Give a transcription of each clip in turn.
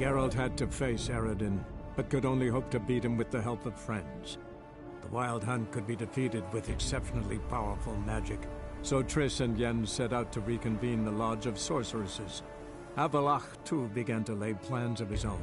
Geralt had to face Eredin, but could only hope to beat him with the help of friends. The Wild Hunt could be defeated with exceptionally powerful magic, so Triss and Yen set out to reconvene the Lodge of Sorceresses. Avalach, too, began to lay plans of his own.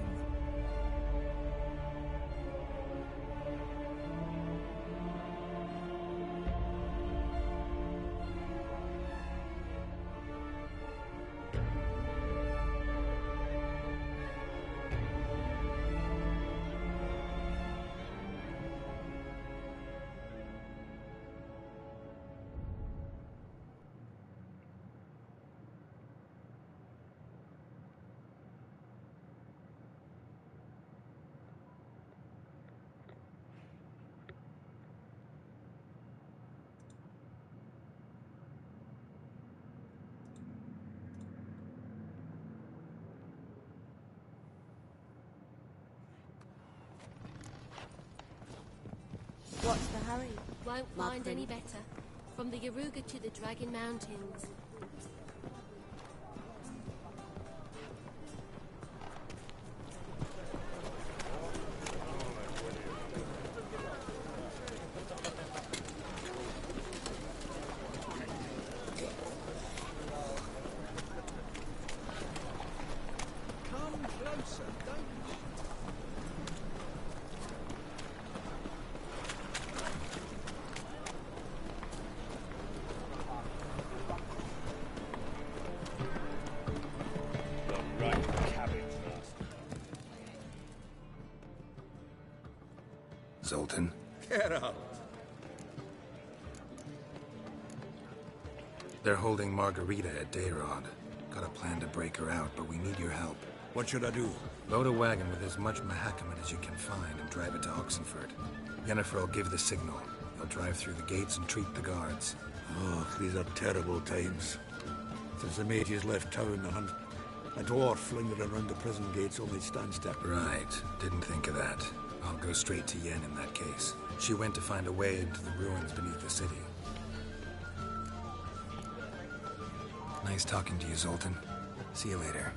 What's the hurry? Won't find any better. From the Yaruga to the Dragon Mountains. Come closer, don't you? Zoltan? Get out! They're holding Margarita at Dayrod. Got a plan to break her out, but we need your help. What should I do? Load a wagon with as much Mahakamat as you can find and drive it to Oxenford. Yennefer will give the signal. They'll drive through the gates and treat the guards. Oh, these are terrible times. Since the mages left town, a dwarf lingering around the prison gates only stands to... Right. Didn't think of that. I'll go straight to Yen in that case. She went to find a way into the ruins beneath the city. Nice talking to you, Zoltan. See you later.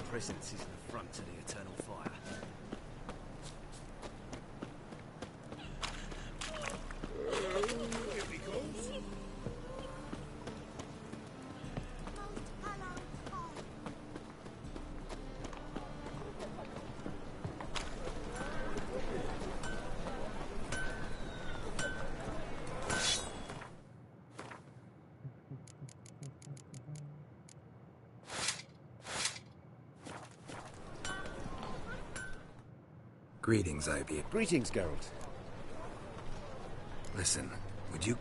Presence is the front to the eternal fire. Here we go. Greetings, Ivy. Greetings, Geralt. Listen, would you...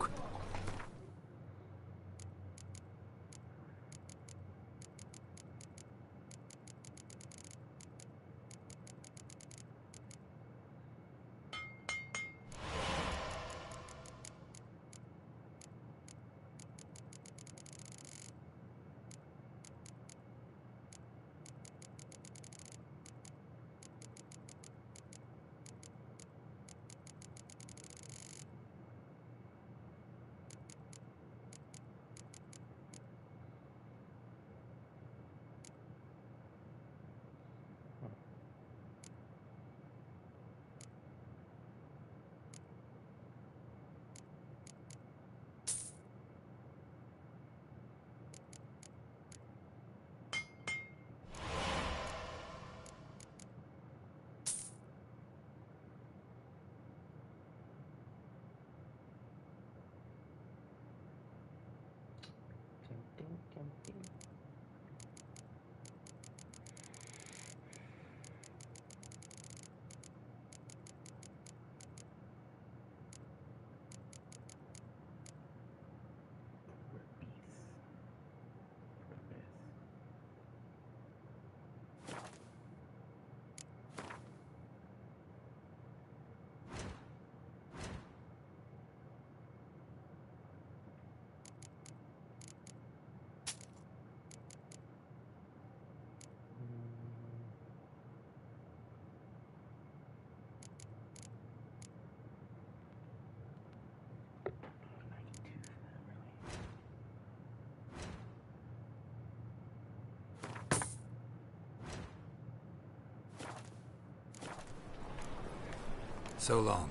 So long.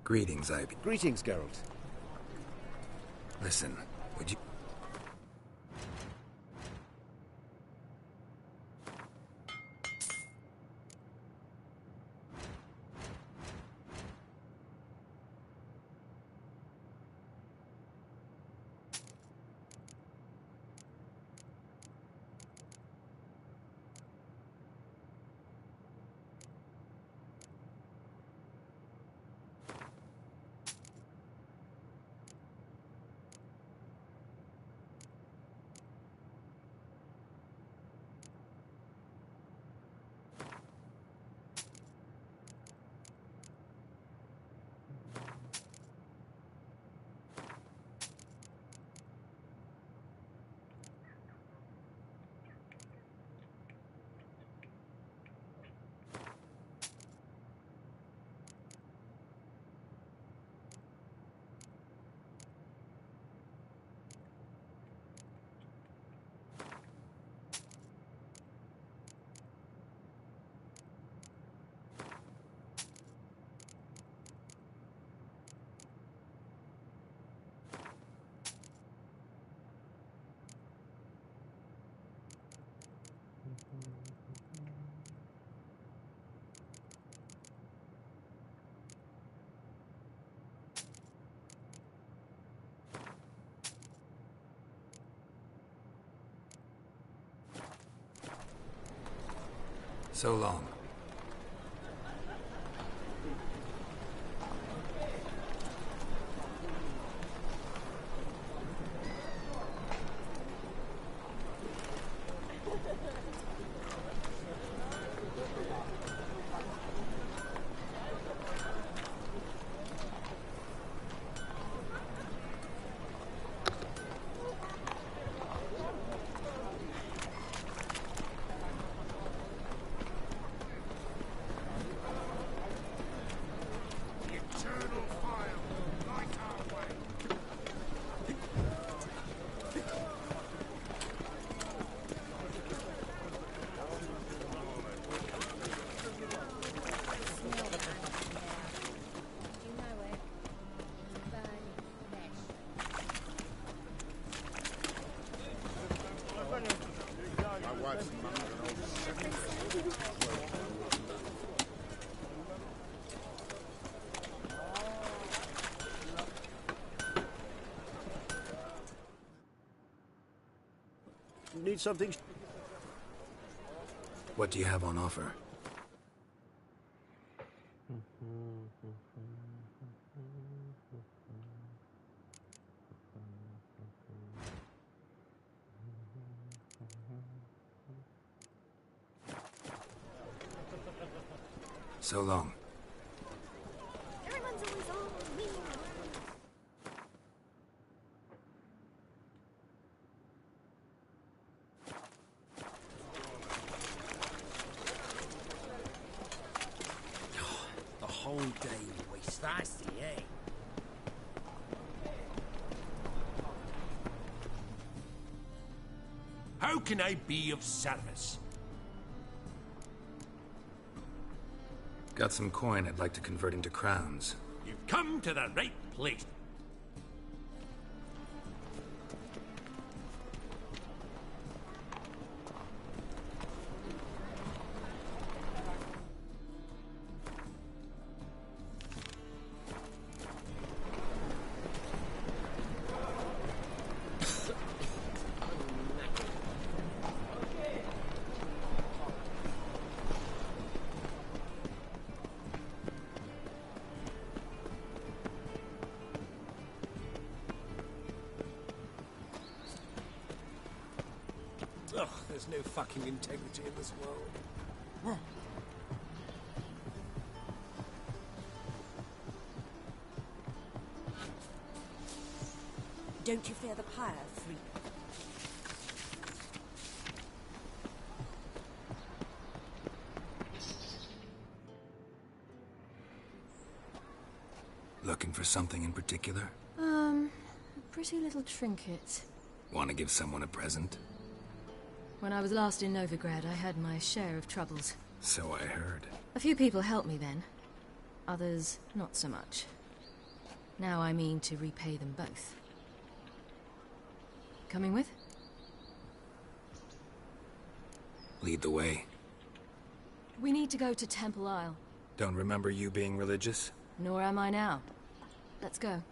Greetings, Ivy. Greetings, Geralt. Listen, would you... So long. Need something? What do you have on offer? So long. Everyone's always on me. The whole day waste. That's the aim. How can I be of service? Got some coin I'd like to convert into crowns. You've come to the right place. There's no fucking integrity in this world. Don't you fear the pyre, freak? Looking for something in particular? A pretty little trinket. Want to give someone a present? When I was last in Novigrad, I had my share of troubles. So I heard. A few people helped me then. Others, not so much. Now I mean to repay them both. Coming with? Lead the way. We need to go to Temple Isle. Don't remember you being religious? Nor am I now. Let's go.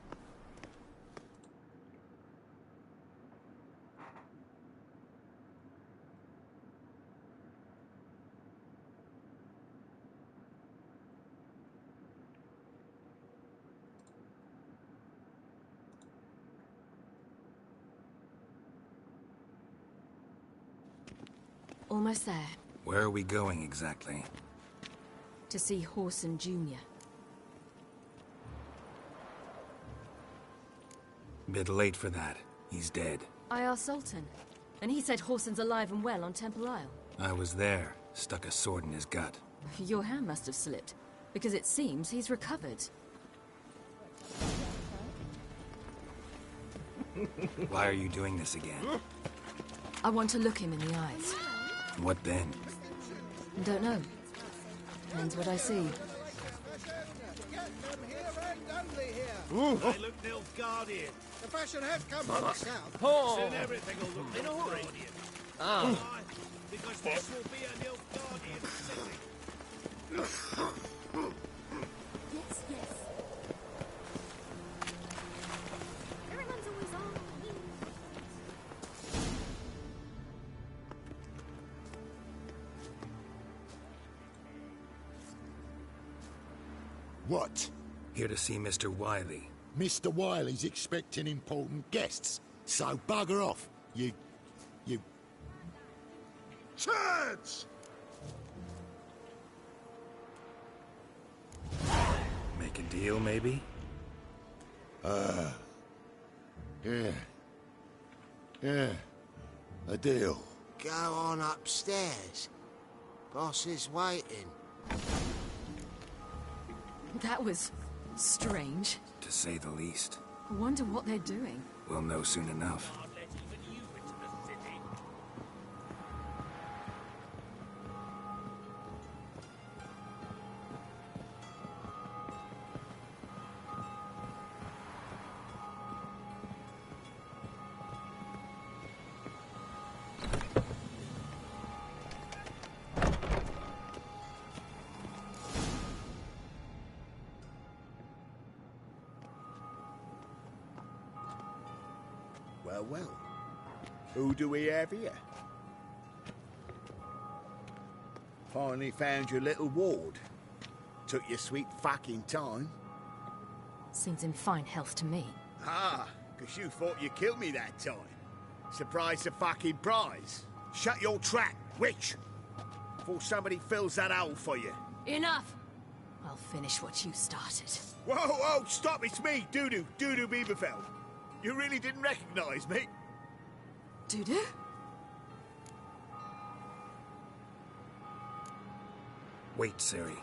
Almost there. Where are we going exactly? To see Horson Jr. Bit late for that. He's dead. I asked Sultan, and he said Horson's alive and well on Temple Isle. I was there. Stuck a sword in his gut. Your hand must have slipped, because it seems he's recovered. Why are you doing this again? I want to look him in the eyes. What then? Don't know. Depends what I see. I look Nilfgaardian. The fashion has come from the south. Soon everything will look Nilfgaardian. Why? Because this will be a Nilfgaardian city. Yes, yes. Everyone's always on me. What? Here to see Mr. Wiley. Mr. Wiley's expecting important guests, so bugger off, you... Turds! Make a deal, maybe? Yeah, a deal. Go on upstairs. Boss is waiting. That was strange. To say the least. I wonder what they're doing. We'll know soon enough. Can't let even you into the city. Well. Who do we have here? Finally found your little ward. Took your sweet fucking time. Seems in fine health to me. Ah, because you thought you killed me that time. Surprise the fucking prize. Shut your trap, witch! Before somebody fills that hole for you. Enough! I'll finish what you started. Whoa, stop, it's me, Dudu Bieberfeld. You really didn't recognize me? Dudu? Wait, Ciri.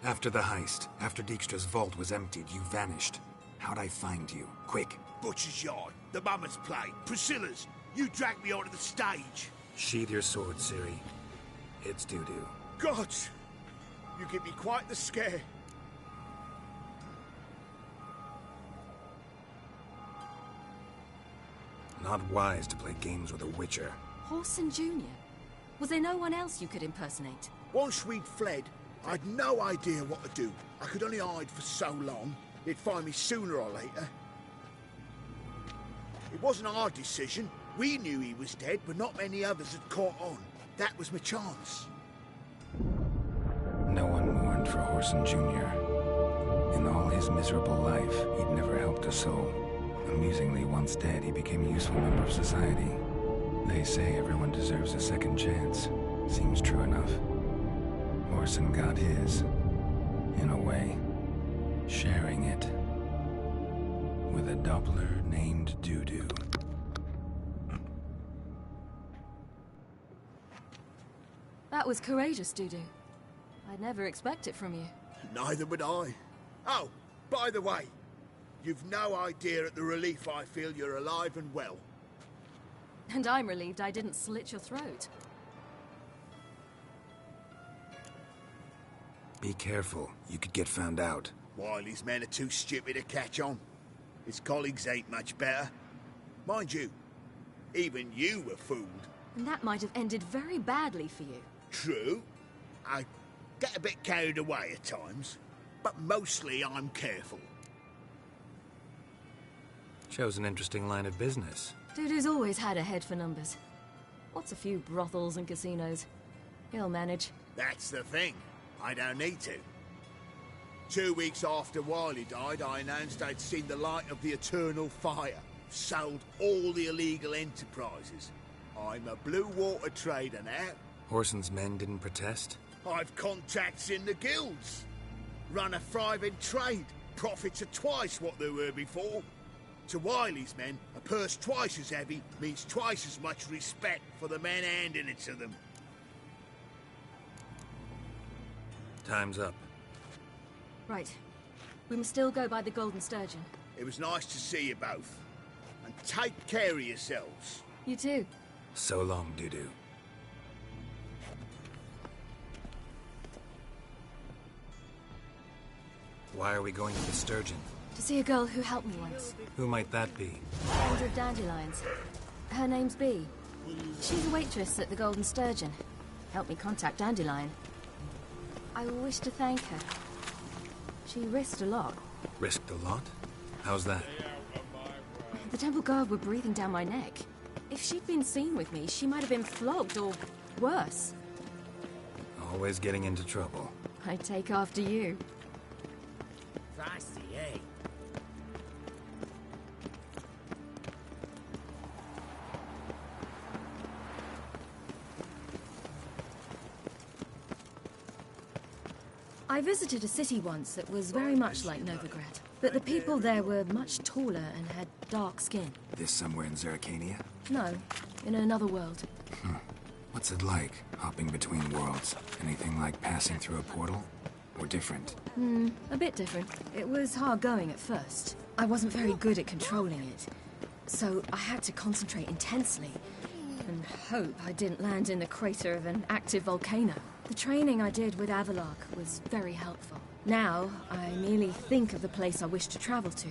After the heist, after Dijkstra's vault was emptied, you vanished. How'd I find you? Quick. Butcher's Yard, the Mama's Play, Priscilla's. You dragged me onto the stage. Sheathe your sword, Ciri. It's Dudu. Gods! You give me quite the scare. Not wise to play games with a witcher. Horson Jr.? Was there no one else you could impersonate? Once we'd fled, I'd no idea what to do. I could only hide for so long. They'd find me sooner or later. It wasn't our decision. We knew he was dead, but not many others had caught on. That was my chance. No one mourned for Horson Jr. In all his miserable life, he'd never helped a soul. Amusingly, once dead, he became a useful member of society. They say everyone deserves a second chance. Seems true enough. Orson got his, in a way, sharing it with a Doppler named Dudu. That was courageous, Dudu. I'd never expect it from you. Neither would I. Oh, by the way, you've no idea at the relief I feel you're alive and well. And I'm relieved I didn't slit your throat. Be careful. You could get found out. Wiley's men are too stupid to catch on. His colleagues ain't much better. Mind you, even you were fooled. And that might have ended very badly for you. True. I get a bit carried away at times, but mostly I'm careful. Shows an interesting line of business. Dudu's always had a head for numbers. What's a few brothels and casinos? He'll manage. That's the thing. I don't need to. 2 weeks after Wiley died, I announced I'd seen the light of the eternal fire. Sold all the illegal enterprises. I'm a blue water trader now. Orson's men didn't protest? I've contacts in the guilds. Run a thriving trade. Profits are twice what they were before. To Wiley's men, a purse twice as heavy means twice as much respect for the men handing it to them. Time's up. Right. We must still go by the Golden Sturgeon. It was nice to see you both. And take care of yourselves. You too. So long, Dudu. Why are we going to the Sturgeon? To see a girl who helped me once. Who might that be? Founder of Dandelions. Her name's Bee. She's a waitress at the Golden Sturgeon. Helped me contact Dandelion. I wish to thank her. She risked a lot. Risked a lot? How's that? The temple guard were breathing down my neck. If she'd been seen with me, she might have been flogged or worse. Always getting into trouble. I take after you. Fancy, eh? I visited a city once that was very much like Novigrad, but the people there were much taller and had dark skin. This somewhere in Zerrikania? No, in another world. What's it like, hopping between worlds? Anything like passing through a portal? Or different? A bit different. It was hard going at first. I wasn't very good at controlling it, so I had to concentrate intensely and hope I didn't land in the crater of an active volcano. The training I did with Avalark was very helpful. Now, I merely think of the place I wish to travel to,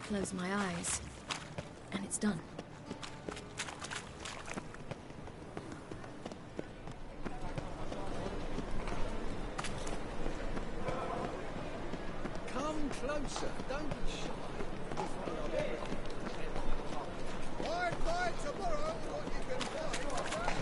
close my eyes, and it's done. Come closer, don't be shy. Buy tomorrow what you can buy.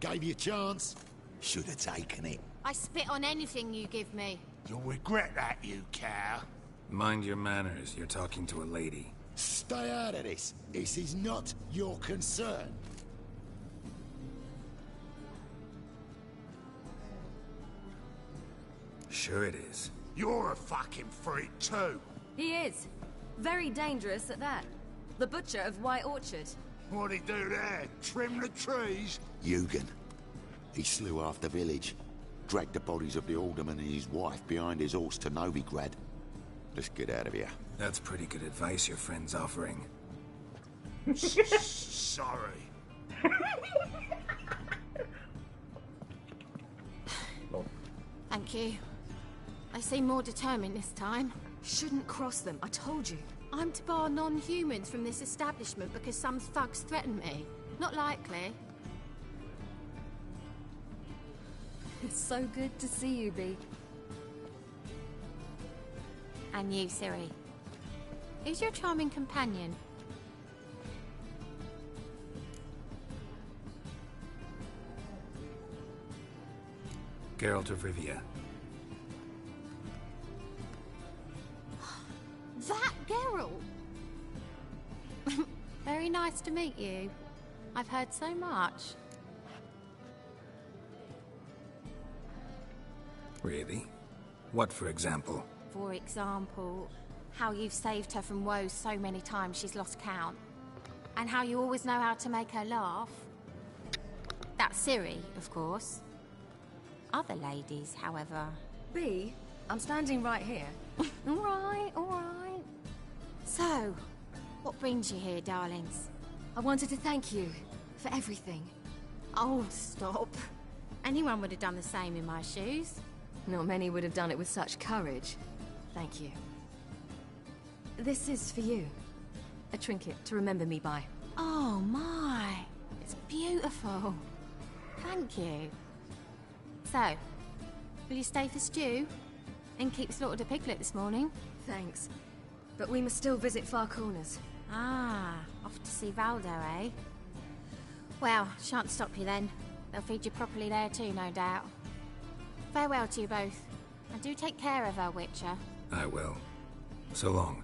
Gave you a chance. Should have taken it. I spit on anything you give me. You'll regret that, you cow. Mind your manners, you're talking to a lady. Stay out of this. This is not your concern. Sure it is. You're a fucking freak too. He is. Very dangerous at that. The butcher of White Orchard. What'd he do there? Trim the trees? Eugen. He slew half the village. Dragged the bodies of the alderman and his wife behind his horse to Novigrad. Let's get out of here. That's pretty good advice your friend's offering. Sorry. Thank you. I seem more determined this time. Shouldn't cross them, I told you. I'm to bar non-humans from this establishment because some thugs threaten me. Not likely. It's so good to see you, Bee. And you, Ciri. Who's your charming companion? Geralt of Rivia. That Geralt! Very nice to meet you. I've heard so much. Really? What, for example? For example, how you've saved her from woes so many times she's lost count. And how you always know how to make her laugh. That's Ciri, of course. Other ladies, however... Bee, I'm standing right here. All right. So, what brings you here, darlings? I wanted to thank you for everything. Oh, stop. Anyone would have done the same in my shoes. Not many would have done it with such courage. Thank you. This is for you. A trinket to remember me by. Oh my, it's beautiful. Thank you. So, will you stay for stew? And keep slaughtered a piglet this morning? Thanks. But we must still visit Far Corners. Ah, off to see Valdo, eh? Well, shan't stop you then. They'll feed you properly there too, no doubt. Farewell to you both. And do take care of her, Witcher. I will. So long.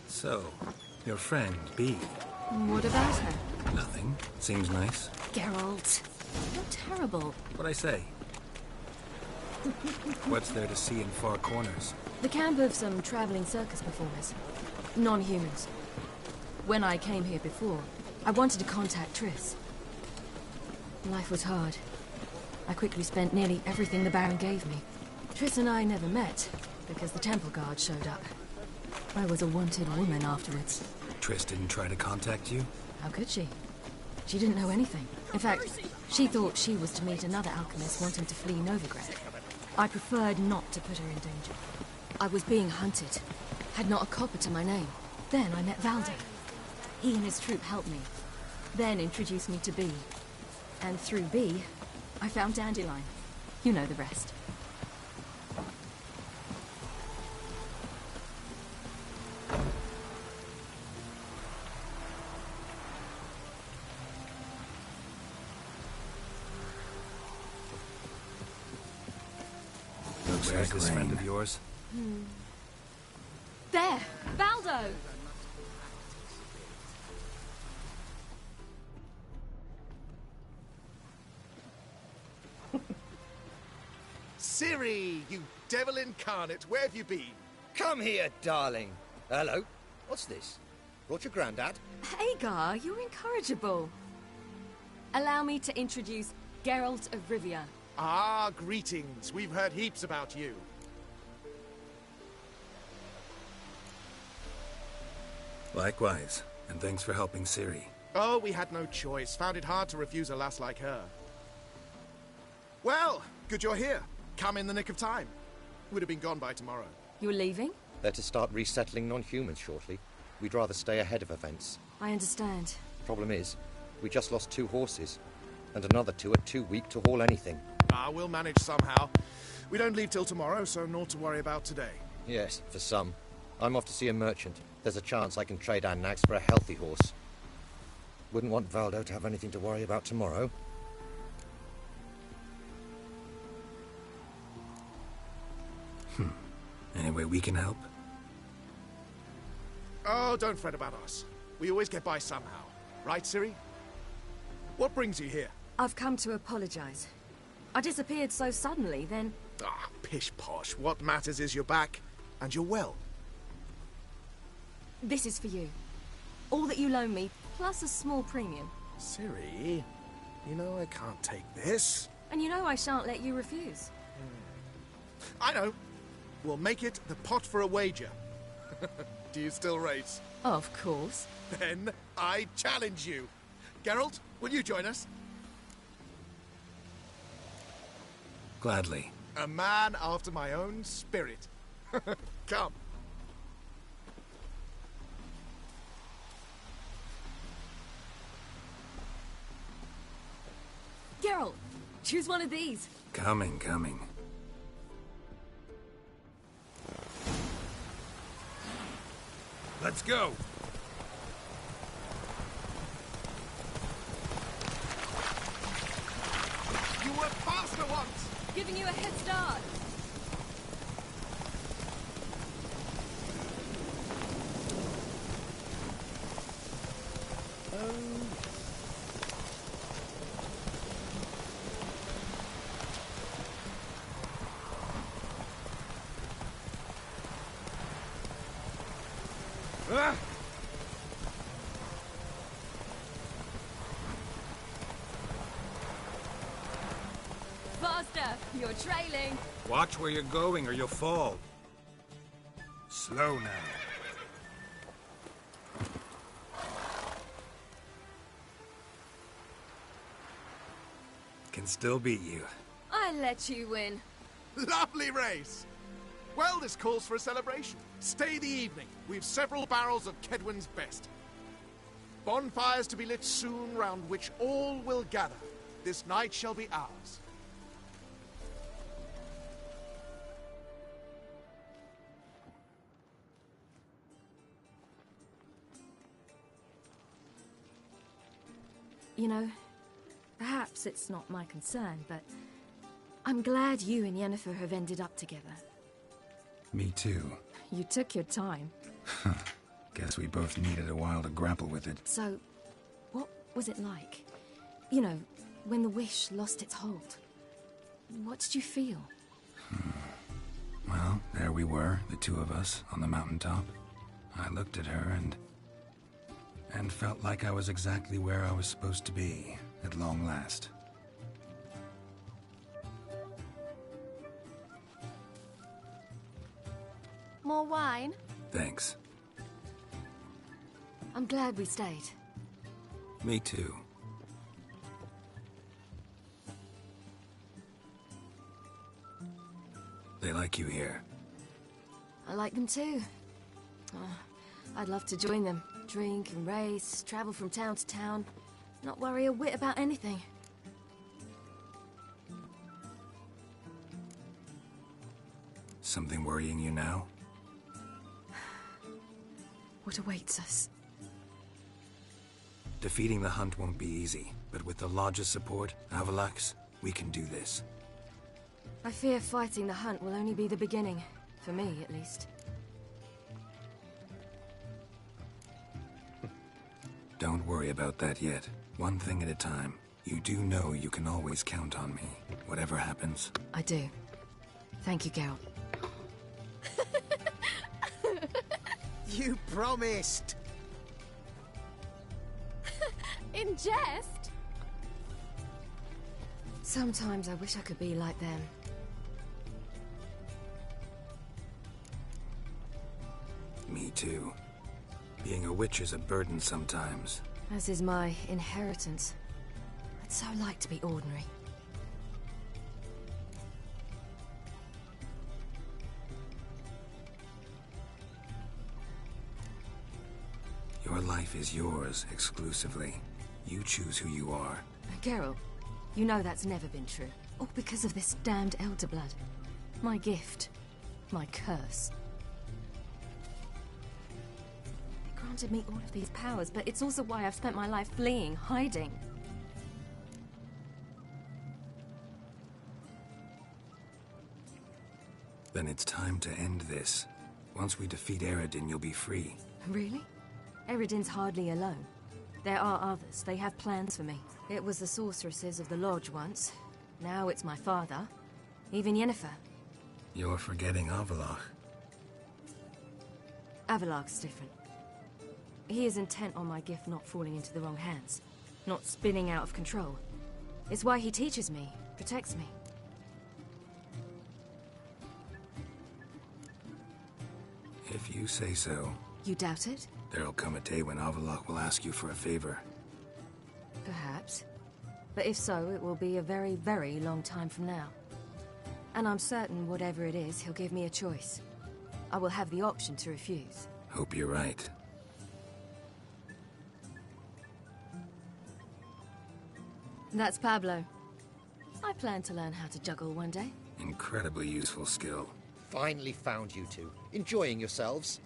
So, your friend, Bee. What about her? Nothing. Seems nice. Geralt, you're terrible. What'd I say? What's there to see in Far Corners? The camp of some traveling circus performers. Non-humans. When I came here before, I wanted to contact Triss. Life was hard. I quickly spent nearly everything the Baron gave me. Triss and I never met, because the Temple Guard showed up. I was a wanted woman afterwards. Triss didn't try to contact you? How could she? She didn't know anything. In fact, she thought she was to meet another alchemist wanting to flee Novigrad. I preferred not to put her in danger. I was being hunted. Had not a copper to my name. Then I met Valdo. He and his troop helped me. Then introduced me to Bee. And through Bee, I found Dandelion. You know the rest. Where's this friend of yours? There! Valdo! Ciri, you devil incarnate, where have you been? Come here, darling. Hello. What's this? Brought your granddad? Hagar, you're incorrigible. Allow me to introduce Geralt of Rivia. Ah, greetings. We've heard heaps about you. Likewise, and thanks for helping Ciri. Oh, we had no choice. Found it hard to refuse a lass like her. Well, good you're here. Come in the nick of time. Would have been gone by tomorrow. You're leaving? They're to start resettling non-humans shortly. We'd rather stay ahead of events. I understand. Problem is, we just lost 2 horses. And another 2 are too weak to haul anything. Ah, we'll manage somehow. We don't leave till tomorrow, so naught to worry about today. Yes, for some. I'm off to see a merchant. There's a chance I can trade our nags for a healthy horse. Wouldn't want Valdo to have anything to worry about tomorrow. Any way we can help? Oh, don't fret about us. We always get by somehow. Right, Ciri? What brings you here? I've come to apologize. I disappeared so suddenly, then... Ah, pish-posh. What matters is you're back, and you're well. This is for you. All that you loan me, plus a small premium. Ciri, you know I can't take this. And you know I shan't let you refuse. I know. We'll make it the pot for a wager. Do you still race? Of course. Then I challenge you. Geralt, will you join us? Gladly. A man after my own spirit. Come. Choose one of these. Coming, coming. Let's go! You were faster once! Giving you a head start. Faster! You're trailing. Watch where you're going or you'll fall. Slow now. Can still beat you. I let you win. Lovely race! Well, this calls for a celebration. Stay the evening. We've several barrels of Kedwin's best. Bonfires to be lit soon, round which all will gather. This night shall be ours. You know, perhaps it's not my concern, but I'm glad you and Yennefer have ended up together. Me too. You took your time. Guess we both needed a while to grapple with it. So, what was it like? You know, when the wish lost its hold. What did you feel? Well, there we were, the two of us, on the mountaintop. I looked at her and felt like I was exactly where I was supposed to be, at long last. More wine? Thanks. I'm glad we stayed. Me too. They like you here. I like them too. I'd love to join them. Drink and race, travel from town to town. Not worry a whit about anything. Something worrying you now? What awaits us? Defeating the hunt won't be easy, but with the Lodge's support, Avalax, we can do this. I fear fighting the hunt will only be the beginning. For me, at least. Don't worry about that yet. One thing at a time. You do know you can always count on me, whatever happens. I do. Thank you, Geralt. You promised! In jest? Sometimes I wish I could be like them. Me too. Being a witch is a burden sometimes. As is my inheritance. I'd so like to be ordinary. Your life is yours, exclusively. You choose who you are. Geralt, you know that's never been true. All because of this damned Elder Blood. My gift. My curse. It granted me all of these powers, but it's also why I've spent my life fleeing, hiding. Then it's time to end this. Once we defeat Eredin, you'll be free. Really? Eredin's hardly alone. There are others. They have plans for me. It was the sorceresses of the Lodge once. Now it's my father. Even Yennefer. You're forgetting Avallac'h. Avallac'h's different. He is intent on my gift not falling into the wrong hands. Not spinning out of control. It's why he teaches me, protects me. If you say so. You doubt it? There'll come a day when Avallac'h will ask you for a favor. Perhaps. But if so, it will be a very, very long time from now. And I'm certain whatever it is, he'll give me a choice. I will have the option to refuse. Hope you're right. That's Pablo. I plan to learn how to juggle one day. Incredibly useful skill. Finally found you two. Enjoying yourselves?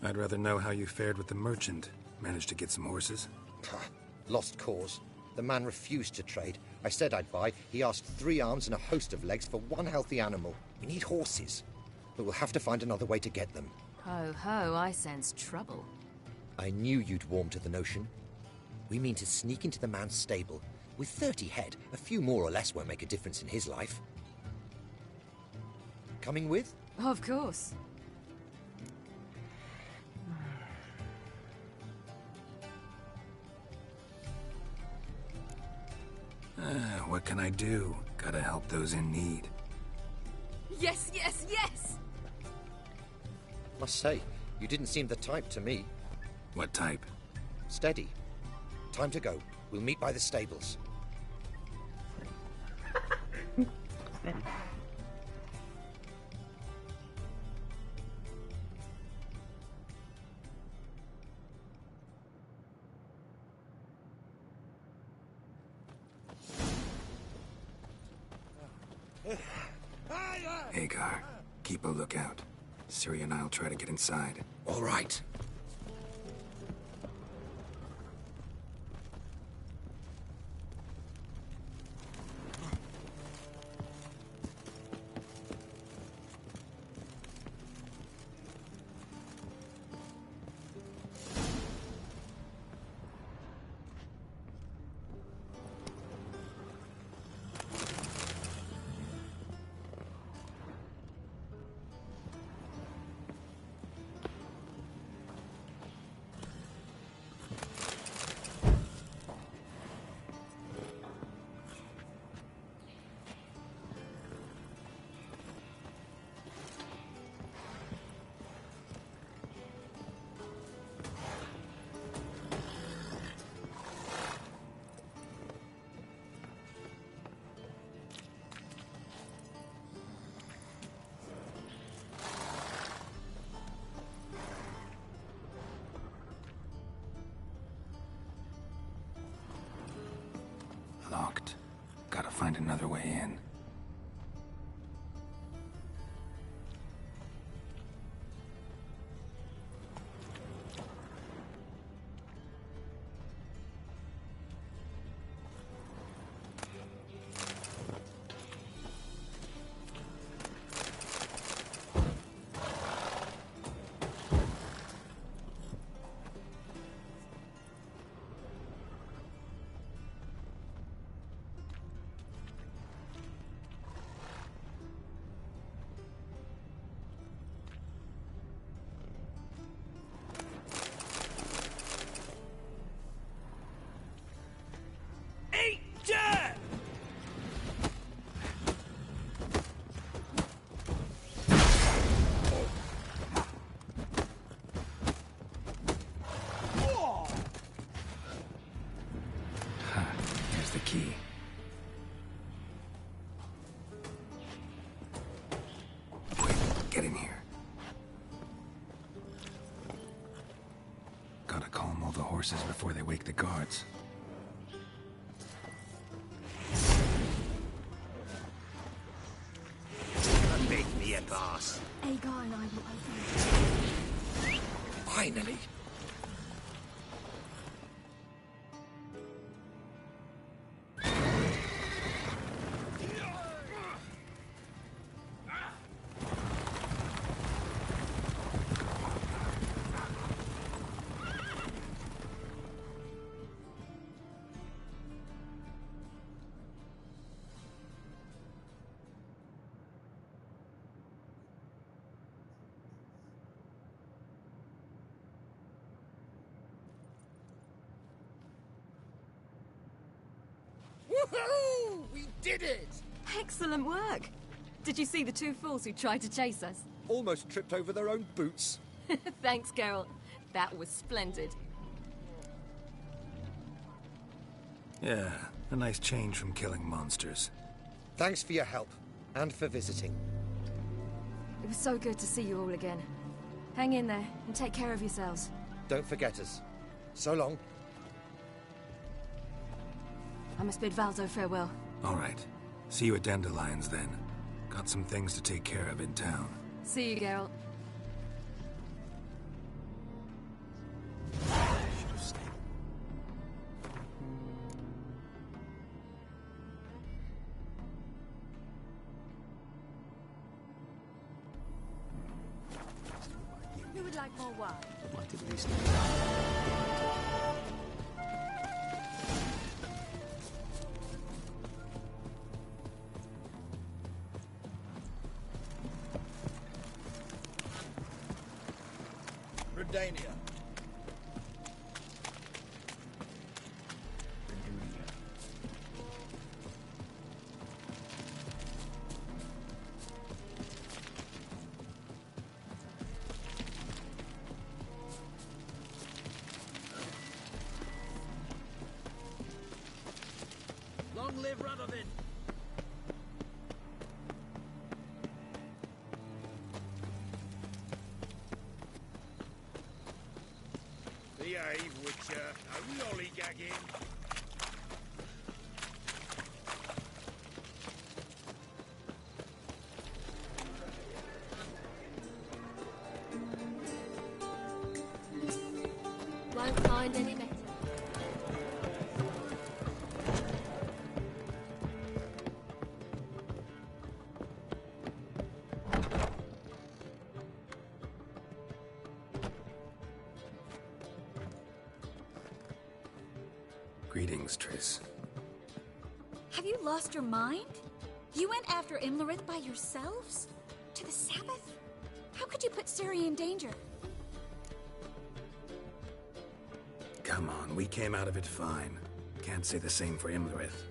I'd rather know how you fared with the merchant. Managed to get some horses? Lost cause. The man refused to trade. I said I'd buy. He asked 3 arms and a host of legs for one healthy animal. We need horses. But we'll have to find another way to get them. Ho ho, I sense trouble. I knew you'd warm to the notion. We mean to sneak into the man's stable. With 30 head, a few more or less won't make a difference in his life. Coming with? Of course. What can I do? Gotta help those in need. Yes, yes, yes! Must say, you didn't seem the type to me. What type? Steady. Time to go. We'll meet by the stables. Hagar, keep a lookout. Ciri and I'll try to get inside. All right. Locked. Gotta find another way in. Here's the key. Quick, get in here. Gotta calm all the horses before they wake the guards. Make me a boss. Agar and I will open it. Finally. Woohoo! We did it! Excellent work! Did you see the 2 fools who tried to chase us? Almost tripped over their own boots. Thanks, Carol. That was splendid. Yeah, a nice change from killing monsters. Thanks for your help, and for visiting. It was so good to see you all again. Hang in there, and take care of yourselves. Don't forget us. So long. I must bid Valzo farewell. All right. See you at Dandelions, then. Got some things to take care of in town. See you, Geralt. Who would like more wine? Might at least. Redania. Long live Radovid! Behave, Witcher. No lollygagging. Won't find any better. Greetings, Triss. Have you lost your mind? You went after Imlerith by yourselves? To the Sabbath? How could you put Ciri in danger? Come on, we came out of it fine. Can't say the same for Imlerith.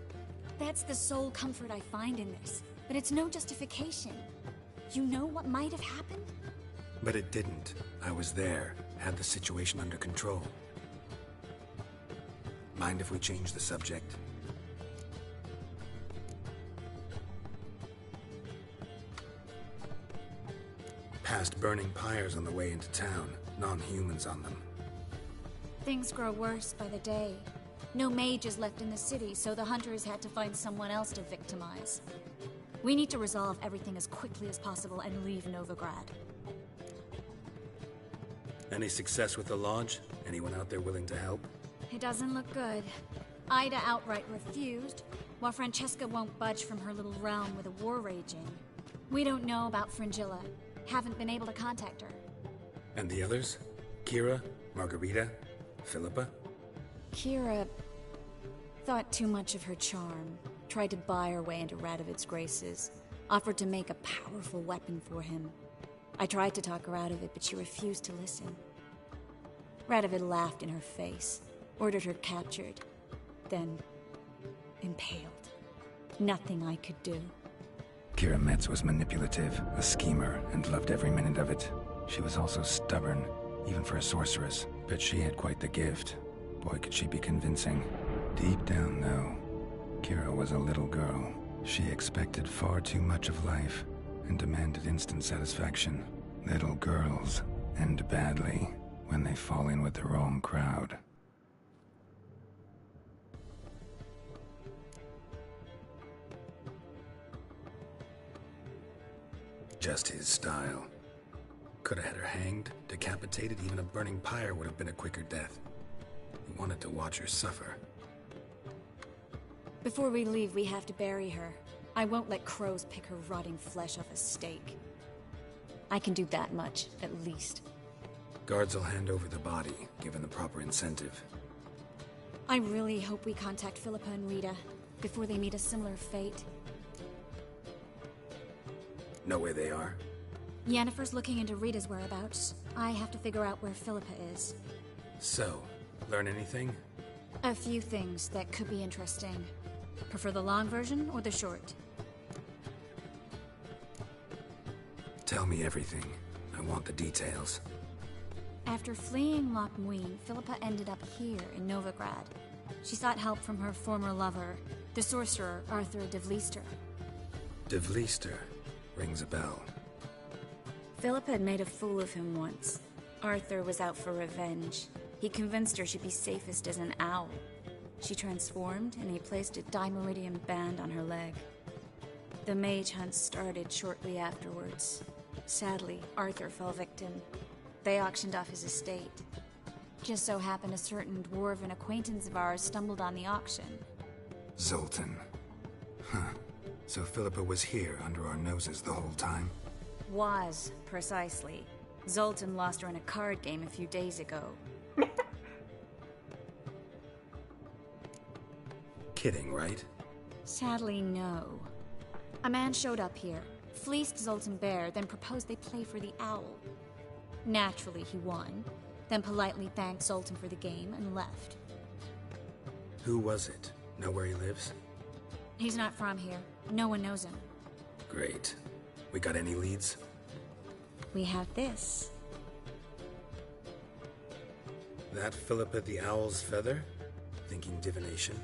That's the sole comfort I find in this. But it's no justification. You know what might have happened? But it didn't. I was there, had the situation under control. Mind if we change the subject? Past burning pyres on the way into town, non-humans on them. Things grow worse by the day. No mages left in the city, so the hunters had to find someone else to victimize. We need to resolve everything as quickly as possible and leave Novigrad. Any success with the lodge? Anyone out there willing to help? It doesn't look good. Ida outright refused, while Francesca won't budge from her little realm with a war raging. We don't know about Fringilla. Haven't been able to contact her. And the others? Kira? Margarita? Philippa? Kira thought too much of her charm, tried to buy her way into Radovid's graces, offered to make a powerful weapon for him. I tried to talk her out of it, but she refused to listen. Radovid laughed in her face, ordered her captured, then impaled. Nothing I could do. Kira Metz was manipulative, a schemer, and loved every minute of it. She was also stubborn, even for a sorceress, but she had quite the gift. Boy, could she be convincing. Deep down, though, Kira was a little girl. She expected far too much of life and demanded instant satisfaction. Little girls end badly when they fall in with the wrong crowd. Just his style. Could have had her hanged, decapitated, even a burning pyre would have been a quicker death. He wanted to watch her suffer. Before we leave, we have to bury her. I won't let crows pick her rotting flesh off a stake. I can do that much, at least. Guards will hand over the body, given the proper incentive. I really hope we contact Philippa and Rita before they meet a similar fate. Know where they are? Yennefer's looking into Rita's whereabouts. I have to figure out where Philippa is. So, learn anything? A few things that could be interesting. Prefer the long version or the short? Tell me everything. I want the details. After fleeing Loch Muin, Philippa ended up here in Novigrad. She sought help from her former lover, the sorcerer Arthur de Vlister. De Vlister rings a bell. Philippa had made a fool of him once. Arthur was out for revenge. He convinced her she'd be safest as an owl. She transformed, and he placed a dimeridium band on her leg. The mage hunt started shortly afterwards. Sadly, Arthur fell victim. They auctioned off his estate. Just so happened a certain dwarven acquaintance of ours stumbled on the auction. Zoltan. Huh. So Philippa was here under our noses the whole time? Was, precisely. Zoltan lost her in a card game a few days ago. Kidding, right? Sadly, no. A man showed up here, fleeced Zoltan bare, then proposed they play for the owl. Naturally, he won, then politely thanked Zoltan for the game and left. Who was it? Know where he lives? He's not from here. No one knows him. Great. We got any leads? We have this. That Philippa the Owl's feather? Thinking divination?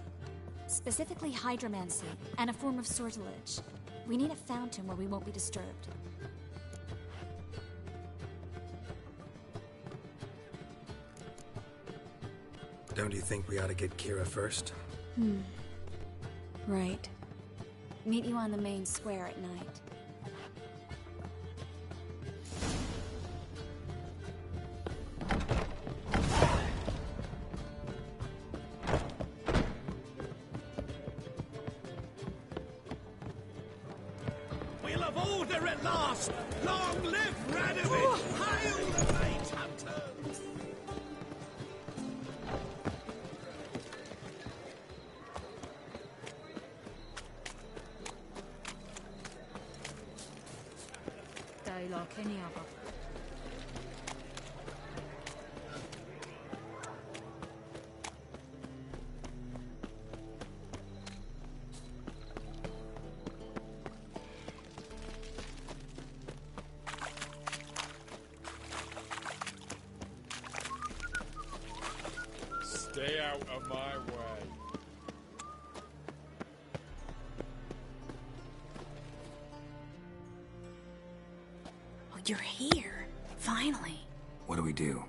Specifically hydromancy, and a form of sorceresses. We need a fountain where we won't be disturbed. Don't you think we ought to get Kira first? Right. Meet you on the main square at night. We'll have order at last! Long live Radovid! Hail the mage hunters! They like any other. Stay out of my way. Oh, you're here. Finally. What do we do?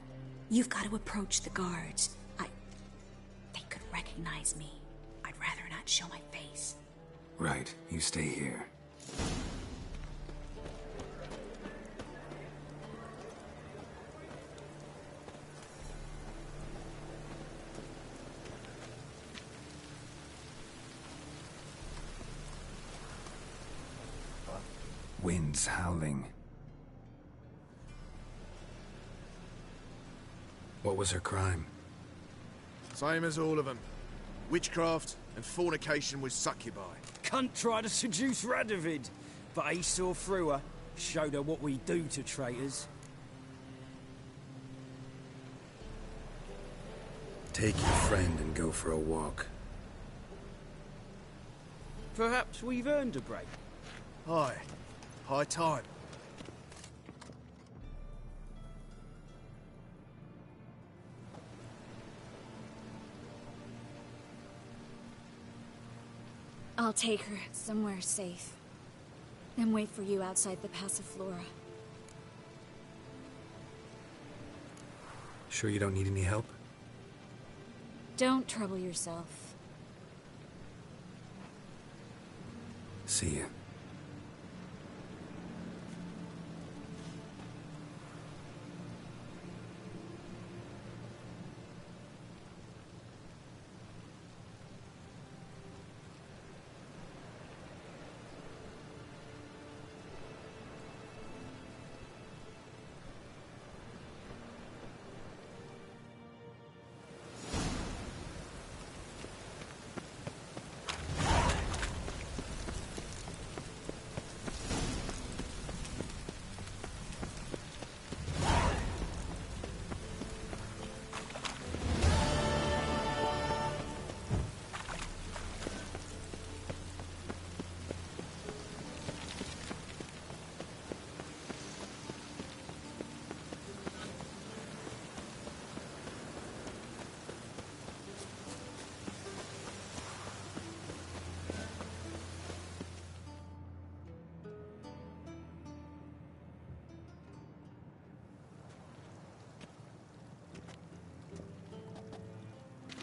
You've got to approach the guards. They could recognize me. I'd rather not show my face. Right, you stay here. Winds howling. What was her crime? Same as all of them. Witchcraft and fornication with succubi. Cunt tried to seduce Radovid, but he saw through her, showed her what we do to traitors. Take your friend and go for a walk. Perhaps we've earned a break. Aye. High time. I'll take her somewhere safe. Then wait for you outside the Passiflora. Sure you don't need any help? Don't trouble yourself. See ya.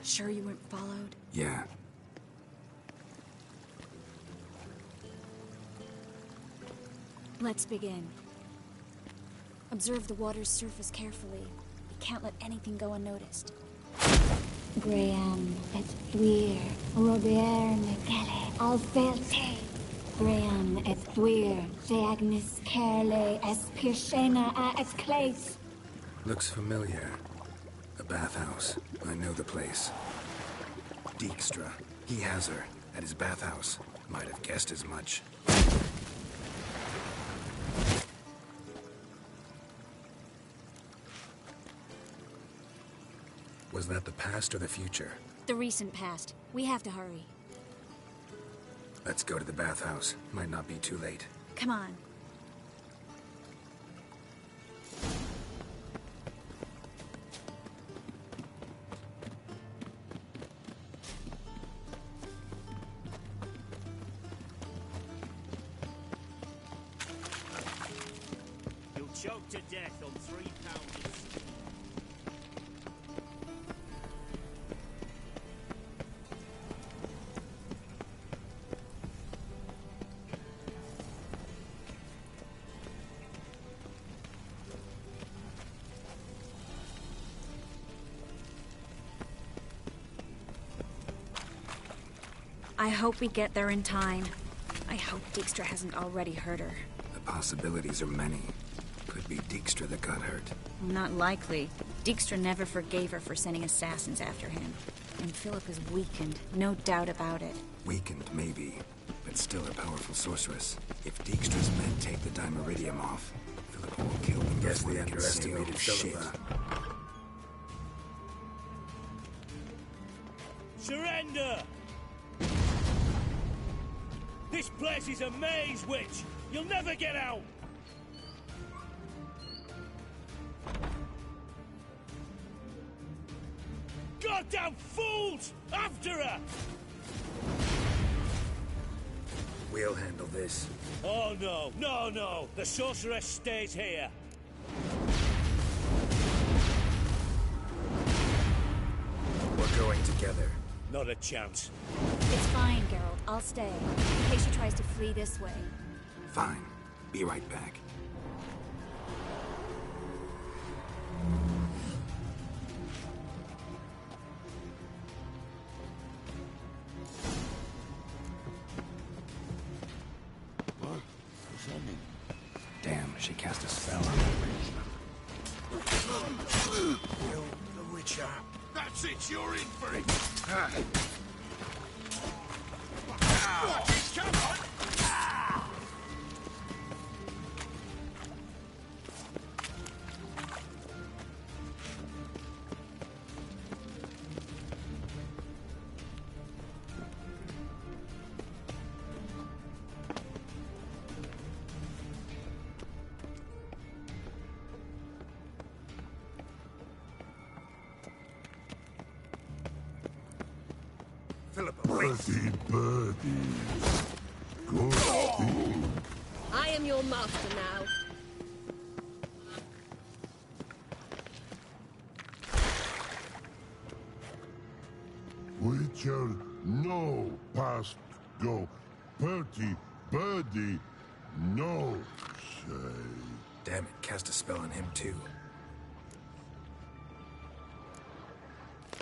Sure you weren't followed? Yeah. Let's begin. Observe the water's surface carefully. You can't let anything go unnoticed. Graham et thuir, Robert Mekele, Alvelte. Graham et thuir, Theagnis Kerle, es Pirshena a es Clace. Looks familiar. A bathhouse. I know the place. Dijkstra. He has her. At his bathhouse. Might have guessed as much. Was that the past or the future? The recent past. We have to hurry. Let's go to the bathhouse. Might not be too late. Come on. You'll choke to death on 3 pounders. I hope we get there in time. I hope Dijkstra hasn't already hurt her. The possibilities are many. Could be Dijkstra that got hurt. Not likely. Dijkstra never forgave her for sending assassins after him. And Philip is weakened, no doubt about it. Weakened, maybe. But still a powerful sorceress. If Dijkstra's men take the Dimeridium off, Philip will kill them. Guess before they they can say, "Oh, underestimated shit." Philip. Surrender! This place is a maze, witch! You'll never get out! Goddamn fools! After her! We'll handle this. Oh no, no, no! The sorceress stays here! We're going together. Not a chance. It's fine, Geralt. I'll stay. In case she tries to flee this way. Fine. Be right back. What? What's happening? Damn, she cast a spell on me. Kill the Witcher. That's it, you're in for it. Come on! Birdie, birdie. Good thing. I am your master now. Witcher, no past go. Birdie, birdie, no say. Damn it, cast a spell on him too.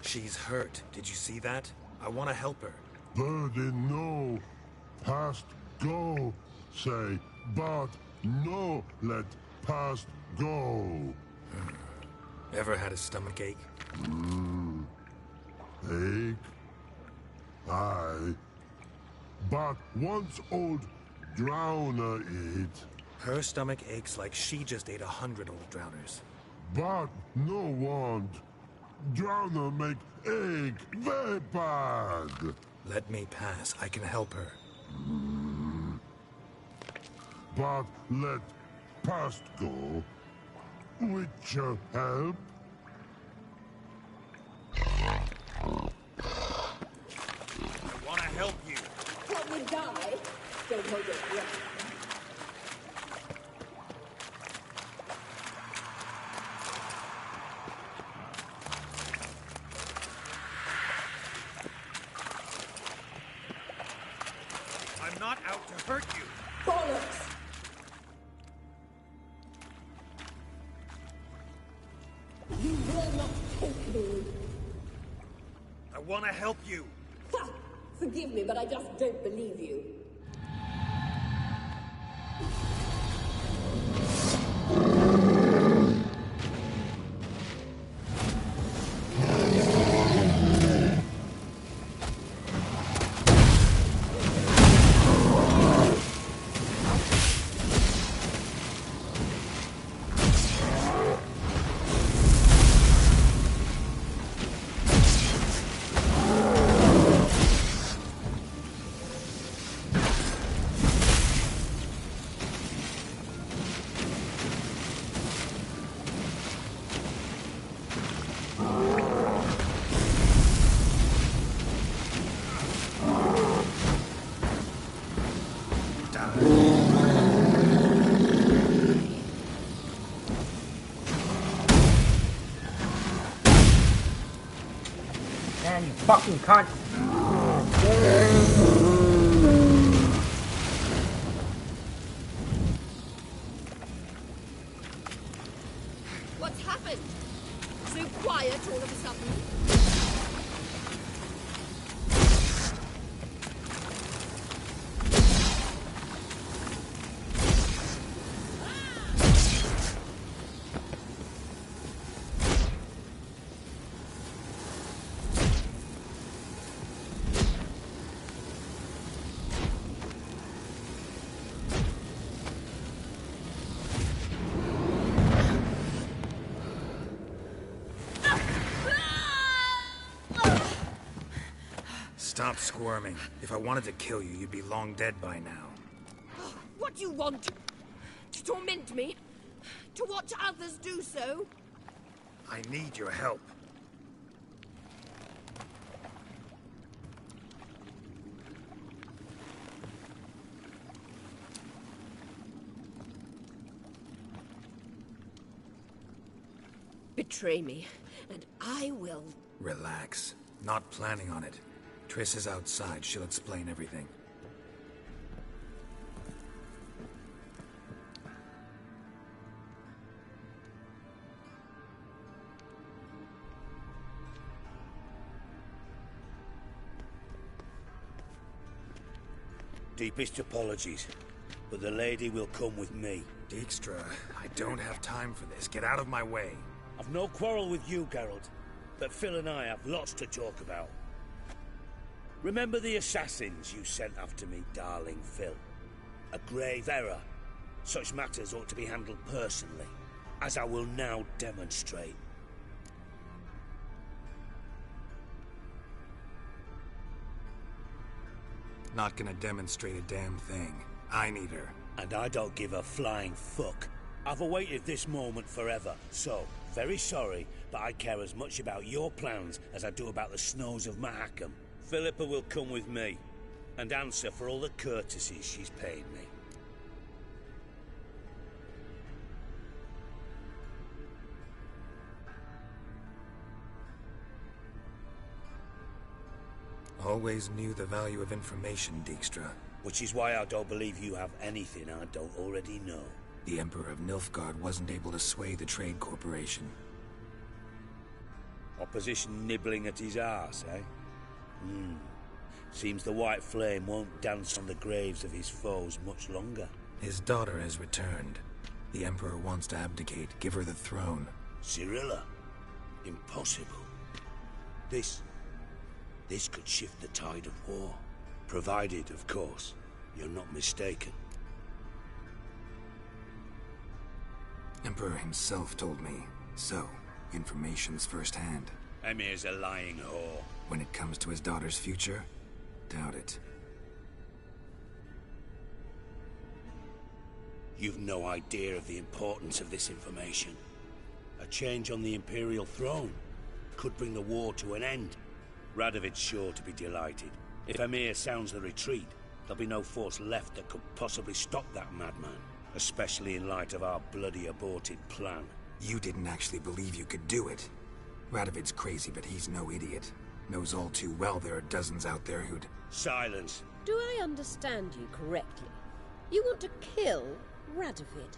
She's hurt. Did you see that? I want to help her. Birdie, no past go say, but no let past go. Ever had a stomach ache? Ache? Aye. But once old drowner eat. Her stomach aches like she just ate 100 old drowners. But no want. Drowner make egg very bad. Let me pass. I can help her. But let past go. Witcher help. I want to help you. What would die? Don't hold your breath. I'm not out to hurt you. Bollocks! You will not take me. I want to help you. Ha! Forgive me, but I just don't believe you. Man, you fucking cunt. What's happened? So quiet all of a sudden. Stop squirming. If I wanted to kill you, you'd be long dead by now. What do you want? To torment me? To watch others do so? I need your help. Betray me, and I will. Relax. Not planning on it. Triss is outside. She'll explain everything. Deepest apologies, but the lady will come with me. Dijkstra, I don't have time for this. Get out of my way. I've no quarrel with you, Geralt, but Phil and I have lots to talk about. Remember the assassins you sent after me, darling Phil? A grave error. Such matters ought to be handled personally, as I will now demonstrate. Not gonna demonstrate a damn thing. I need her. And I don't give a flying fuck. I've awaited this moment forever, so, very sorry, but I care as much about your plans as I do about the snows of Mahakam. Philippa will come with me, and answer for all the courtesies she's paid me. Always knew the value of information, Dijkstra. Which is why I don't believe you have anything I don't already know. The Emperor of Nilfgaard wasn't able to sway the Trade Corporation. Opposition nibbling at his arse, eh? Seems the White Flame won't dance on the graves of his foes much longer. His daughter has returned. The Emperor wants to abdicate, give her the throne. Cirilla? Impossible. This could shift the tide of war. Provided, of course, you're not mistaken. Emperor himself told me. So, information's firsthand. Emir's a lying whore. When it comes to his daughter's future, doubt it. You've no idea of the importance of this information. A change on the Imperial throne could bring the war to an end. Radovid's sure to be delighted. If Emir sounds the retreat, there'll be no force left that could possibly stop that madman. Especially in light of our bloody aborted plan. You didn't actually believe you could do it. Radovid's crazy, but he's no idiot. Knows all too well there are dozens out there who'd... Silence. Do I understand you correctly? You want to kill Radovid?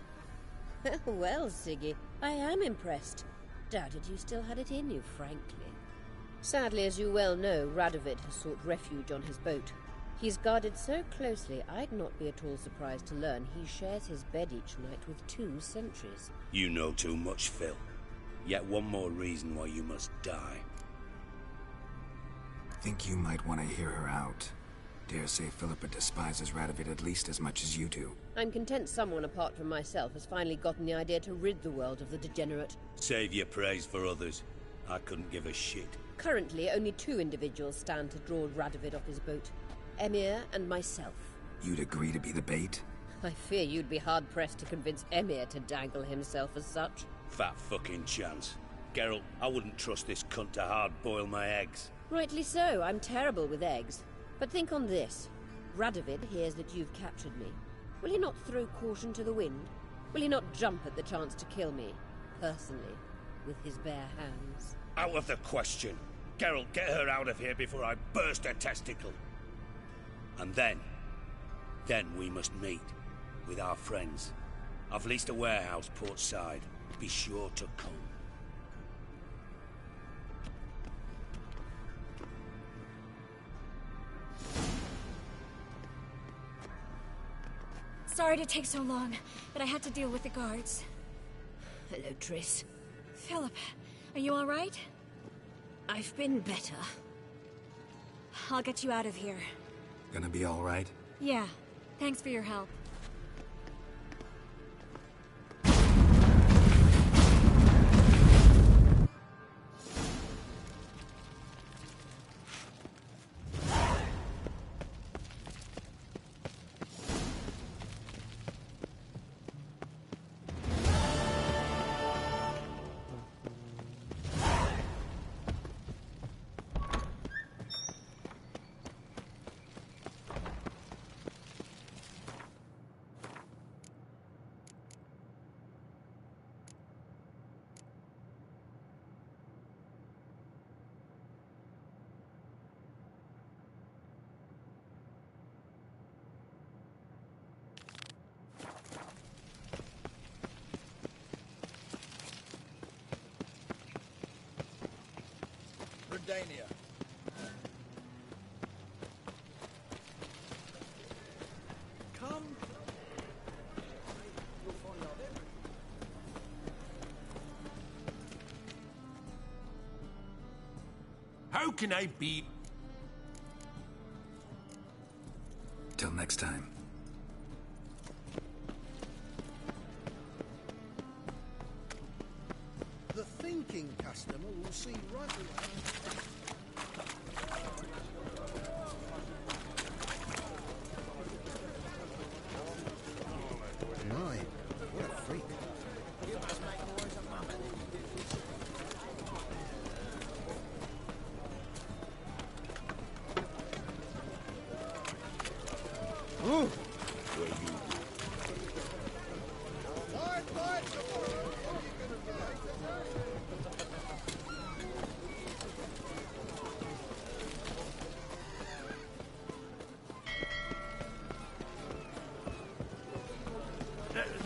Well, Siggy, I am impressed. Doubted you still had it in you, frankly. Sadly, as you well know, Radovid has sought refuge on his boat. He's guarded so closely, I'd not be at all surprised to learn he shares his bed each night with 2 sentries. You know too much, Phil. Yet one more reason why you must die. Think you might want to hear her out. Dare say Philippa despises Radovid at least as much as you do. I'm content someone apart from myself has finally gotten the idea to rid the world of the degenerate. Save your praise for others. I couldn't give a shit. Currently, only 2 individuals stand to draw Radovid off his boat. Emir and myself. You'd agree to be the bait? I fear you'd be hard-pressed to convince Emir to dangle himself as such. Fat fucking chance. Geralt, I wouldn't trust this cunt to hard-boil my eggs. Rightly so, I'm terrible with eggs. But think on this. Radovid hears that you've captured me. Will he not throw caution to the wind? Will he not jump at the chance to kill me, personally, with his bare hands? Out of the question. Geralt, get her out of here before I burst her testicle. And then we must meet with our friends. I've leased a warehouse port side. Be sure to come. Sorry to take so long, but I had to deal with the guards. Hello, Triss. Philip, are you all right? I've been better. I'll get you out of here. Gonna be all right? Yeah. Thanks for your help. Dania. Come. You'll find out everything. How can I beat... Till next time. The thinking customer will see right away. My, what a freak. You must make noise a moment. Ooh!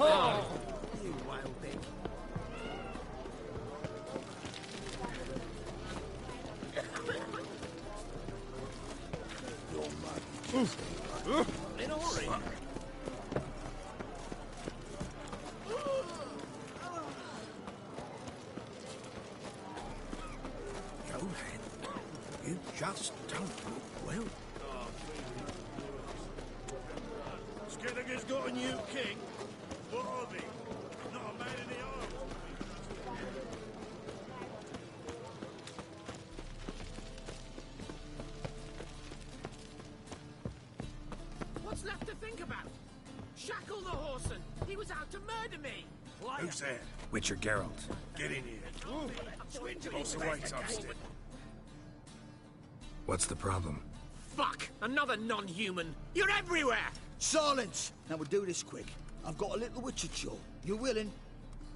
Oh! You wild thing. You're mad. In a hurry. Johan, you just don't look well. Skellige's got a new king. What are they? Not a man in the arms. What's left to think about? Shackle the Horson. He was out to murder me. Who's there? Witcher Geralt. Get in here. Also waits upstairs. What's the problem? Fuck! Another non-human. You're everywhere. Silence! Now we'll do this quick. I've got a little witcher chore. You willing?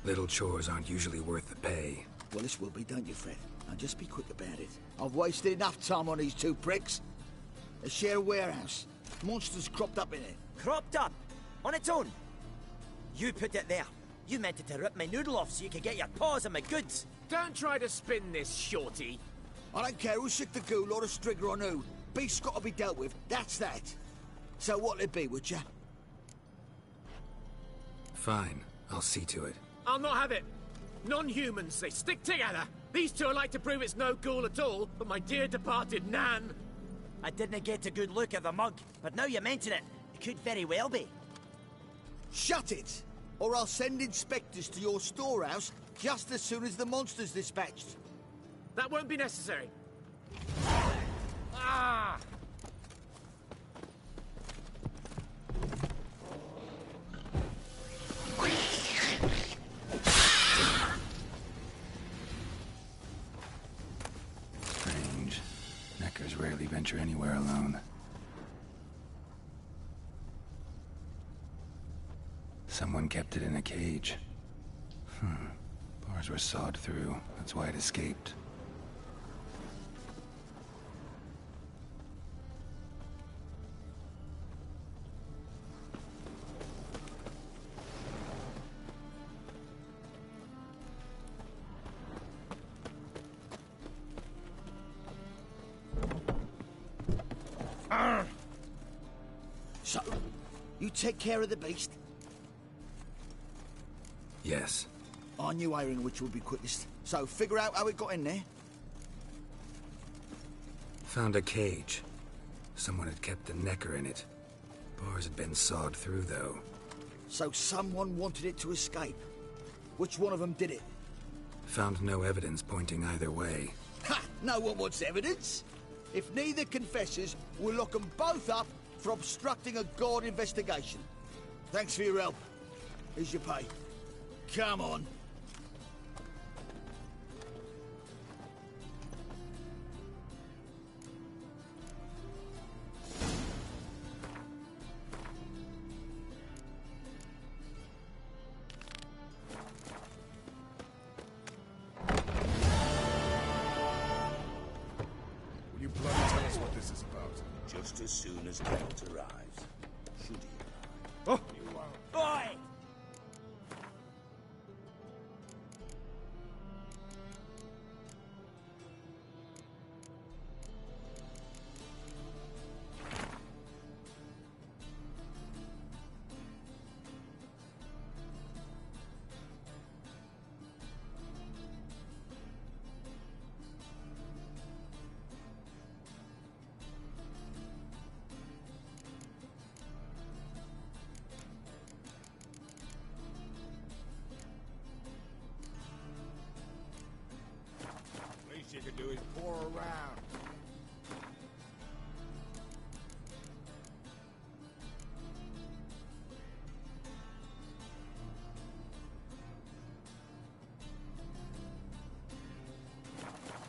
Little chores aren't usually worth the pay. Well, this will be, don't you, Fred? Now just be quick about it. I've wasted enough time on these two pricks. They share a warehouse. Monsters cropped up in it. Cropped up? On its own? You put it there. You meant it to rip my noodle off so you could get your paws on my goods. Don't try to spin this, shorty. I don't care who sick the ghoul or the strigger on who. Beast's got to be dealt with, that's that. So what'll it be, would ya? Fine, I'll see to it. I'll not have it. Non-humans, they stick together. These two are like to prove it's no ghoul at all, but my dear departed Nan. I didn't get a good look at the mug, but now you mention it, it could very well be. Shut it! Or I'll send inspectors to your storehouse just as soon as the monster's dispatched. That won't be necessary. Ah! Strange. Neckers rarely venture anywhere alone. Someone kept it in a cage. Bars were sawed through. That's why it escaped. So, you take care of the beast? Yes. I knew airing which would be quickest. So, figure out how it got in there. Found a cage. Someone had kept the necker in it. Bars had been sawed through, though. So someone wanted it to escape. Which one of them did it? Found no evidence pointing either way. Ha! No one wants evidence. If neither confesses, we'll lock them both up for obstructing a guard investigation. Thanks for your help. Here's your pay. Come on. Will you bloody tell us what this is about? Just as soon as Kent arrives. Should he Oh! arrive? Boy! Least you can do is pour around.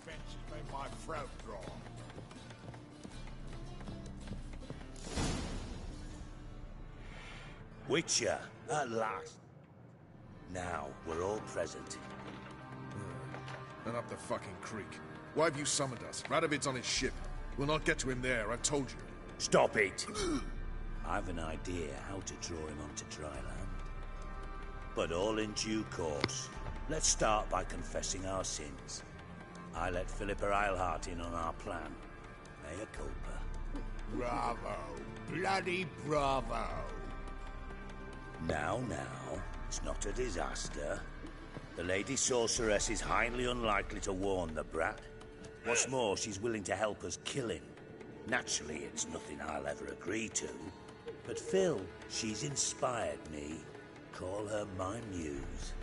Bench has made my throat dry. Witcher, at last. Now, we're all present. And up the fucking creek. Why have you summoned us? Radovid's on his ship. We'll not get to him there, I've told you. Stop it! I've an idea how to draw him onto dry land. But all in due course. Let's start by confessing our sins. I let Philippa Eilhart in on our plan. Mea culpa. Bravo. Bloody bravo. Now, it's not a disaster. The Lady Sorceress is highly unlikely to warn the brat. What's more, she's willing to help us kill him. Naturally, it's nothing I'll ever agree to. But Phil, she's inspired me. Call her my muse.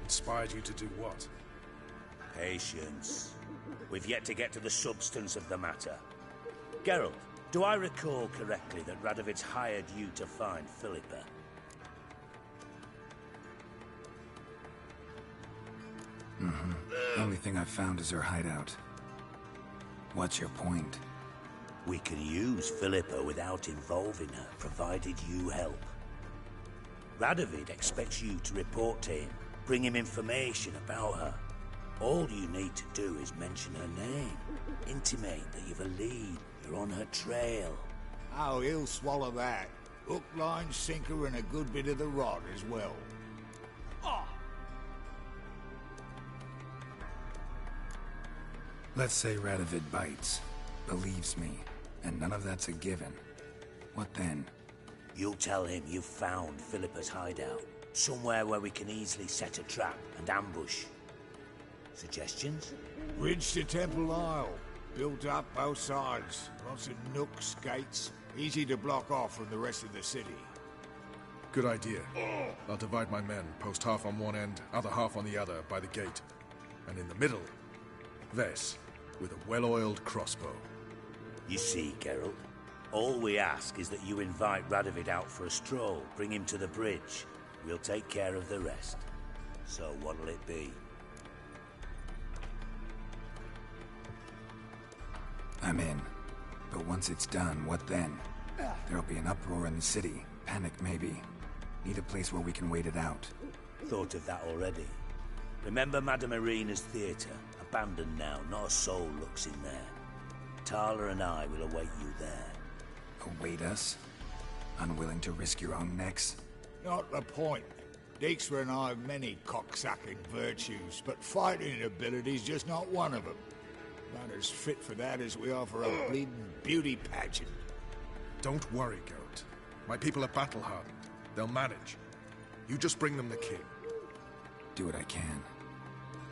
Inspired you to do what? Patience. We've yet to get to the substance of the matter. Geralt, do I recall correctly that Radovid's hired you to find Philippa? The only thing I've found is her hideout. What's your point? We can use Philippa without involving her, provided you help. Radovid expects you to report to him, bring him information about her. All you need to do is mention her name. Intimate that you've a lead. You're on her trail. Oh, he'll swallow that. Hook, line, sinker, and a good bit of the rod as well. Let's say Radovid bites, believes me, and none of that's a given. What then? You'll tell him you've found Philippa's hideout. Somewhere where we can easily set a trap and ambush. Suggestions? Bridge to Temple Isle. Built up both sides. Lots of nooks, gates. Easy to block off from the rest of the city. Good idea. I'll divide my men, post half on one end, other half on the other, by the gate. And in the middle, Vess, with a well-oiled crossbow. You see, Geralt, all we ask is that you invite Radovid out for a stroll, bring him to the bridge. We'll take care of the rest. So what'll it be? I'm in. But once it's done, what then? There'll be an uproar in the city. Panic, maybe. Need a place where we can wait it out. Thought of that already. Remember Madame Irina's theatre? Abandoned now, not a soul looks in there. Tala and I will await you there. Await us? Unwilling to risk your own necks? Not the point. Dijkstra and I have many cocksucking virtues, but fighting ability's just not one of them. Not as fit for that as we are for a bleeding beauty pageant. Don't worry, Geralt. My people are battle-hardened. They'll manage. You just bring them the king. Do what I can.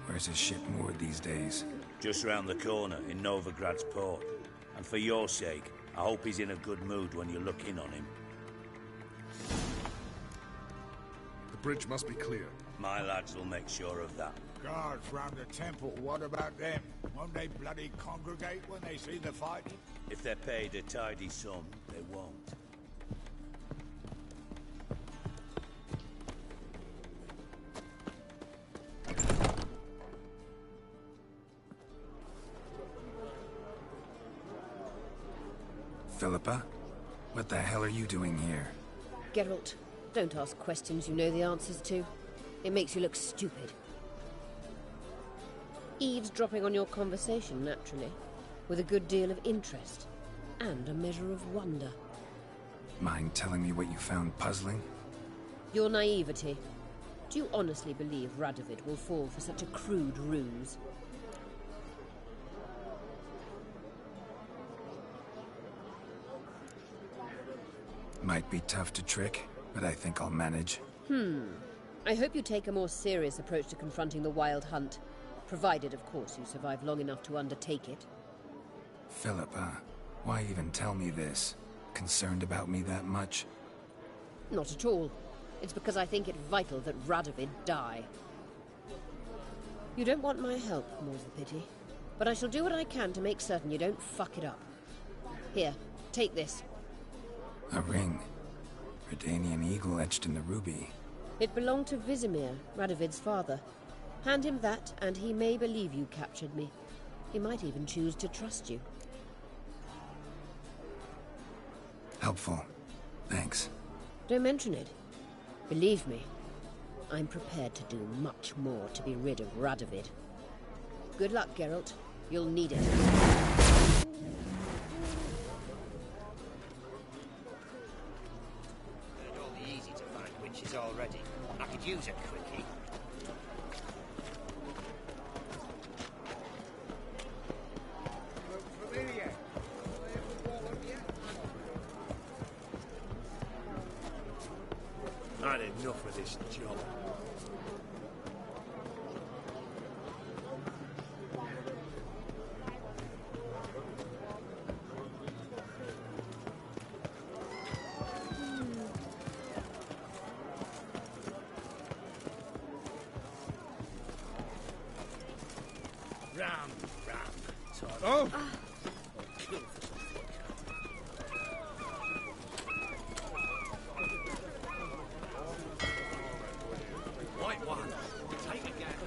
Where's his ship moored these days? Just round the corner, in Novigrad's port. And for your sake, I hope he's in a good mood when you look in on him. The bridge must be clear. My lads will make sure of that. Guards round the temple, what about them? Won't they bloody congregate when they see the fighting? If they're paid a tidy sum, they won't. Philippa? What the hell are you doing here? Geralt, don't ask questions you know the answers to. It makes you look stupid. Eavesdropping on your conversation, naturally, with a good deal of interest, and a measure of wonder. Mind telling me what you found puzzling? Your naivety. Do you honestly believe Radovid will fall for such a crude ruse? Might be tough to trick, but I think I'll manage. I hope you take a more serious approach to confronting the Wild Hunt. Provided, of course, you survive long enough to undertake it. Philippa, why even tell me this? Concerned about me that much? Not at all. It's because I think it vital that Radovid die. You don't want my help, more's the pity. But I shall do what I can to make certain you don't fuck it up. Here, take this. A ring. Redanian eagle etched in the ruby. It belonged to Vizimir, Radovid's father. Hand him that, and he may believe you captured me. He might even choose to trust you. Helpful. Thanks. Don't mention it. Believe me, I'm prepared to do much more to be rid of Radovid. Good luck, Geralt. You'll need it. They're all easy to find witches already. I could use a quickie. I'd enough of this job. Ram. Oh! Kill for some fuck. White one. Take a gap.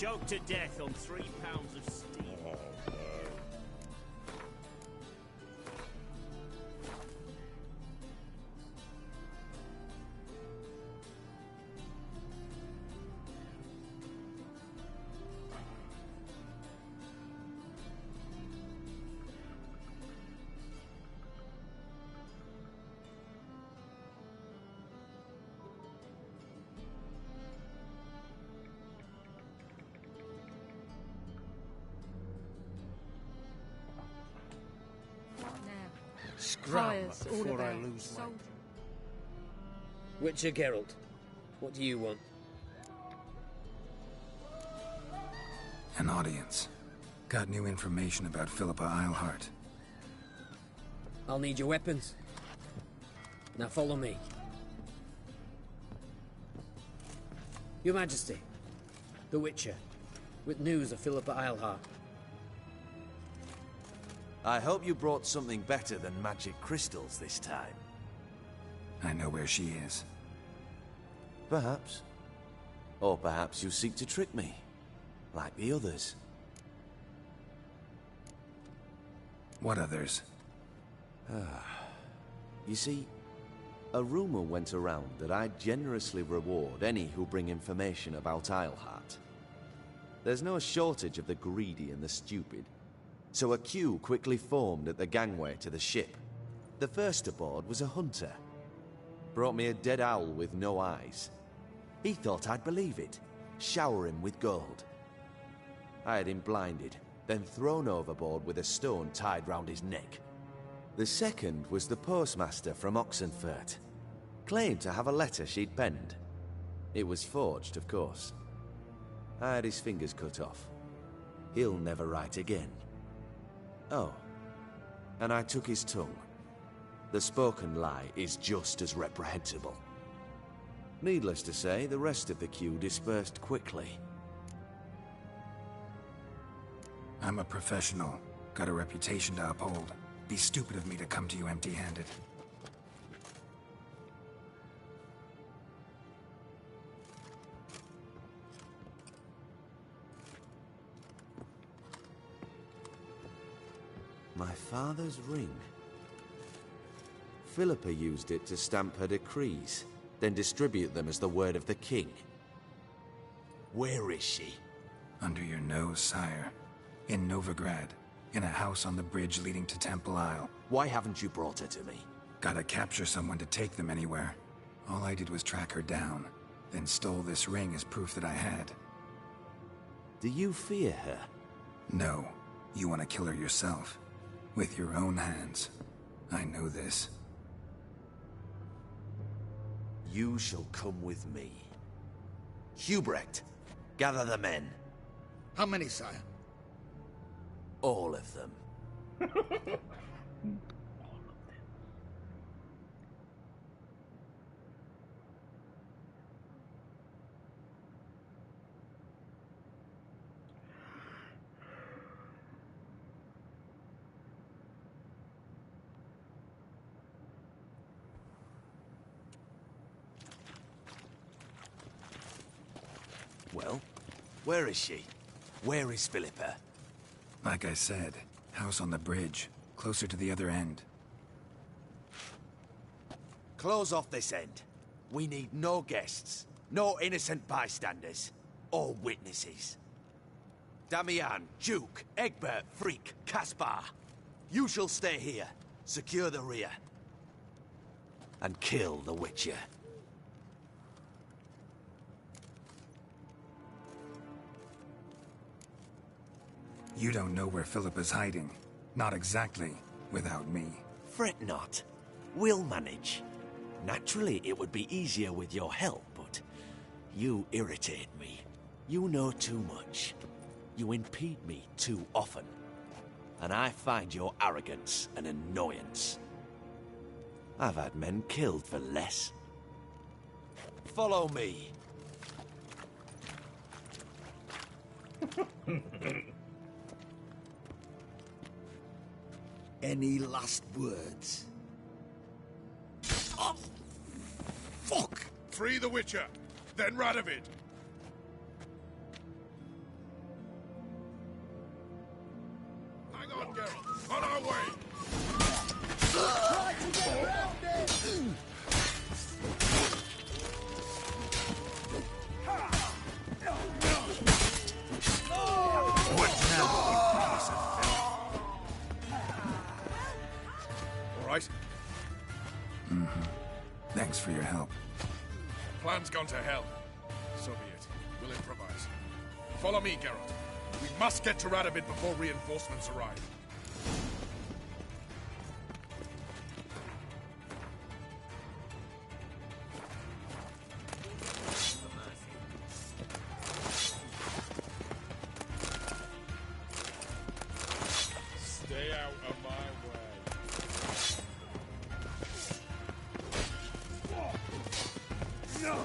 choked to death on 3 pounds of steel. Scram before I lose my... Witcher Geralt, what do you want? An audience. Got new information about Philippa Eilhart. I'll need your weapons. Now follow me. Your Majesty, the Witcher, with news of Philippa Eilhart. I hope you brought something better than magic crystals this time. I know where she is. Perhaps. Or perhaps you seek to trick me, like the others. What others? You see, a rumor went around that I generously reward any who bring information about Eilhart. There's no shortage of the greedy and the stupid. So a queue quickly formed at the gangway to the ship. The first aboard was a hunter. Brought me a dead owl with no eyes. He thought I'd believe it, shower him with gold. I had him blinded, then thrown overboard with a stone tied round his neck. The second was the postmaster from Oxenfurt. Claimed to have a letter she'd penned. It was forged, of course. I had his fingers cut off. He'll never write again. Oh, and I took his tongue. The spoken lie is just as reprehensible. Needless to say, the rest of the queue dispersed quickly. I'm a professional. Got a reputation to uphold. Be stupid of me to come to you empty-handed. My father's ring. Philippa used it to stamp her decrees, then distribute them as the word of the king. Where is she? Under your nose, sire. In Novigrad. In a house on the bridge leading to Temple Isle. Why haven't you brought her to me? Gotta capture someone to take them anywhere. All I did was track her down, then stole this ring as proof that I had. Do you fear her? No. You want to kill her yourself. With your own hands. I know this. You shall come with me. Hubrecht, gather the men. How many, sire? All of them. Well, where is she? Where is Philippa? Like I said, house on the bridge, closer to the other end. Close off this end. We need no guests, no innocent bystanders, or witnesses. Damian, Duke, Egbert, Freak, Caspar. You shall stay here, secure the rear, and kill the Witcher. You don't know where Philippa's hiding. Not exactly, without me. Fret not. We'll manage. Naturally, it would be easier with your help, but you irritate me. You know too much. You impede me too often. And I find your arrogance an annoyance. I've had men killed for less. Follow me. Any last words? Oh, fuck! Free the Witcher, then Radovid. right? Mm-hmm. Thanks for your help. Plan's gone to hell. So be it. We'll improvise. Follow me, Geralt. We must get to Radovid before reinforcements arrive. Stay out of my way. No!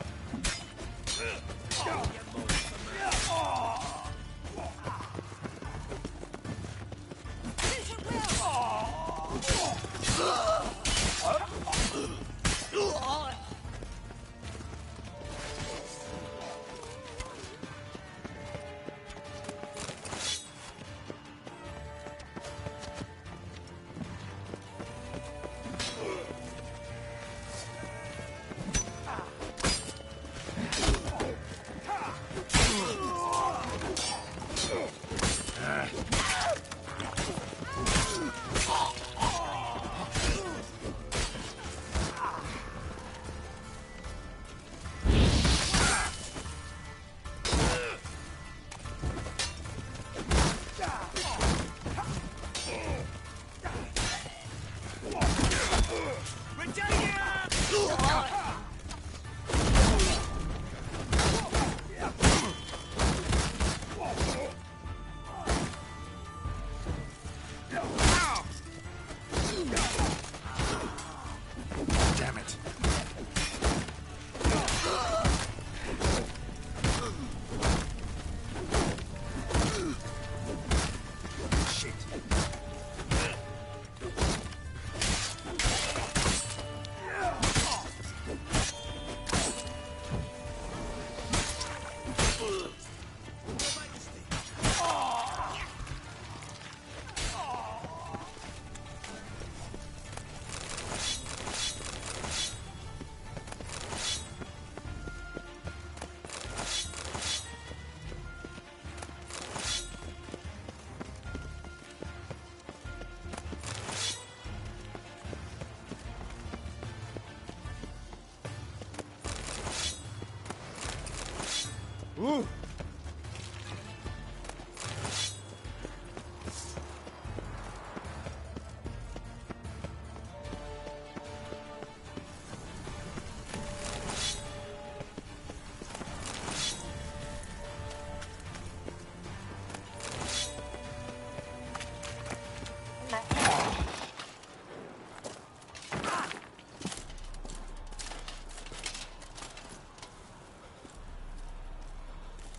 Ooh.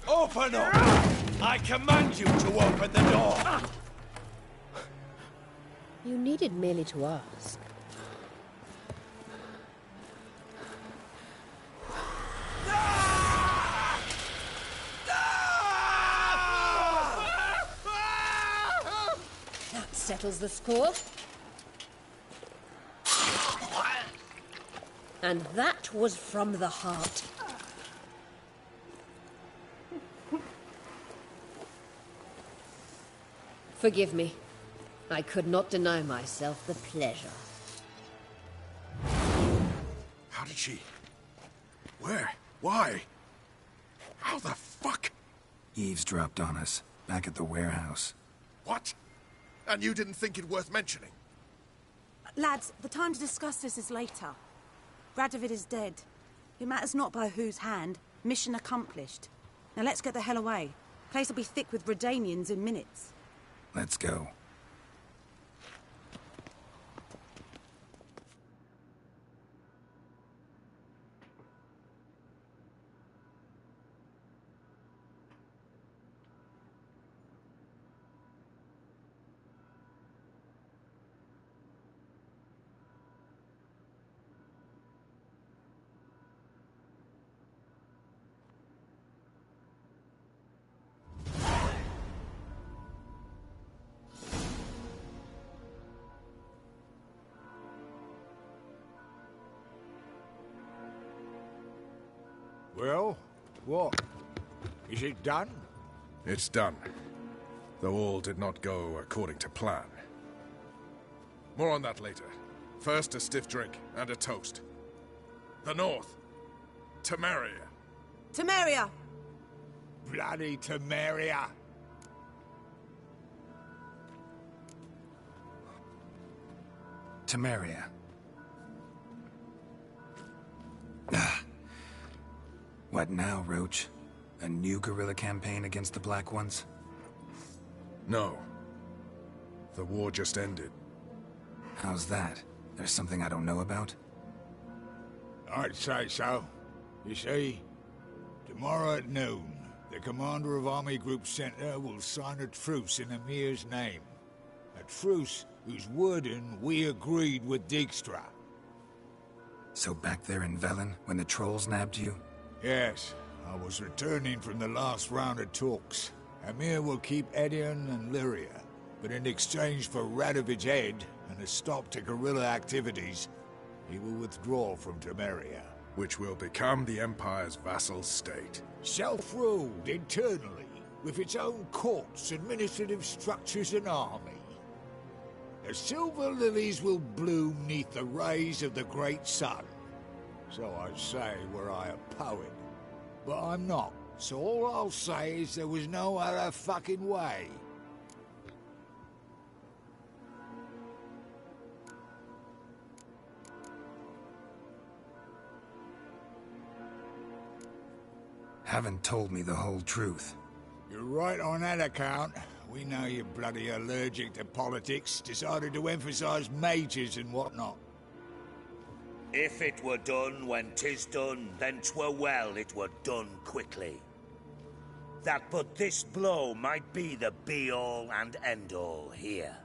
Open up! I command you to open the door! You needed merely to ask. That settles the score. And that was from the heart. Forgive me. I could not deny myself the pleasure. How did she... Where? Why? How the fuck? Eavesdropped on us, back at the warehouse. What? And you didn't think it worth mentioning? Lads, the time to discuss this is later. Radovid is dead. It matters not by whose hand. Mission accomplished. Now let's get the hell away. Place will be thick with Redanians in minutes. Let's go. Well, what? Is it done? It's done. Though all did not go according to plan. More on that later. First, a stiff drink and a toast. The North. Temeria. Temeria! Bloody Temeria! Temeria. What now, Roach? A new guerrilla campaign against the Black Ones? No. The war just ended. How's that? There's something I don't know about? I'd say so. You see, tomorrow at noon, the commander of Army Group Center will sign a truce in Emir's name. A truce whose wording we agreed with Dijkstra. So back there in Velen, when the trolls nabbed you? Yes, I was returning from the last round of talks. Emir will keep Edion and Lyria, but in exchange for Radovid's head and a stop to guerrilla activities, he will withdraw from Temeria. Which will become the Empire's vassal state. Self-ruled internally, with its own courts, administrative structures and army. The silver lilies will bloom neath the rays of the great sun. So I'd say were I a poet. But I'm not, so all I'll say is there was no other fucking way. Haven't told me the whole truth. You're right on that account. We know you're bloody allergic to politics, decided to emphasize majors and whatnot. If it were done when 'tis done, then 'twere well it were done quickly. That but this blow might be the be-all and end-all here.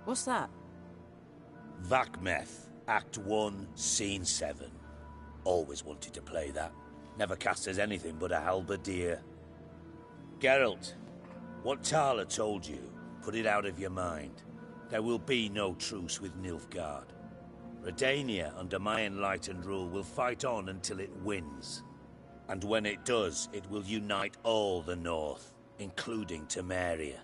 What's that? Vakmeth, Act 1, Scene 7. Always wanted to play that. Never cast as anything but a halberdier. Geralt, what Tala told you, put it out of your mind. There will be no truce with Nilfgaard. Redania, under my enlightened rule, will fight on until it wins. And when it does, it will unite all the North, including Temeria.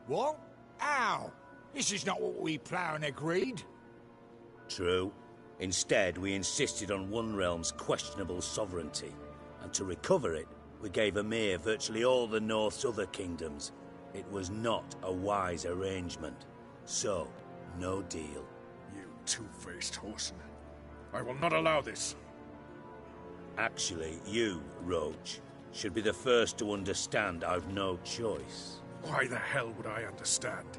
What? How? This is not what we plough and agreed. True. Instead, we insisted on one realm's questionable sovereignty, and to recover it, we gave Emir virtually all the North's other kingdoms. It was not a wise arrangement. So, no deal. You two-faced whoreson. I will not allow this. Actually, you, Roach, should be the first to understand I've no choice. Why the hell would I understand?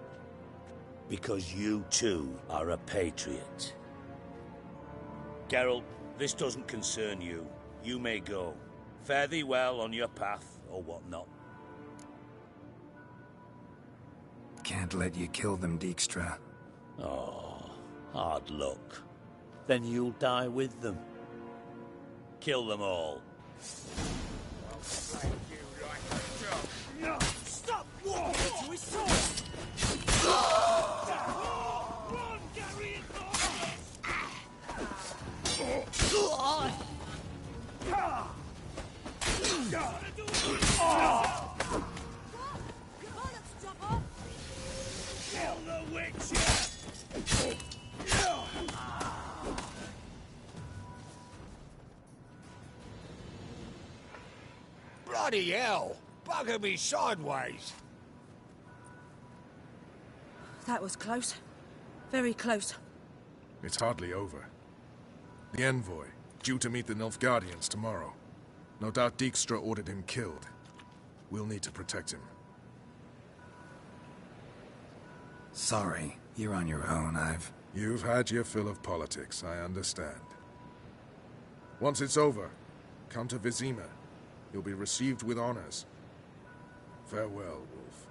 Because you too are a patriot. Geralt, this doesn't concern you. You may go. Fare thee well on your path, or whatnot. Can't let you kill them, Dijkstra. Oh, hard luck. Then you'll die with them. Kill them all. No! Stop! Walking to his sword! Run, Gary! Kill the Witcher! Bloody hell! Bugger me sideways! That was close. Very close. It's hardly over. The envoy, due to meet the Nilfgaardians tomorrow. No doubt Dijkstra ordered him killed. We'll need to protect him. Sorry, you're on your own. You've had your fill of politics, I understand. Once it's over, come to Vizima. You'll be received with honors. Farewell, Wolf.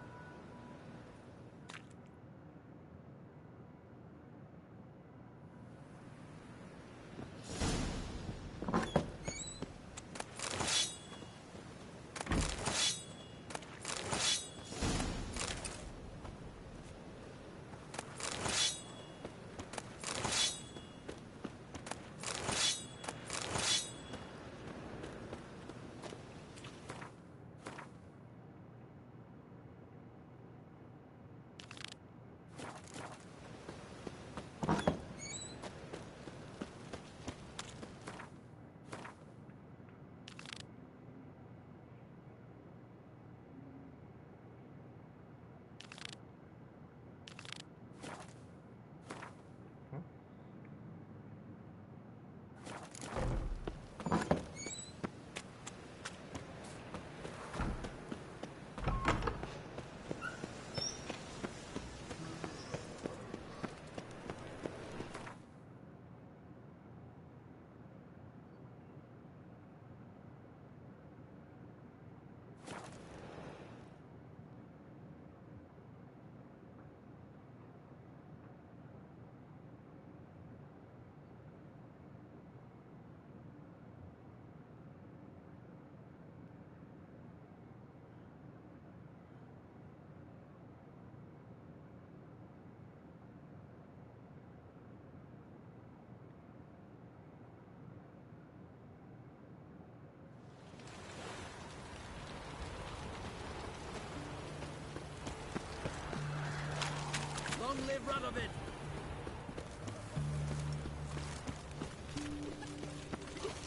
Long live Radovid!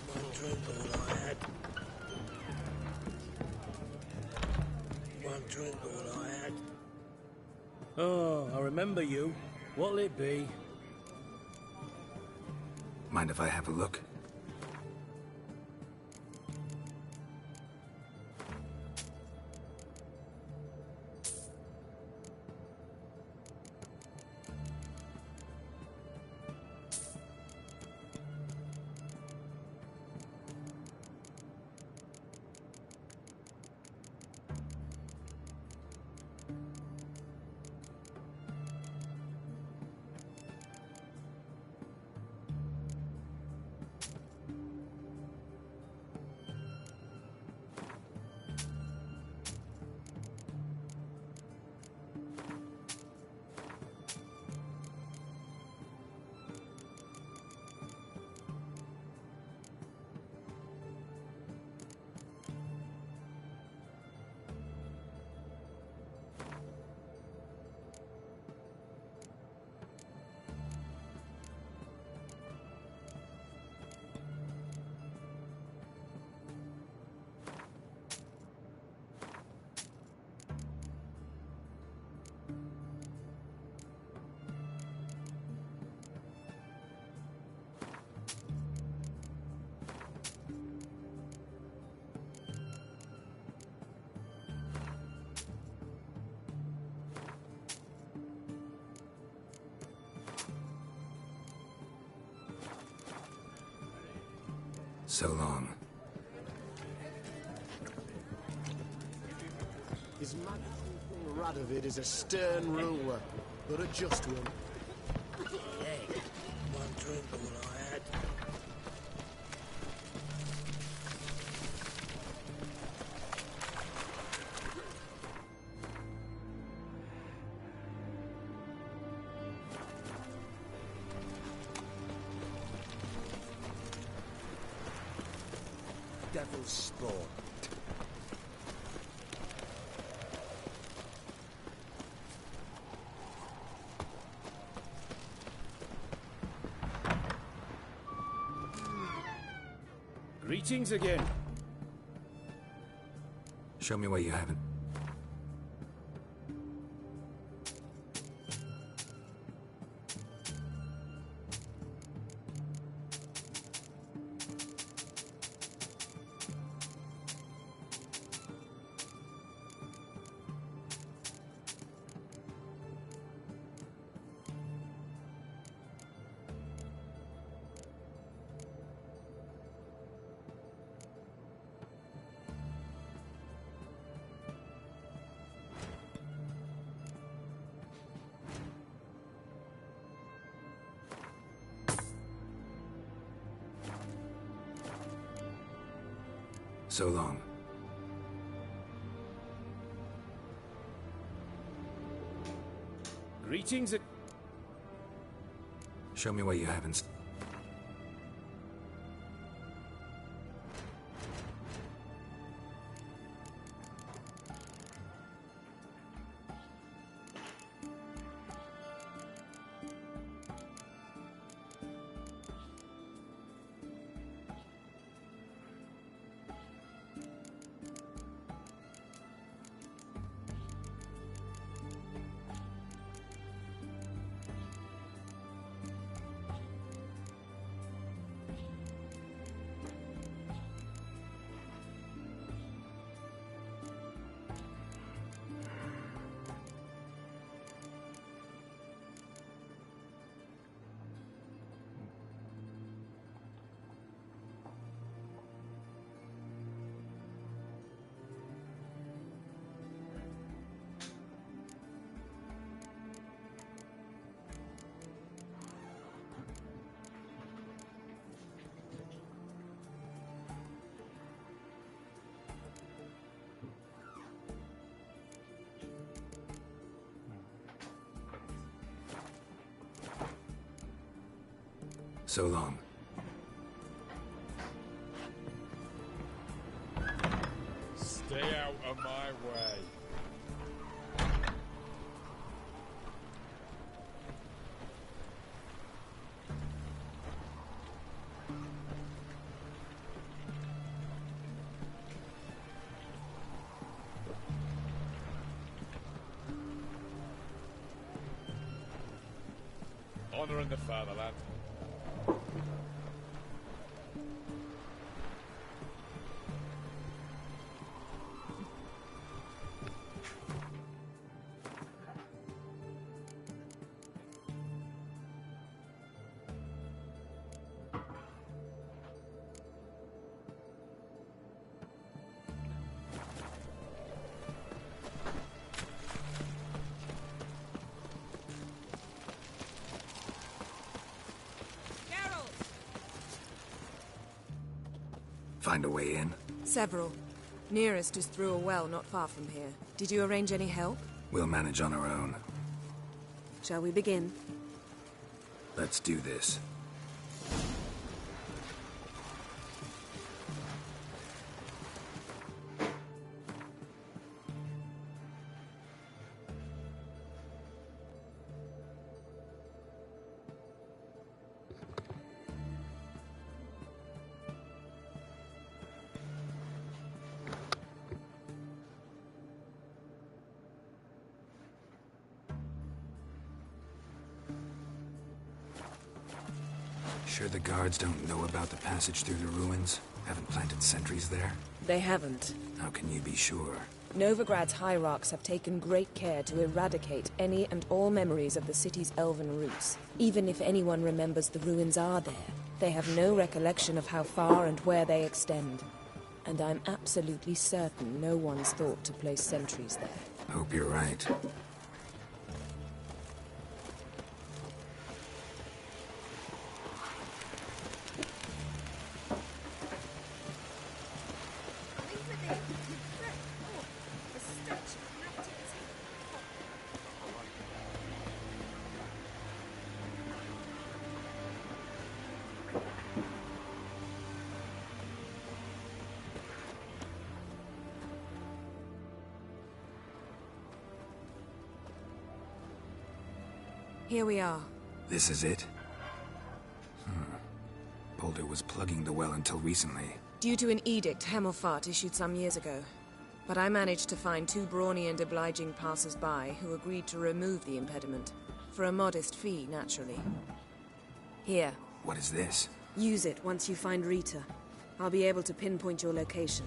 One drink all I had. One drink all I had. Oh, I remember you. What'll it be? Mind if I have a look? So long. His Majesty King Radovid is a stern ruler, but a just one. Hey, one drink all I had. Devil's spawn. Greetings again. Show me what you haven't. So long. Greetings. Show me what you haven't. So long. Stay out of my way. Honouring the fatherland. Find a way in? Several. Nearest is through a well not far from here. Did you arrange any help? We'll manage on our own. Shall we begin? Let's do this. Sure the guards don't know about the passage through the ruins? Haven't planted sentries there? They haven't. How can you be sure? Novigrad's hierarchs have taken great care to eradicate any and all memories of the city's elven roots. Even if anyone remembers the ruins are there, they have no recollection of how far and where they extend. And I'm absolutely certain no one's thought to place sentries there. Hope you're right. Here we are. This is it? Boulder was plugging the well until recently. Due to an edict Hemelfart issued some years ago. But I managed to find two brawny and obliging passers-by who agreed to remove the impediment. For a modest fee, naturally. Here. What is this? Use it once you find Rita. I'll be able to pinpoint your location.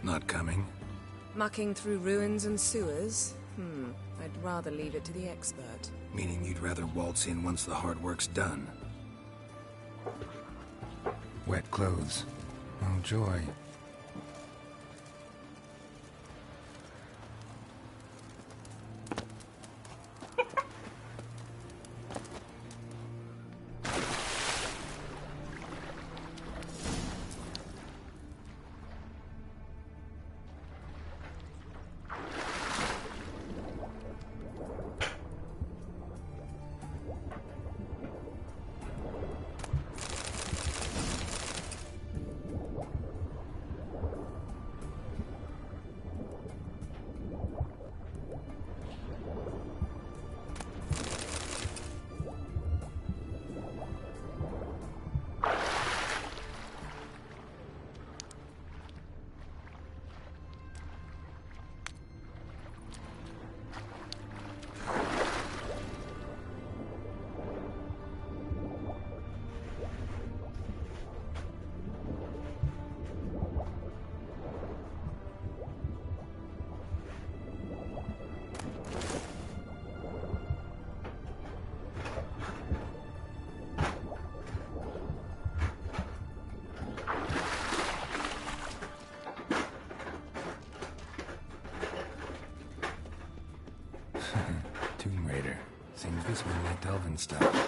Not coming? Mucking through ruins and sewers? I'd rather leave it to the expert. Meaning you'd rather waltz in once the hard work's done. Wet clothes. Oh, joy. Tomb Raider. Seems this one liked elven stuff.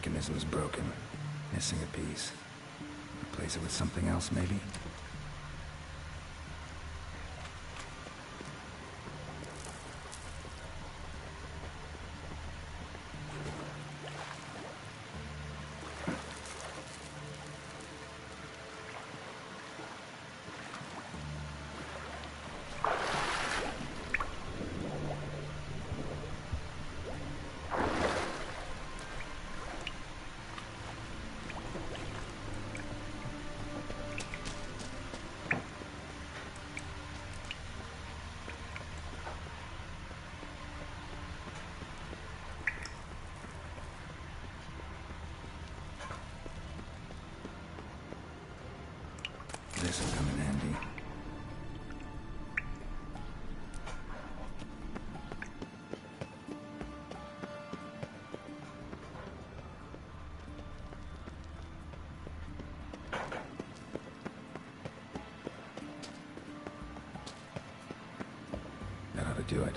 mechanism's broken. Missing a piece. Replace it with something else, maybe? This will come in handy. That ought to do it.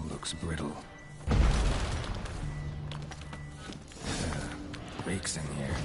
Looks brittle. Rakes in here.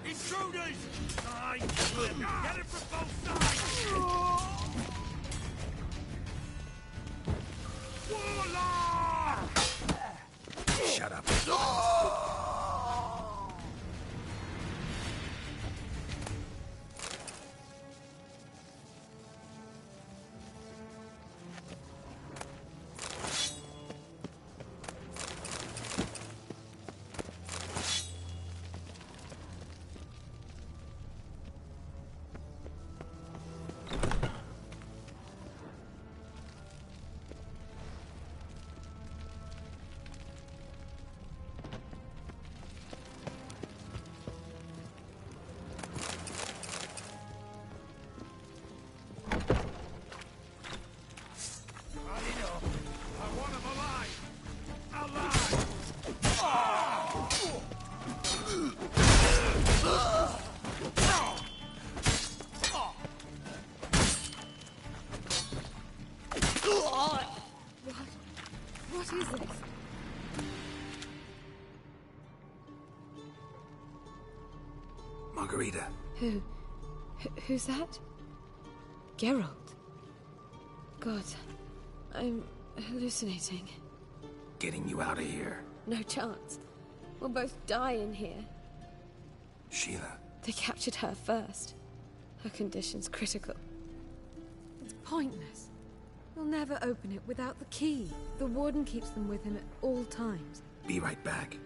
Intruders! Get it from both sides! Warlock! Shut up. What is this? Margarita. Who's that? Geralt. God, I'm hallucinating. getting you out of here. No chance. We'll both die in here. Sheila. They captured her first. Her condition's critical. It's pointless. We'll never open it without the key. The warden keeps them with him at all times. Be right back.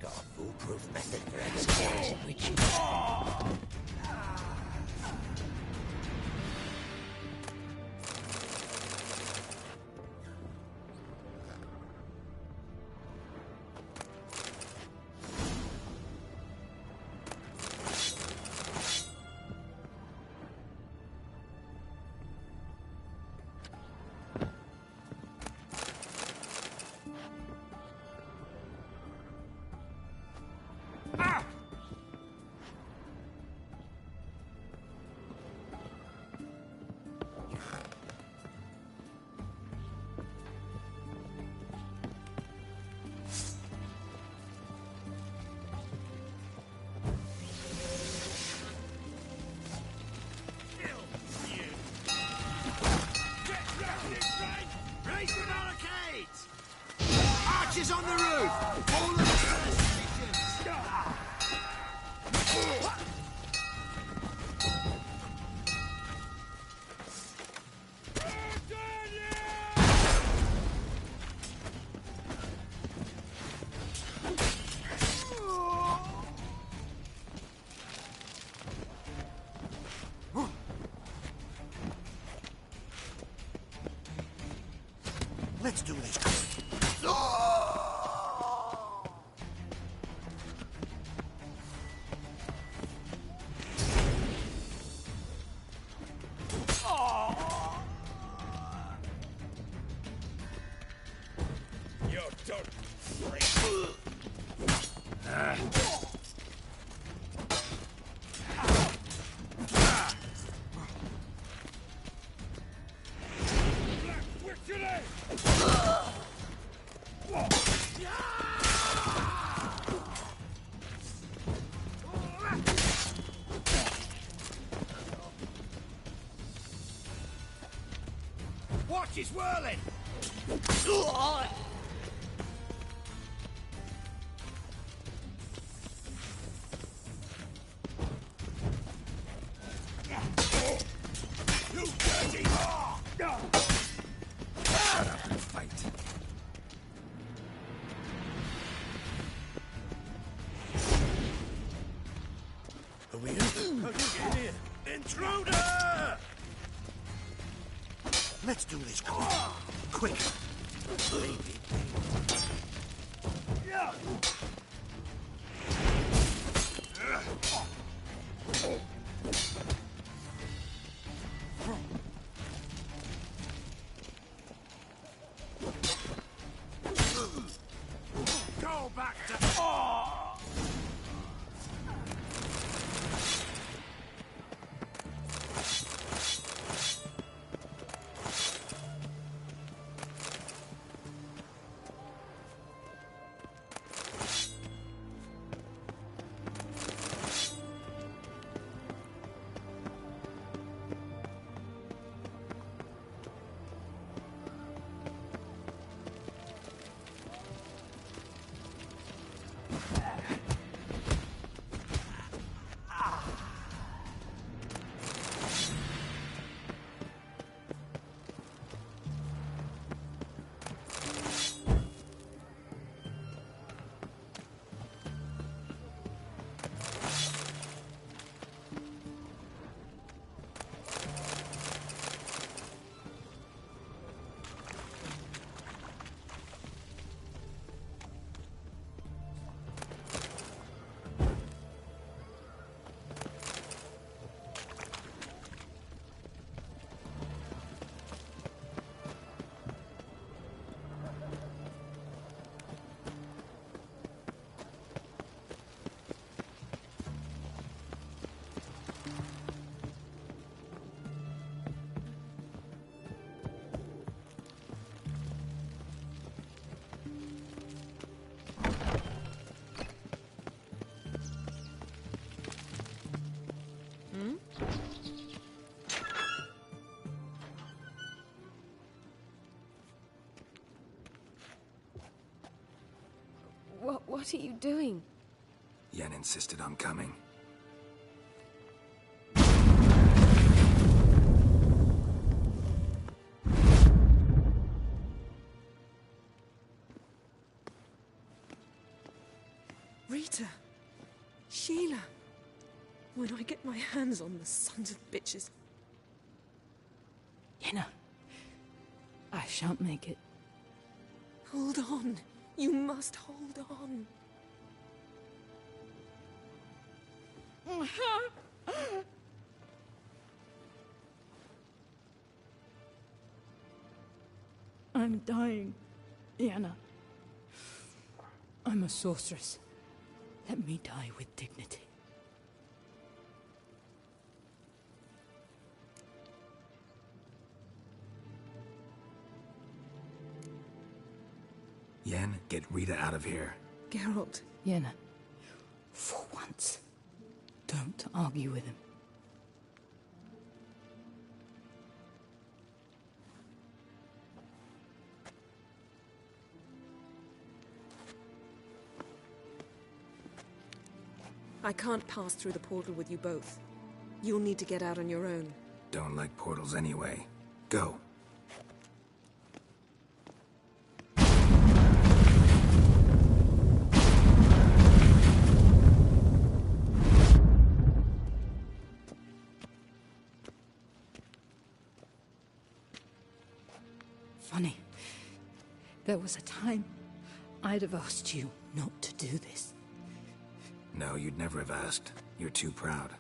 Got a foolproof method for executing witches. Archers on the roof! All of the first stations! Let's do this. Watch, he's whirling! You dirty! Shut up and fight. Are we in? How did you get in? Intruder! Let's do this quick. Maybe. Go back to... What are you doing? Yen insisted on coming. Rita. Sheila. When I get my hands on the sons of bitches. Yenna. I shan't make it. Hold on. You must hold on. I'm dying, Yenna. I'm a sorceress. Let me die with dignity. Yen, get Rita out of here. Geralt. Yenna, for once, don't argue with him. I can't pass through the portal with you both. You'll need to get out on your own. Don't like portals anyway. Go. Funny. There was a time I'd have asked you not to do this. No, you'd never have asked. You're too proud.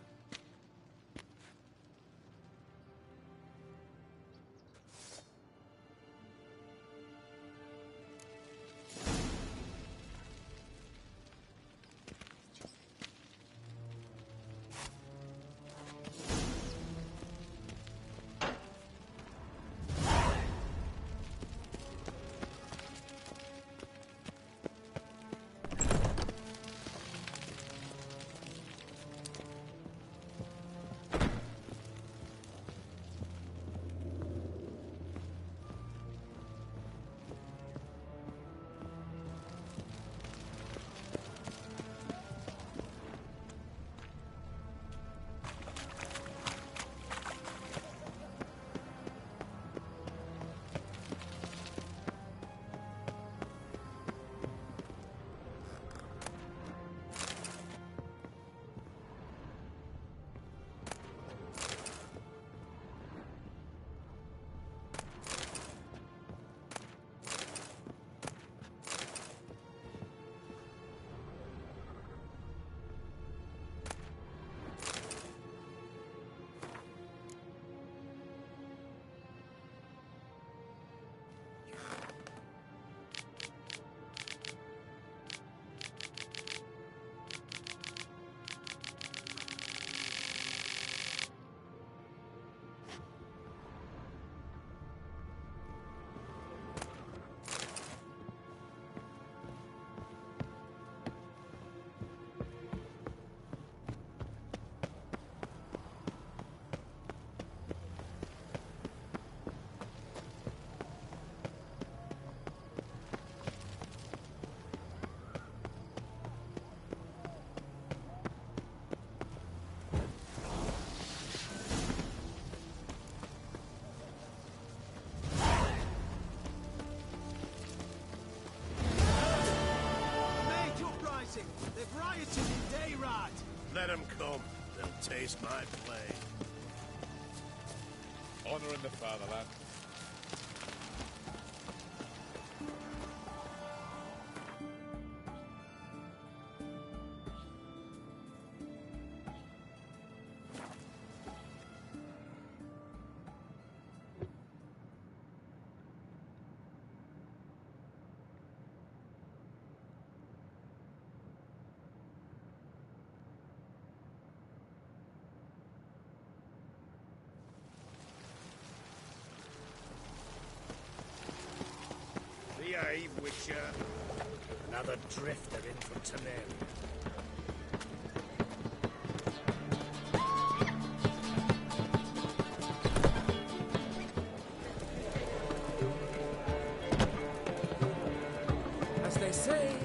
They've rioted in Dayrad. Let them come. They'll taste my blade. Honor in the fatherland. Behave, Witcher. Another drifter in from Temeria. As they say,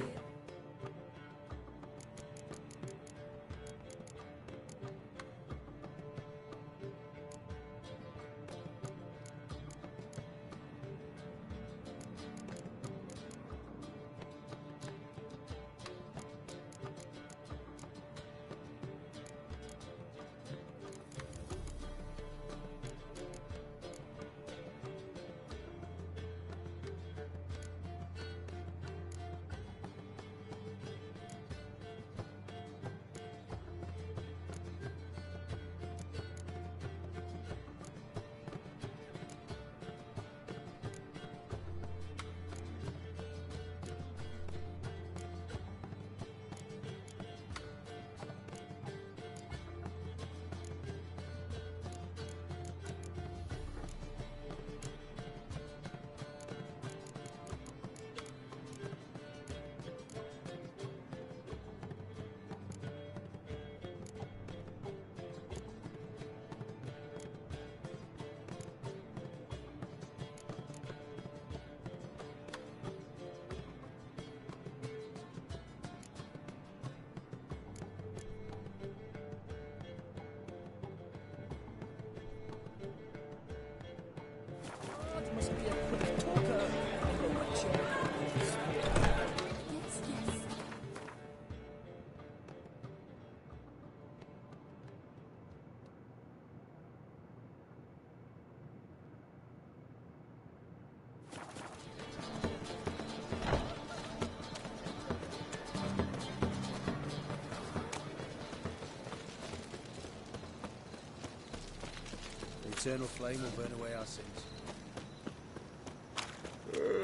eternal flame will burn away our sins.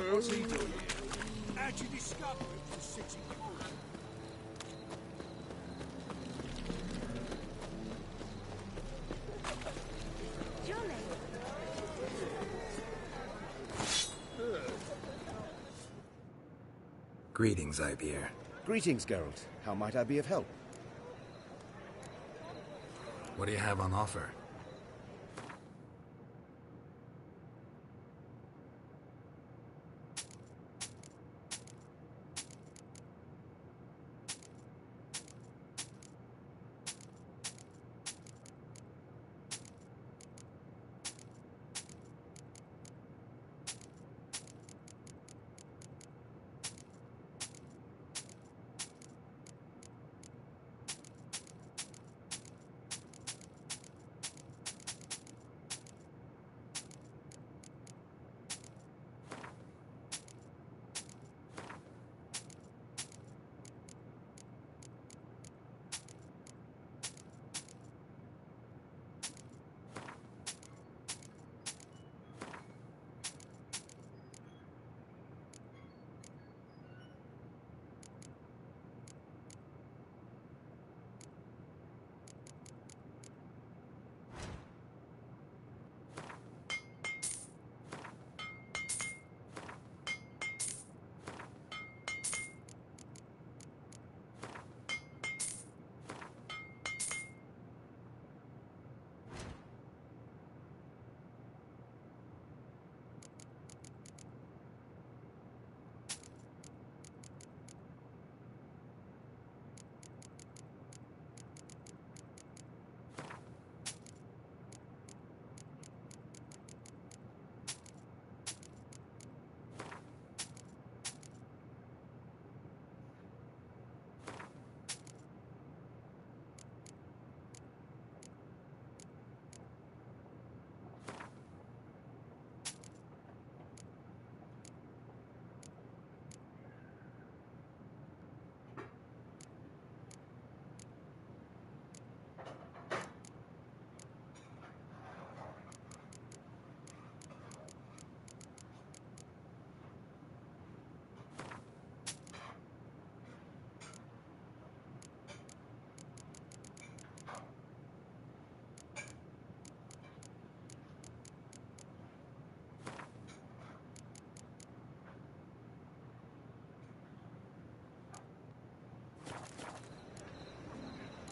What's he doing here? How'd you discover it was a city? Greetings, Ibeer. Greetings, Geralt. How might I be of help? What do you have on offer?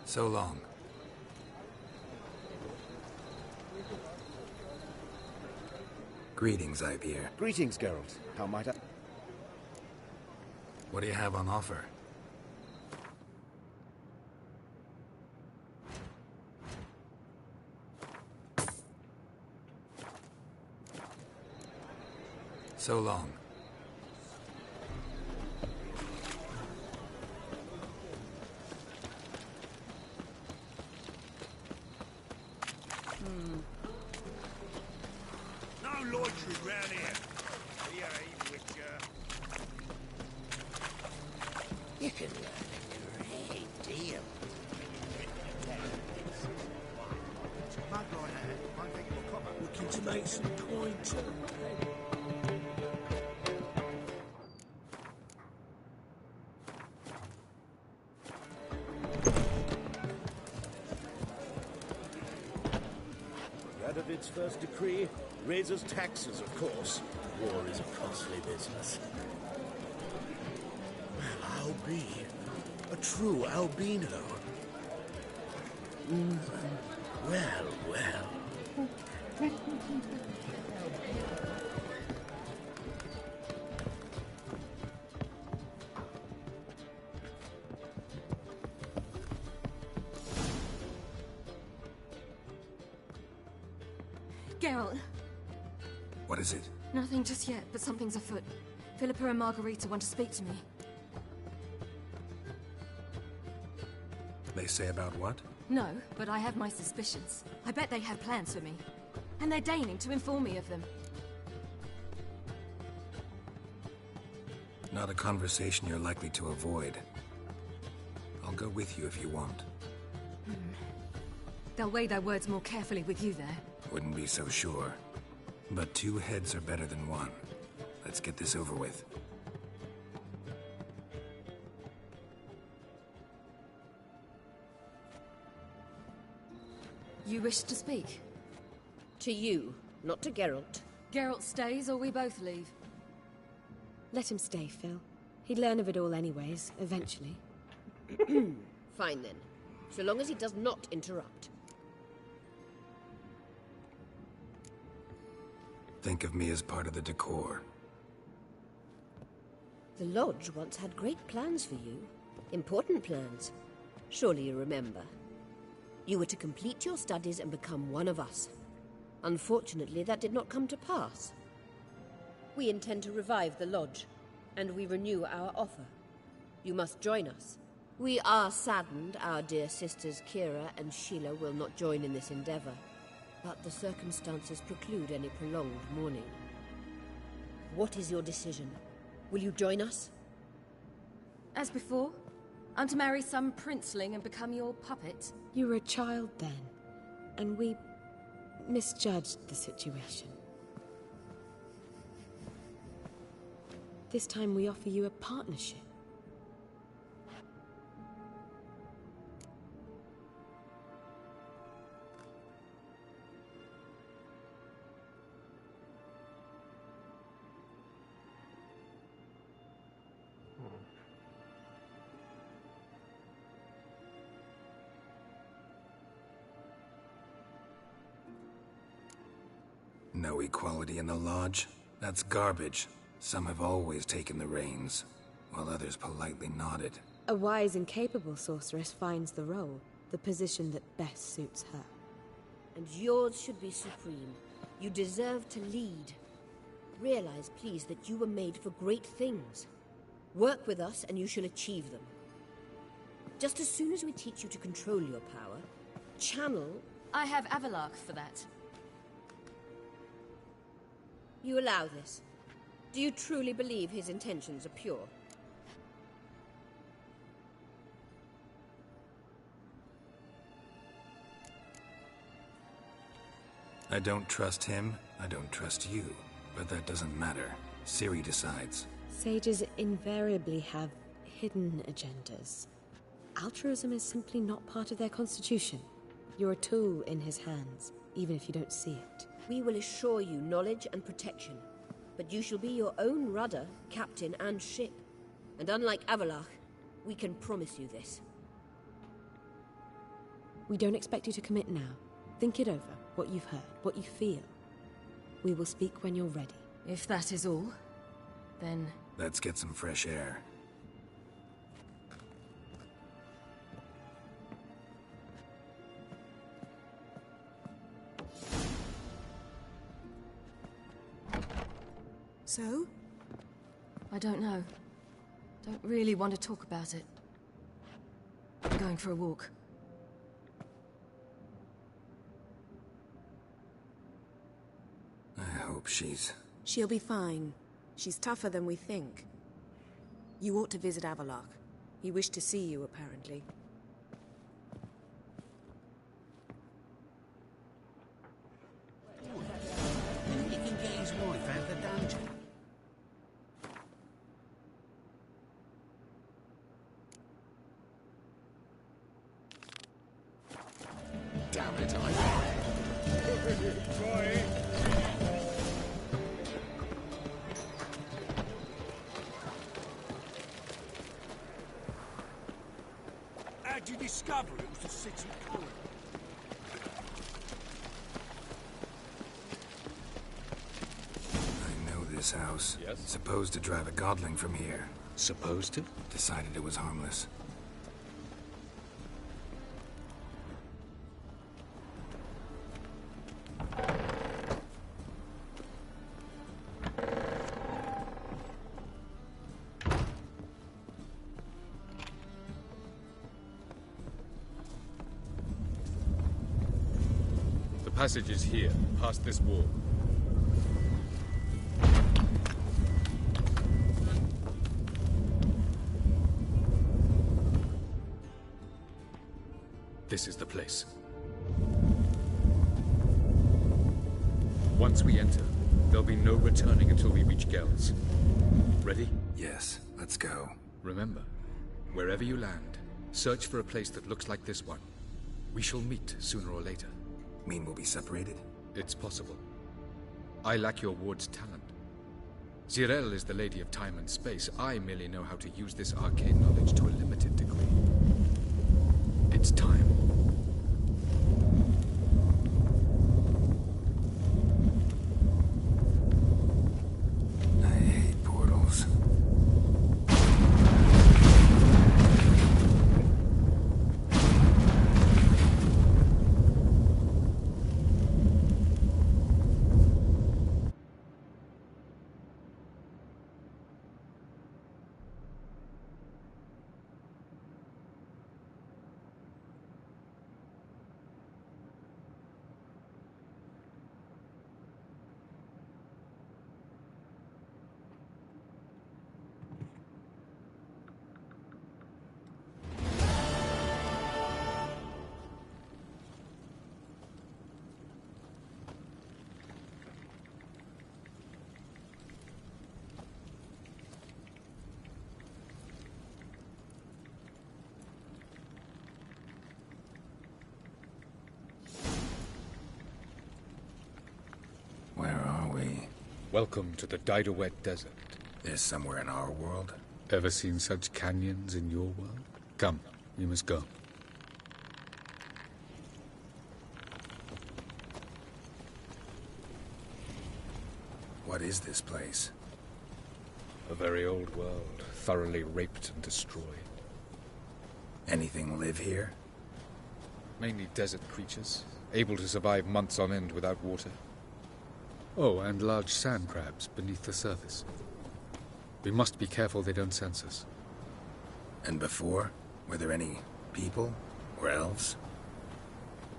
So long. Greetings, Ibeer. Greetings, Geralt. How might I... What do you have on offer? So long. No loitering round here. Here, Witcher. You can learn a great deal. Looking to make some coins. Radovid's first decree raises taxes, of course. War is a costly business. Well, I'll be a true albino. Well, well. Geralt. What is it? Nothing just yet, but something's afoot. Philippa and Margarita want to speak to me. They say about what? No, but I have my suspicions. I bet they have plans for me. And they're deigning to inform me of them. Not a conversation you're likely to avoid. I'll go with you if you want. They'll weigh their words more carefully with you there. Wouldn't be so sure. But 2 heads are better than 1. Let's get this over with. You wish to speak? To you, not to Geralt. Geralt stays or we both leave? Let him stay, Phil. He'd learn of it all anyways, eventually. Fine then. So long as he does not interrupt. Think of me as part of the decor. The Lodge once had great plans for you. Important plans. Surely you remember. You were to complete your studies and become one of us. Unfortunately, that did not come to pass. We intend to revive the Lodge, and we renew our offer. You must join us. We are saddened our dear sisters Kira and Sheila will not join in this endeavor, but the circumstances preclude any prolonged mourning. What is your decision? Will you join us? As before, I'm to marry some princeling and become your puppet? You were a child then, and we misjudged the situation. This time we offer you a partnership. No equality in the Lodge? That's garbage. Some have always taken the reins, while others politely nodded. A wise and capable sorceress finds the role, the position that best suits her. And yours should be supreme. You deserve to lead. Realize, please, that you were made for great things. Work with us and you shall achieve them. Just as soon as we teach you to control your power, channel... I have Avalark for that. You allow this? Do you truly believe his intentions are pure? I don't trust him, I don't trust you. But that doesn't matter. Ciri decides. Sages invariably have hidden agendas. Altruism is simply not part of their constitution. You're a tool in his hands, even if you don't see it. We will assure you knowledge and protection, but you shall be your own rudder, captain, and ship. And unlike Avalark, we can promise you this. We don't expect you to commit now. Think it over, what you've heard, what you feel. We will speak when you're ready. If that is all, then... Let's get some fresh air. So? I don't know. Don't really want to talk about it. I'm going for a walk. I hope she's... She'll be fine. She's tougher than we think. You ought to visit Avalark. He wished to see you, apparently. You can get his wife out of the dungeon. Damn it, How'd you discover it was the city corridor? I know this house. Yes? Supposed to drive a godling from here. Supposed to? Decided it was harmless. The passage is here, past this wall. This is the place. Once we enter, there'll be no returning until we reach Gels. Ready? Yes, let's go. Remember, wherever you land, search for a place that looks like this one. We shall meet sooner or later. Mean we'll be separated? It's possible. I lack your ward's talent. Zirel is the lady of time and space. I merely know how to use this arcane knowledge to a limited degree. It's time. I hate portals. Welcome to the Didowet Desert. There's somewhere in our world? Ever seen such canyons in your world? Come, we must go. What is this place? A very old world, thoroughly raped and destroyed. Anything live here? Mainly desert creatures, able to survive months on end without water. Oh, and large sand crabs beneath the surface. We must be careful they don't sense us. And before? Were there any people? Or elves?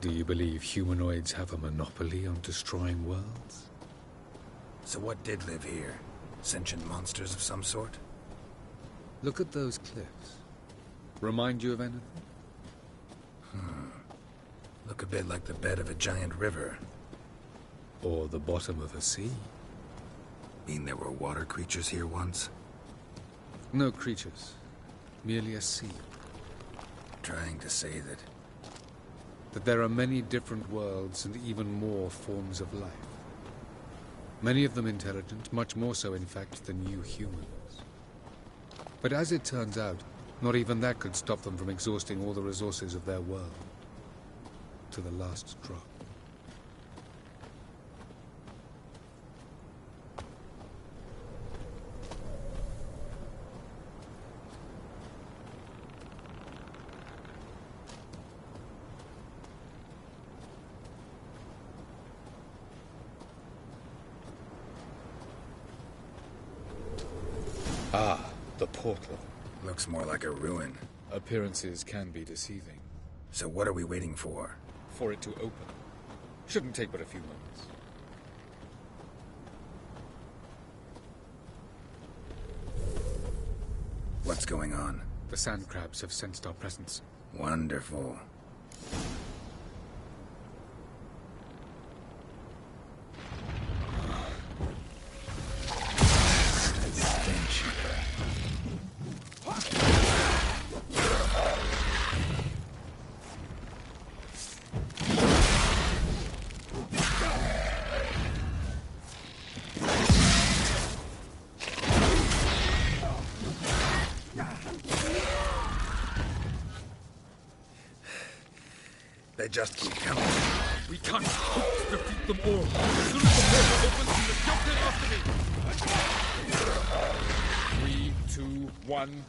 Do you believe humanoids have a monopoly on destroying worlds? So what did live here? Sentient monsters of some sort? Look at those cliffs. Remind you of anything? Look a bit like the bed of a giant river. Or the bottom of a sea. Mean there were water creatures here once? No creatures. Merely a sea. Trying to say that there are many different worlds and even more forms of life. Many of them intelligent, much more so in fact than you humans. But as it turns out, not even that could stop them from exhausting all the resources of their world. To the last drop. Ah, the portal. Looks more like a ruin. Appearances can be deceiving. So what are we waiting for? For it to open. Shouldn't take but a few moments. What's going on? The sand crabs have sensed our presence. Wonderful. They just keep coming. We can't hope to defeat them all. As soon as the portal opens, you must jump in after me. 3, 2, 1.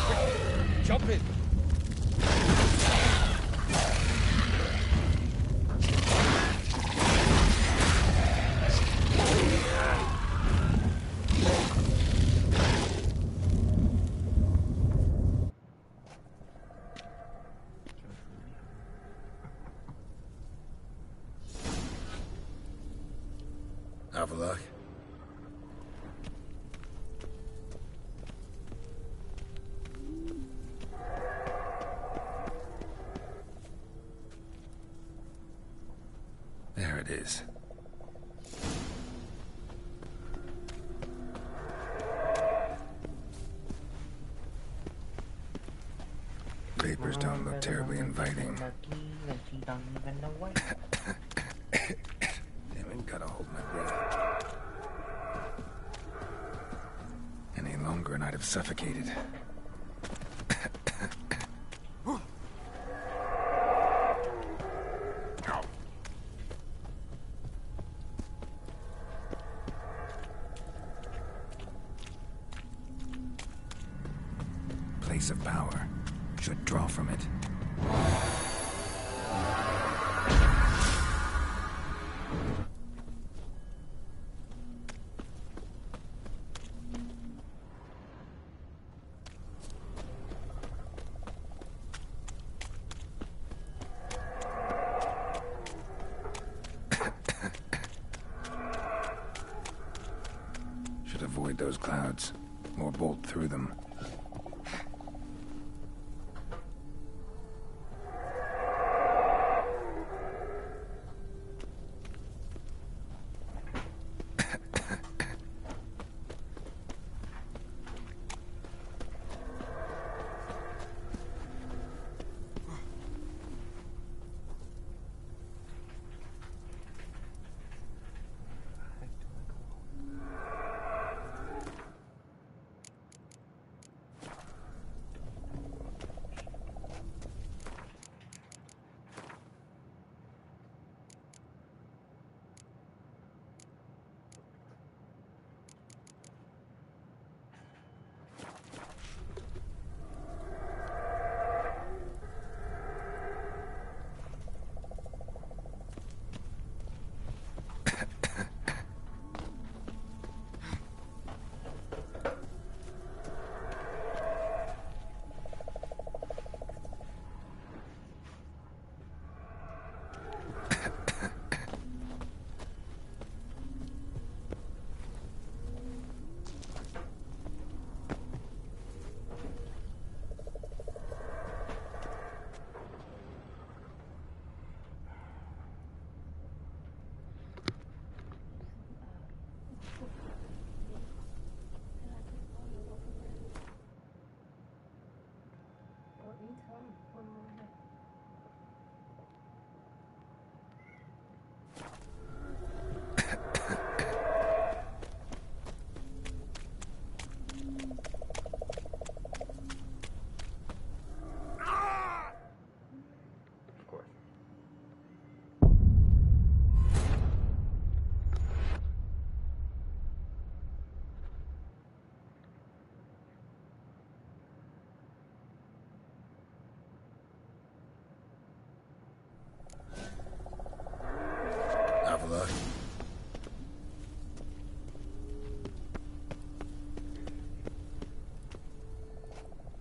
Quick, jump in. Have a look. is. Vapors don't look terribly inviting. Damn it, gotta hold my breath. Any longer and I'd have suffocated. Place of power. Should draw from it. Should avoid those clouds, or bolt through them.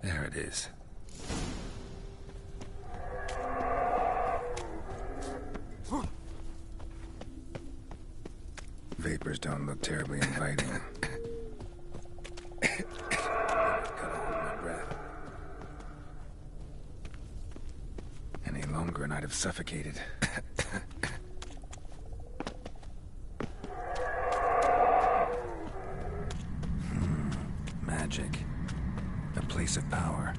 There it is. Vapors don't look terribly inviting. Gotta hold my breath. Any longer and I'd have suffocated. Magic. A place of power.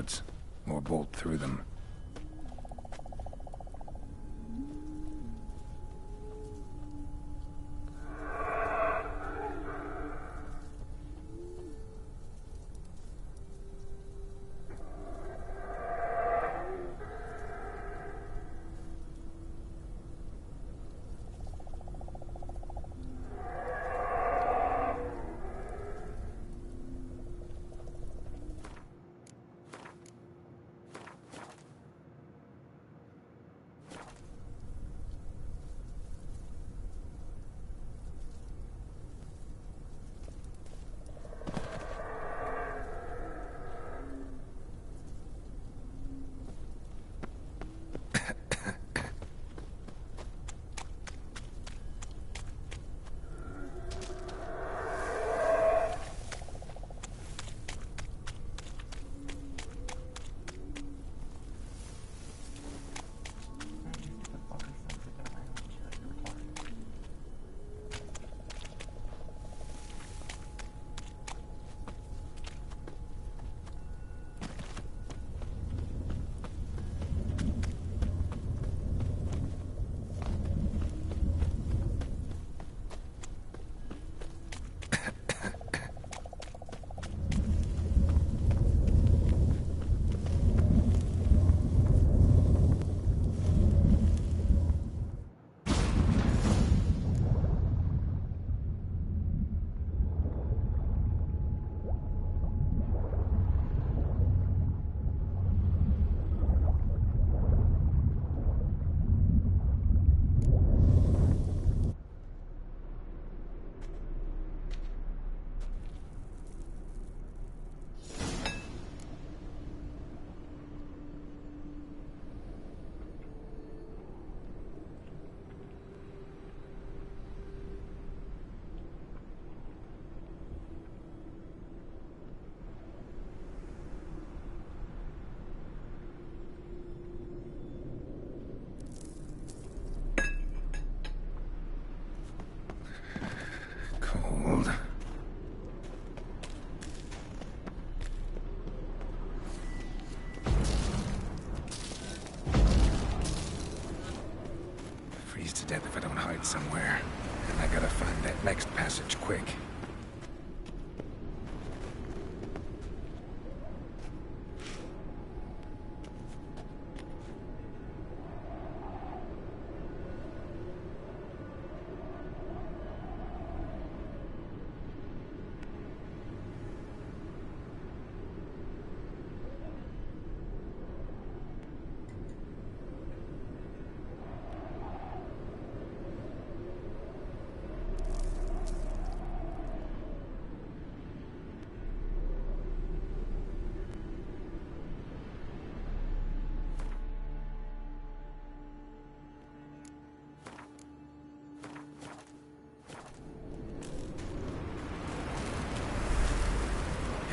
woods, or bolt through them. Cold. Freeze to death if I don't hide somewhere. And I gotta find that next passage quick.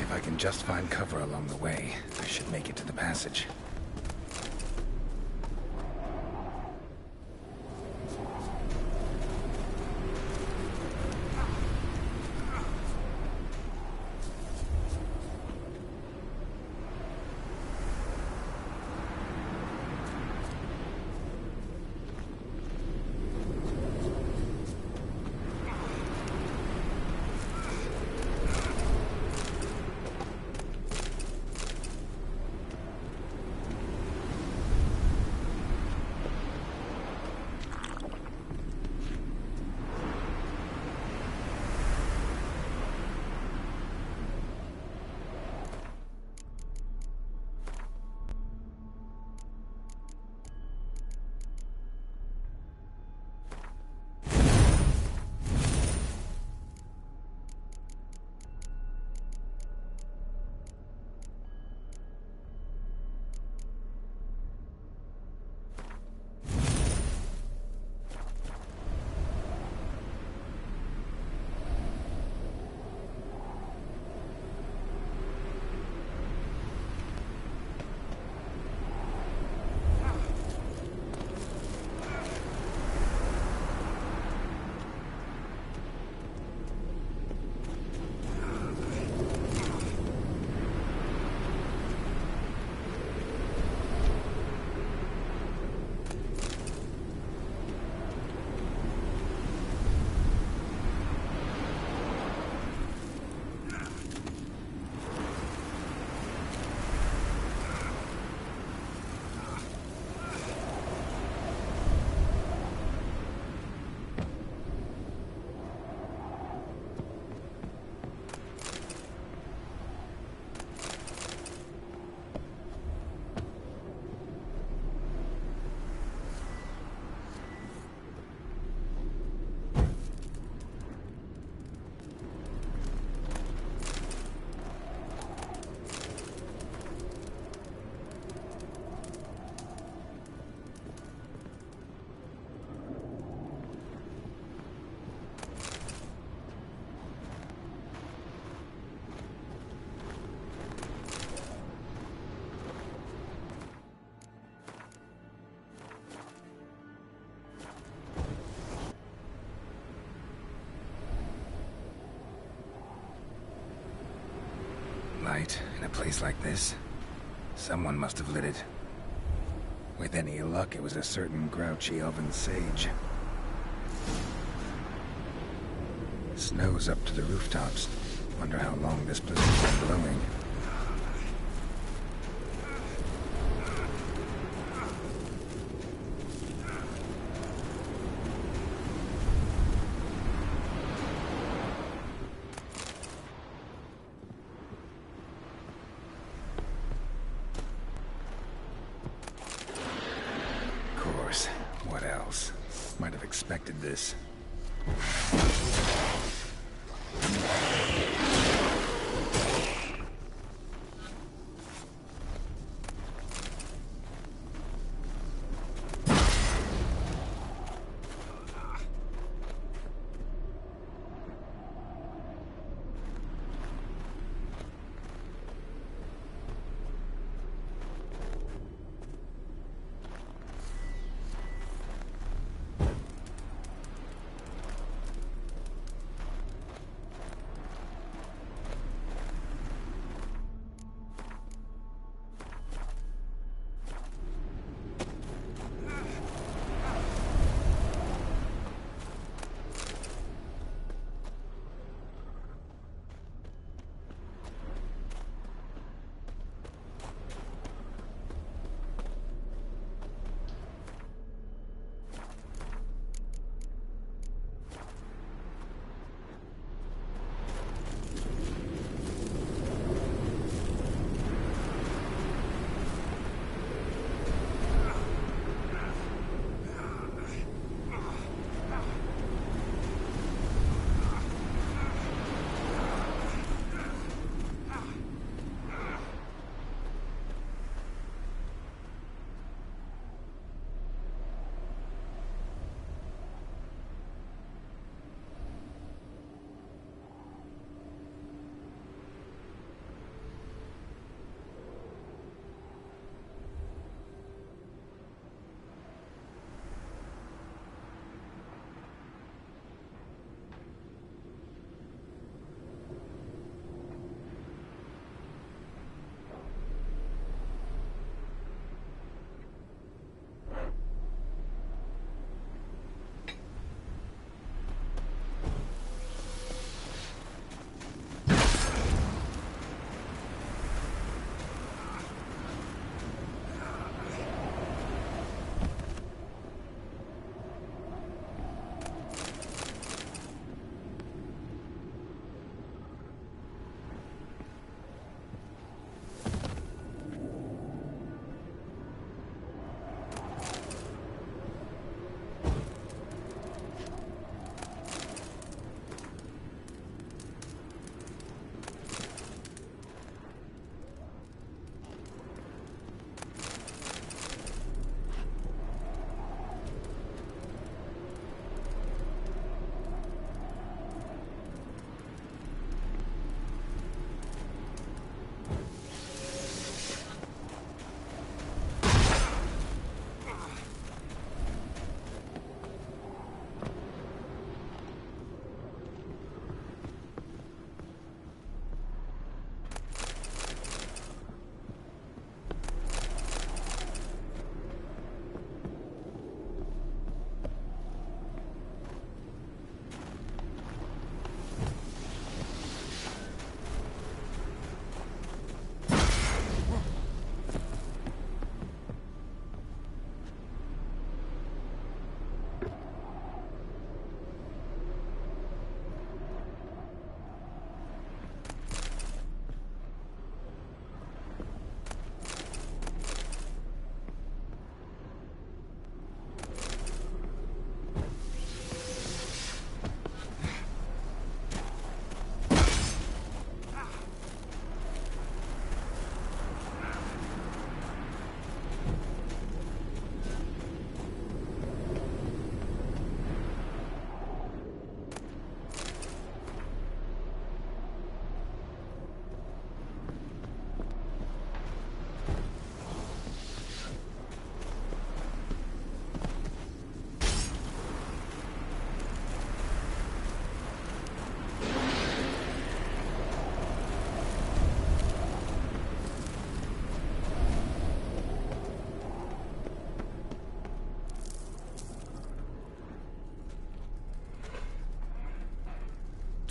If I can just find cover along the way, I should make it to the passage. light in a place like this. Someone must have lit it. With any luck, it was a certain grouchy elven sage. Snow's up to the rooftops. Wonder how long this blizzard's been blowing. Of course. What else? Might have expected this.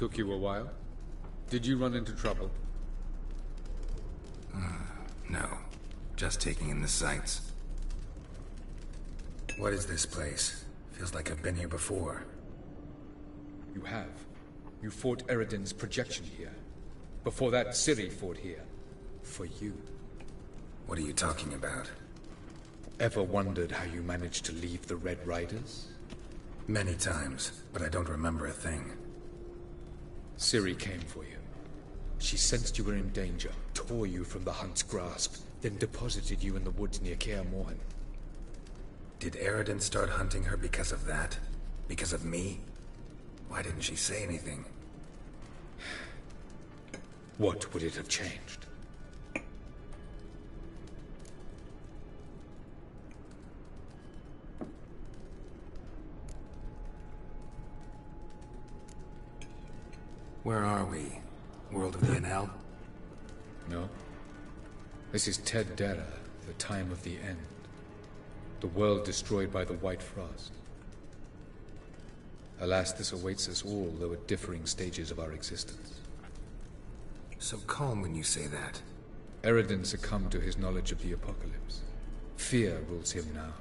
Took you a while? Did you run into trouble? No. Just taking in the sights. What is this place? Feels like I've been here before. You have. You fought Eredin's projection here. Before that, Ciri fought here. For you. What are you talking about? Ever wondered how you managed to leave the Red Riders? Many times, but I don't remember a thing. Ciri came for you. She sensed you were in danger, tore you from the Hunt's grasp, then deposited you in the woods near Kaer Morhen. Did Eredin start hunting her because of that? Because of me? Why didn't she say anything? What would it have changed? Where are we? World of the Enel? No. This is Ted Dara, the time of the end. The world destroyed by the White Frost. Alas, this awaits us all, though at differing stages of our existence. So calm when you say that. Eredin succumbed to his knowledge of the apocalypse. Fear rules him now.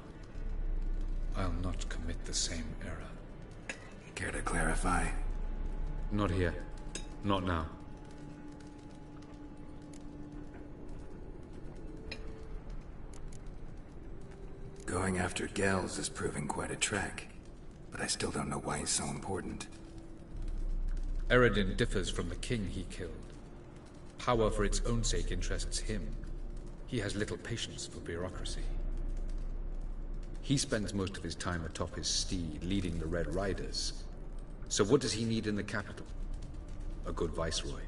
I'll not commit the same error. Care to clarify? Not here. Not now. Going after Gels is proving quite a trek, but I still don't know why he's so important. Eredin differs from the king he killed. Power for its own sake interests him. He has little patience for bureaucracy. He spends most of his time atop his steed, leading the Red Riders. So what does he need in the capital? A good viceroy.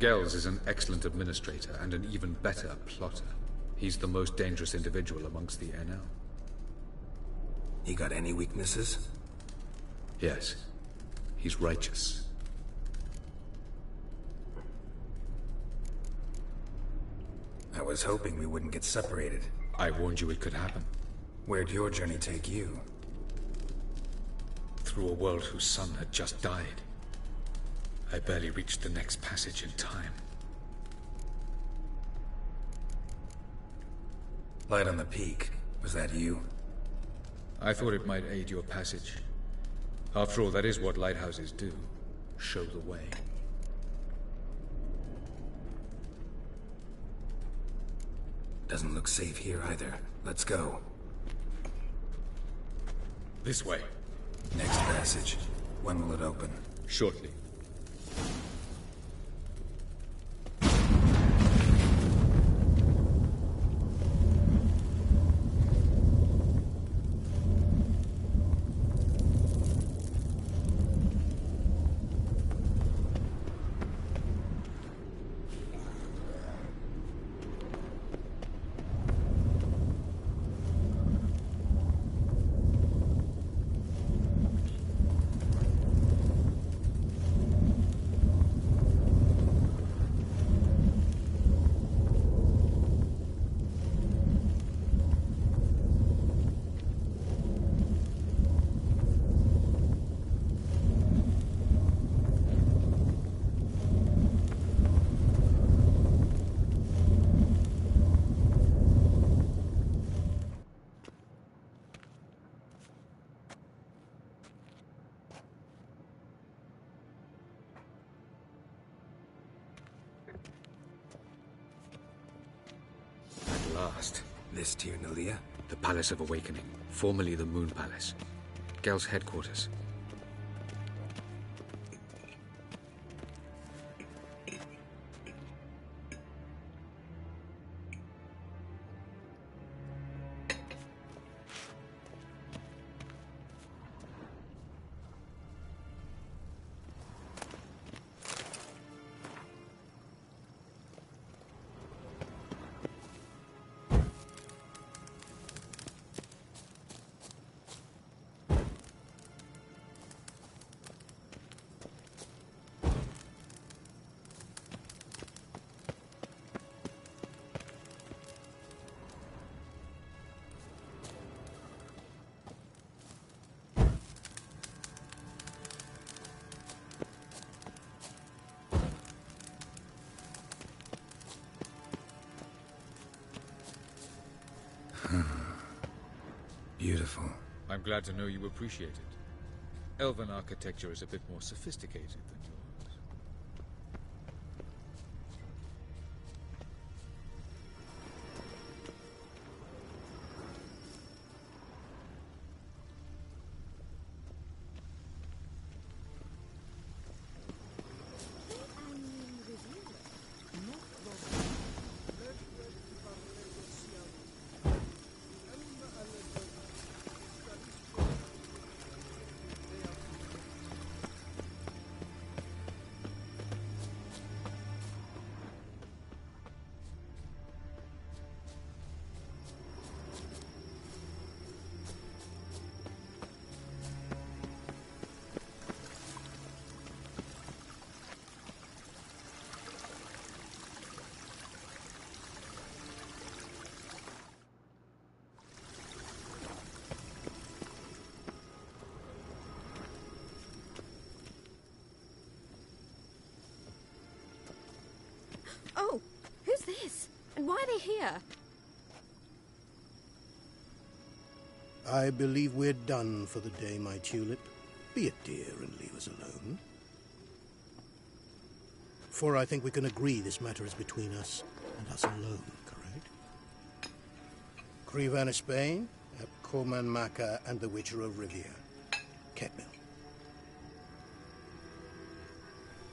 Gels is an excellent administrator and an even better plotter. He's the most dangerous individual amongst the Enel. He got any weaknesses? Yes. He's righteous. I was hoping we wouldn't get separated. I warned you it could happen. Where'd your journey take you? Through a world whose son had just died. I barely reached the next passage in time. Light on the peak. Was that you? I thought it might aid your passage. After all, that is what lighthouses do. Show the way. Doesn't look safe here either. Let's go. This way. Next passage. When will it open? Shortly. This Tyr Nalia? The Palace of Awakening, formerly the Moon Palace. Gel's headquarters. Beautiful. I'm glad to know you appreciate it. Elven architecture is a bit more sophisticated than yours. Oh, who's this? And why are they here? I believe we're done for the day, my tulip. Be a dear and leave us alone. For I think we can agree this matter is between us and us alone, correct? Crevan of Spain, Coman Maca, and the Witcher of Rivia. Ketmil.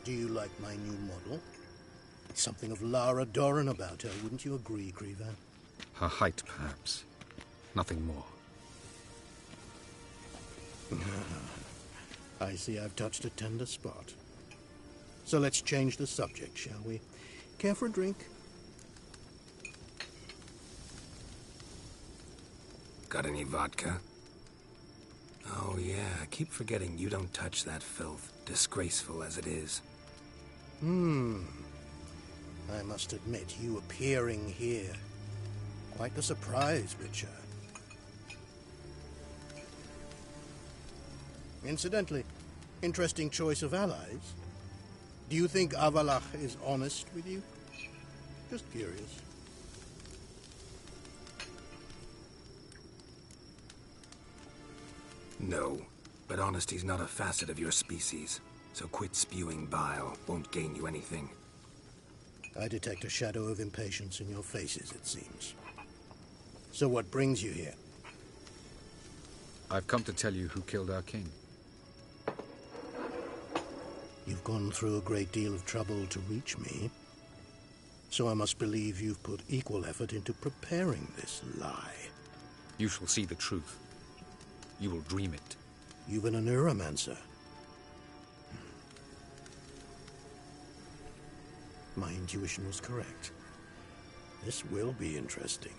Do you like my new model? Something of Lara Doran about her, wouldn't you agree, Crevan? Her height, perhaps. Nothing more. I see I've touched a tender spot. So let's change the subject, shall we? Care for a drink? Got any vodka? Oh yeah, I keep forgetting you don't touch that filth, disgraceful as it is. I must admit, you appearing here. Quite the surprise, Witcher. Incidentally, interesting choice of allies. Do you think Avalach is honest with you? Just curious. No, but honesty's not a facet of your species. So quit spewing bile, won't gain you anything. I detect a shadow of impatience in your faces, it seems. So what brings you here? I've come to tell you who killed our king. You've gone through a great deal of trouble to reach me. So I must believe you've put equal effort into preparing this lie. You shall see the truth. You will dream it. You've been a neuromancer. My intuition was correct. This will be interesting.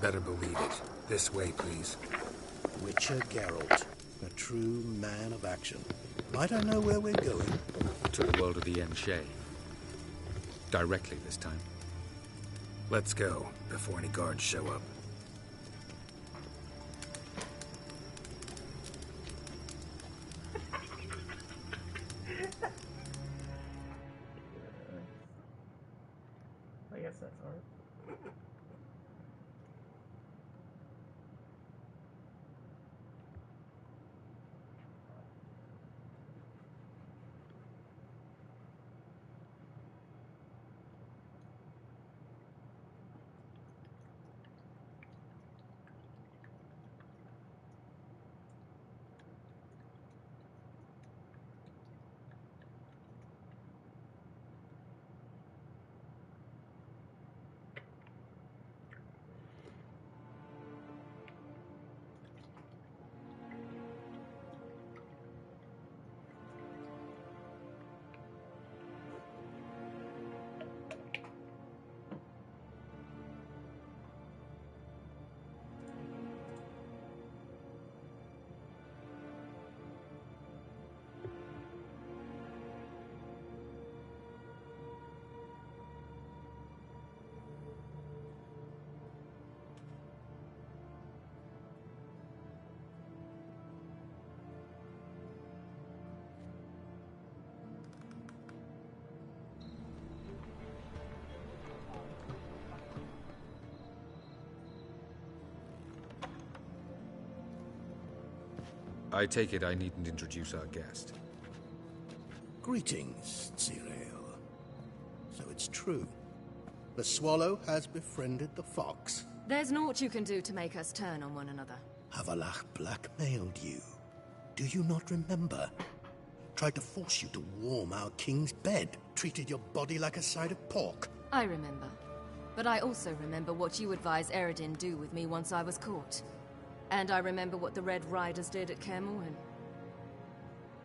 Better believe it. This way, please. Witcher Geralt, a true man of action. Might I know where we're going? To the world of the Enshay. Directly this time. Let's go, before any guards show up. I guess that's art. I take it I needn't introduce our guest. Greetings, Cyril. So it's true. The swallow has befriended the fox. There's naught you can do to make us turn on one another. Havalach blackmailed you. Do you not remember? Tried to force you to warm our king's bed. Treated your body like a side of pork. I remember. But I also remember what you advised Eredin do with me once I was caught. And I remember what the Red Riders did at Kaer Morhen.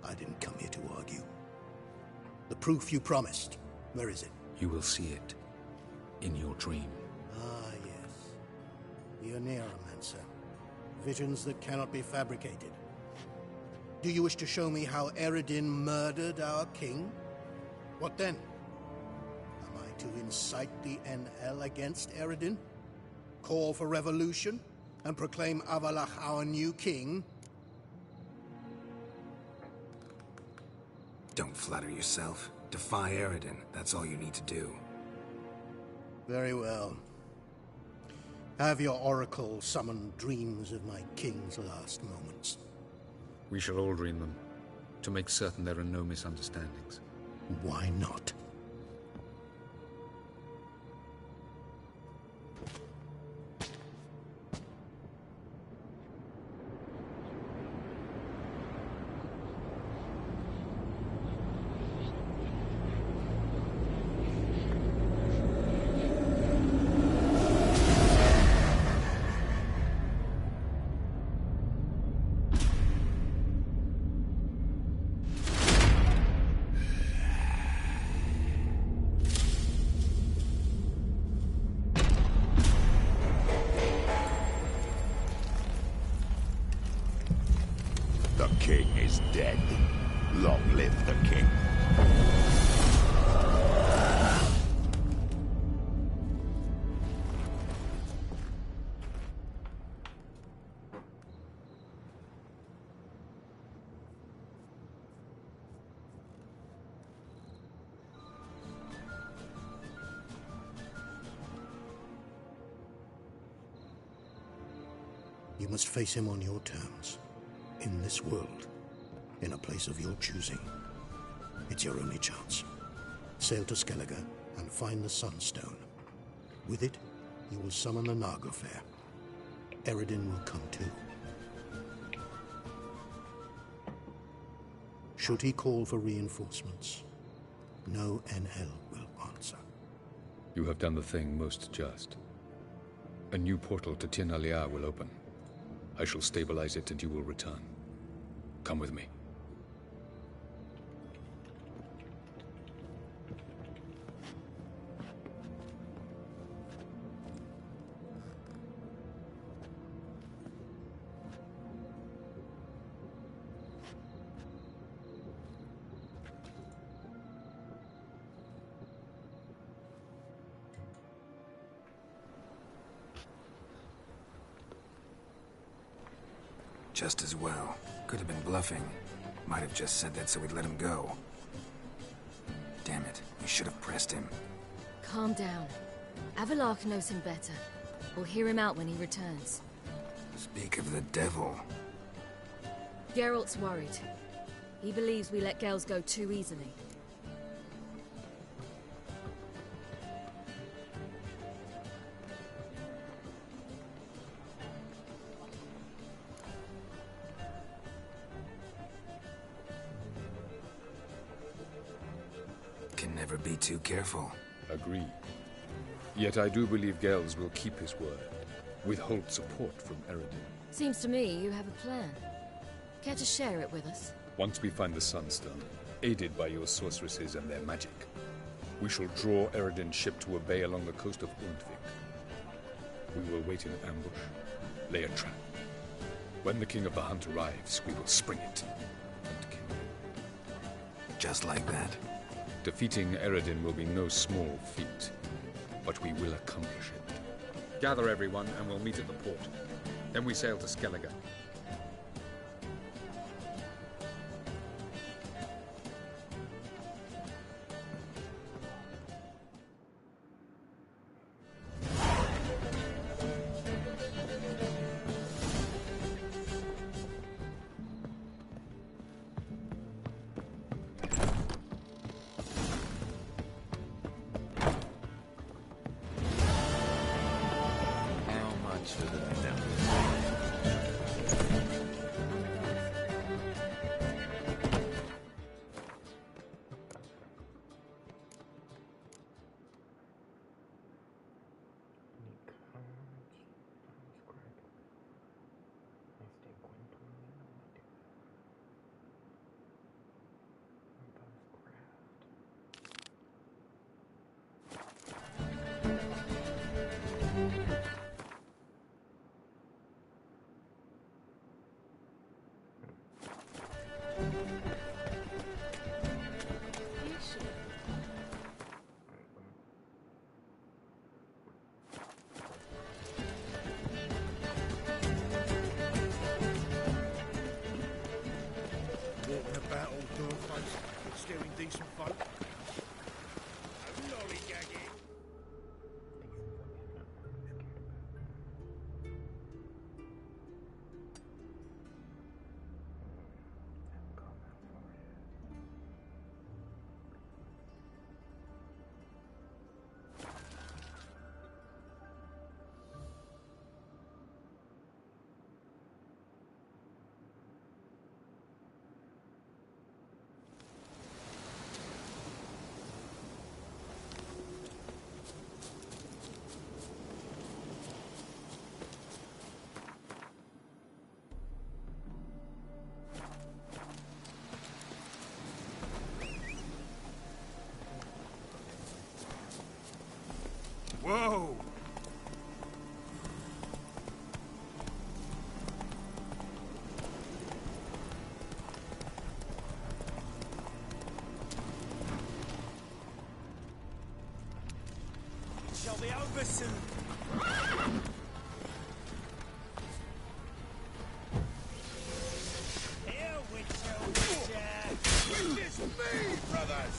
I didn't come here to argue. The proof you promised, where is it? You will see it. In your dream. Ah, yes. The Oneiromancer. Visions that cannot be fabricated. Do you wish to show me how Eredin murdered our king? What then? Am I to incite the NL against Eredin? Call for revolution? And proclaim Avalach our new king? Don't flatter yourself. Defy Eredin. That's all you need to do. Very well. Have your oracle summon dreams of my king's last moments. We shall all dream them, to make certain there are no misunderstandings. Why not? The king is dead. Long live the king. You must face him on your terms. In this world. In a place of your choosing. It's your only chance. Sail to Skellige and find the Sunstone. With it, you will summon the Naga-fair. Eredin will come too. Should he call for reinforcements, no NL will answer. You have done the thing most just. A new portal to Tir Nalia will open. I shall stabilize it and you will return. Come with me. Just as well. Could have been bluffing. Might have just said that so we'd let him go. Damn it, we should have pressed him. Calm down. Avalark knows him better. We'll hear him out when he returns. Speak of the devil. Geralt's worried. He believes we let girls go too easily. Can never be too careful. Agreed. Yet I do believe Gels will keep his word. Withhold support from Eredin. Seems to me you have a plan. Care to share it with us? Once we find the Sunstone, aided by your sorceresses and their magic, we shall draw Eredin's ship to a bay along the coast of Undvik. We will wait in ambush, lay a trap. When the King of the Hunt arrives, we will spring it and kill him. Just like that. Defeating Eredin will be no small feat, but we will accomplish it. Gather everyone, and we'll meet at the port. Then we sail to Skellige. Decent folk. Lollygagging. Whoa! It shall be over soon. Here, Witcher! Witness me, brothers!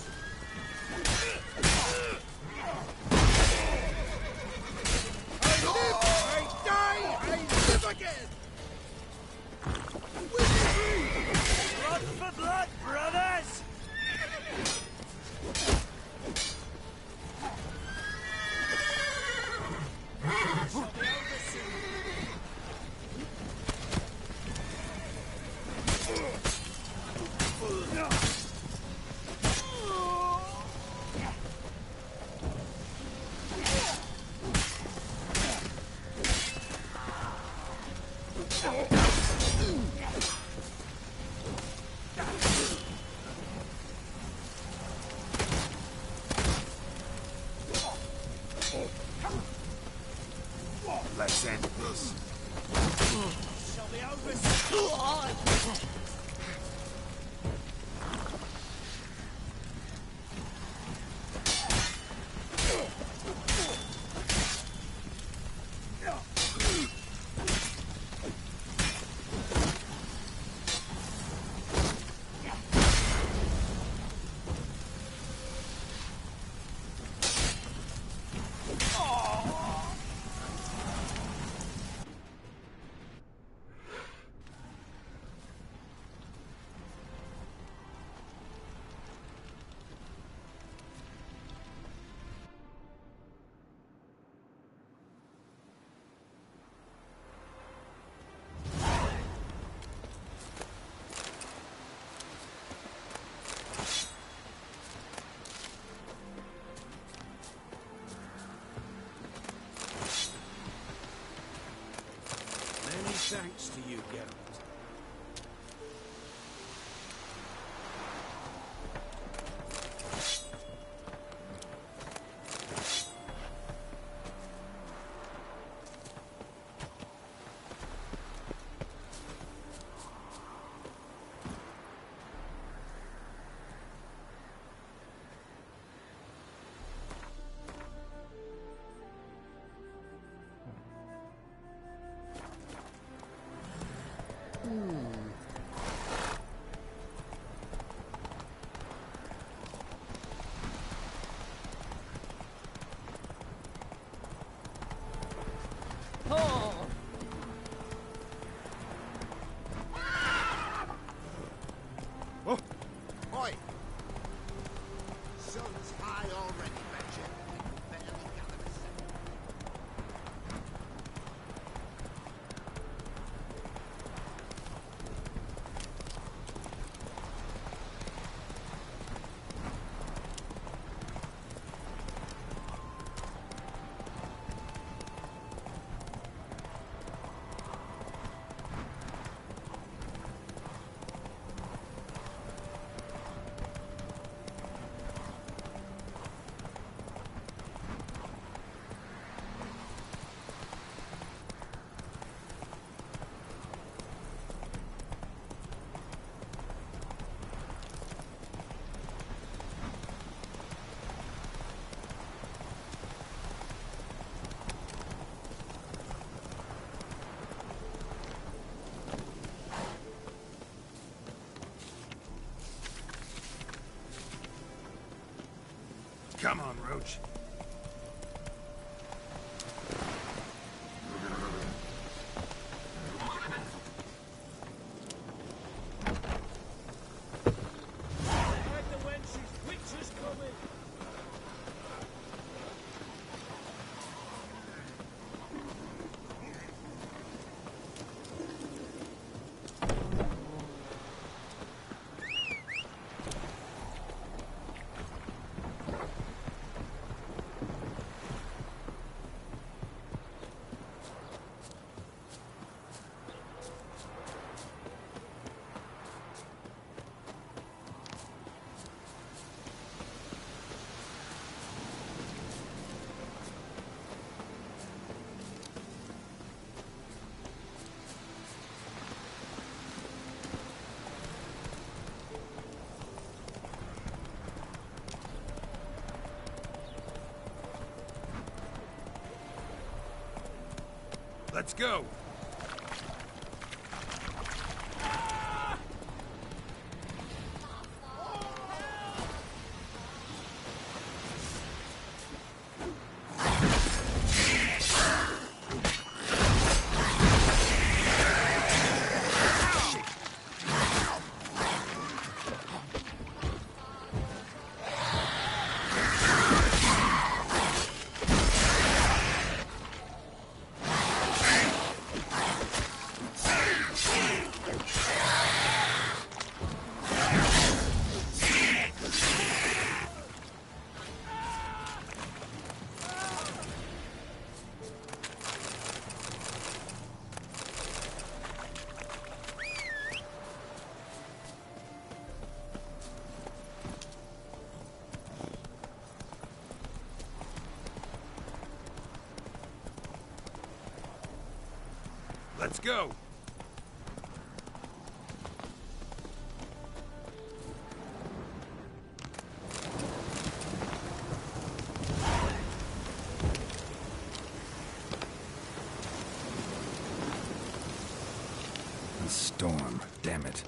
Again! Blood for blood, brothers! Let's end this. Shall be over soon. thanks to you, Geralt. Oi! Sun's high already, betcha. Better be gathering a second. Come on, Roach. Let's go! Let's go! A storm, damn it.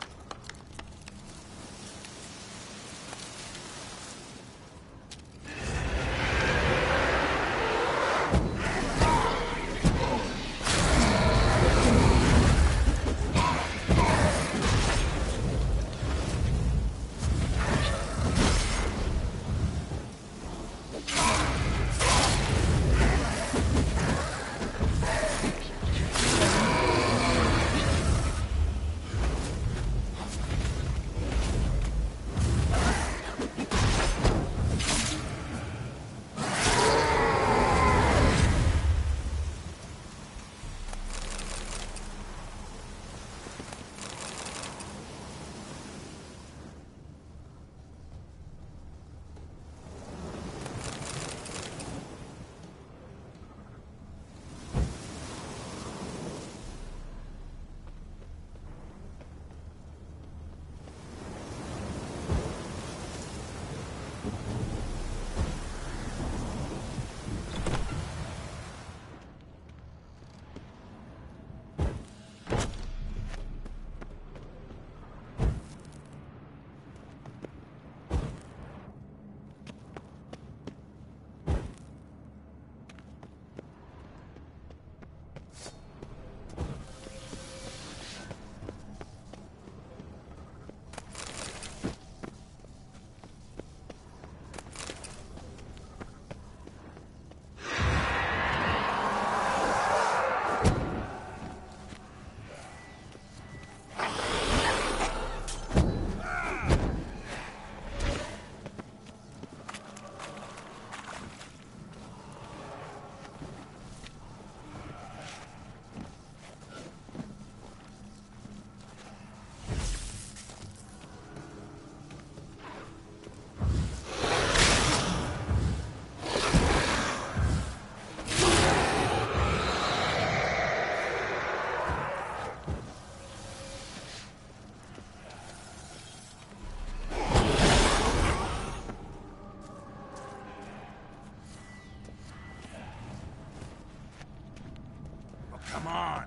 Come on.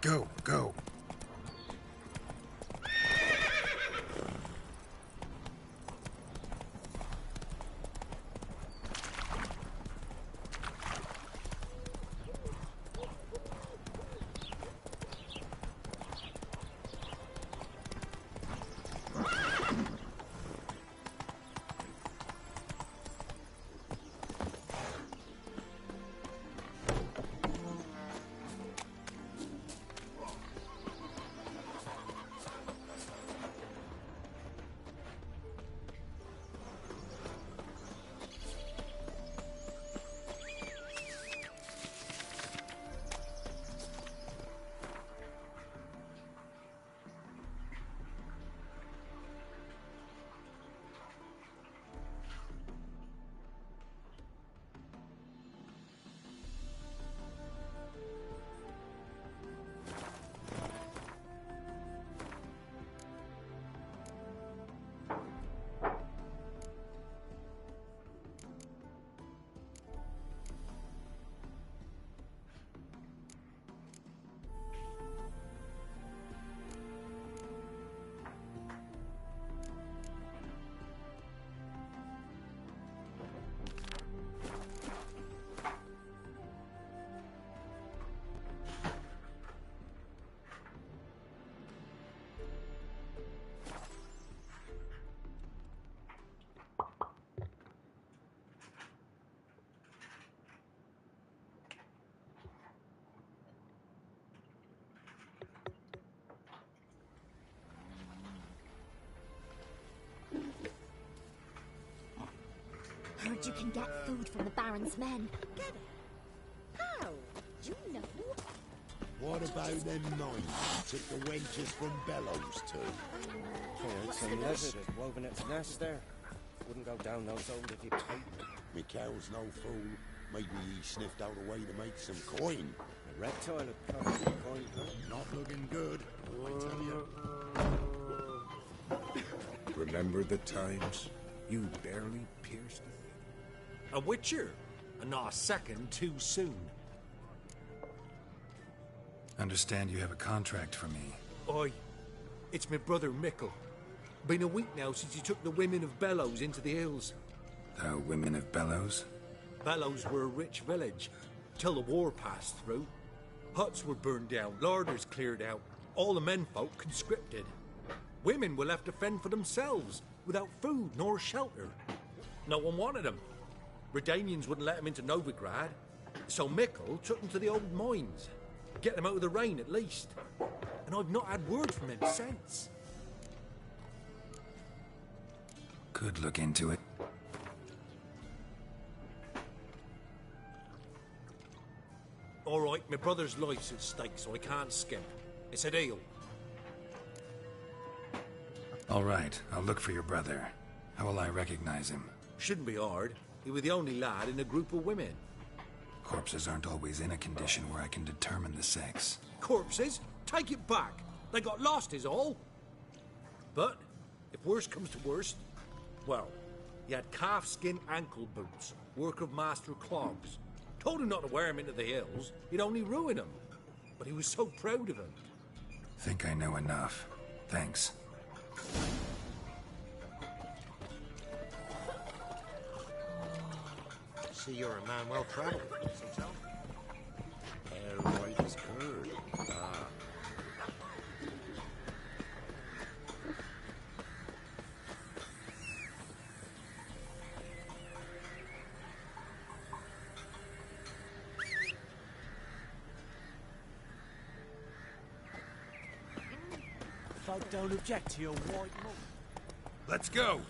Go, go. Heard you can get food from the Baron's men. Get it? How? You know? What about them knives took the wenches from Bellows to? Heard some lizard had woven its nest there. Wouldn't go down those old if you tight. Me cow's no fool. Maybe he sniffed out a way to make some coin. A reptile had covered the coin. Not looking good, I tell you. Remember the times? You barely pierced it. A witcher, and not a second too soon. Understand you have a contract for me. Oi, it's my brother Mickle. Been a week now since he took the women of Bellows into the hills. The women of Bellows? Bellows were a rich village, till the war passed through. Huts were burned down, larders cleared out, all the menfolk conscripted. Women were left to fend for themselves, without food nor shelter. No one wanted them. Redanians wouldn't let them into Novigrad, so Mickle took them to the old mines. Get them out of the rain, at least. And I've not had word from him since. Could look into it. All right, my brother's life's at stake, so I can't skimp. It's a deal. All right, I'll look for your brother. How will I recognize him? Shouldn't be hard. He was the only lad in a group of women. Corpses aren't always in a condition where I can determine the sex. Corpses? Take it back. They got lost is all. But, if worst comes to worst, well, he had calfskin ankle boots, work of Master Clogs. Told him not to wear him into the hills, he'd only ruin him. But he was so proud of him. Think I know enough. Thanks. See, you're a man well traveled. Hair white as curd. Ah. Folk don't object to your white look. Let's go.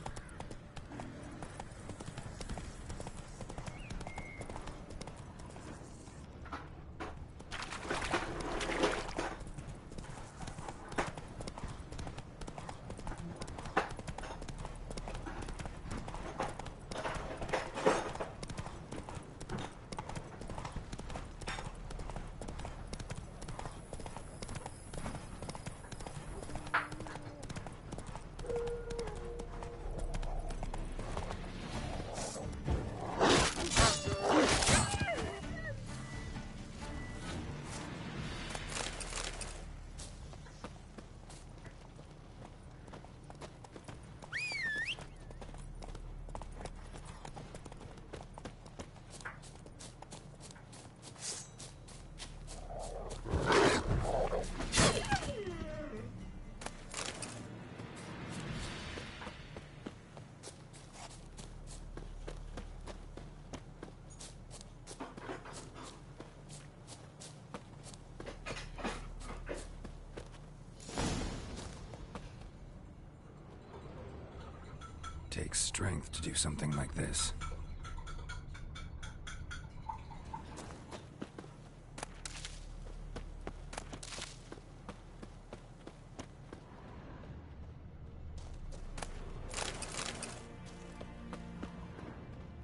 Takes strength to do something like this.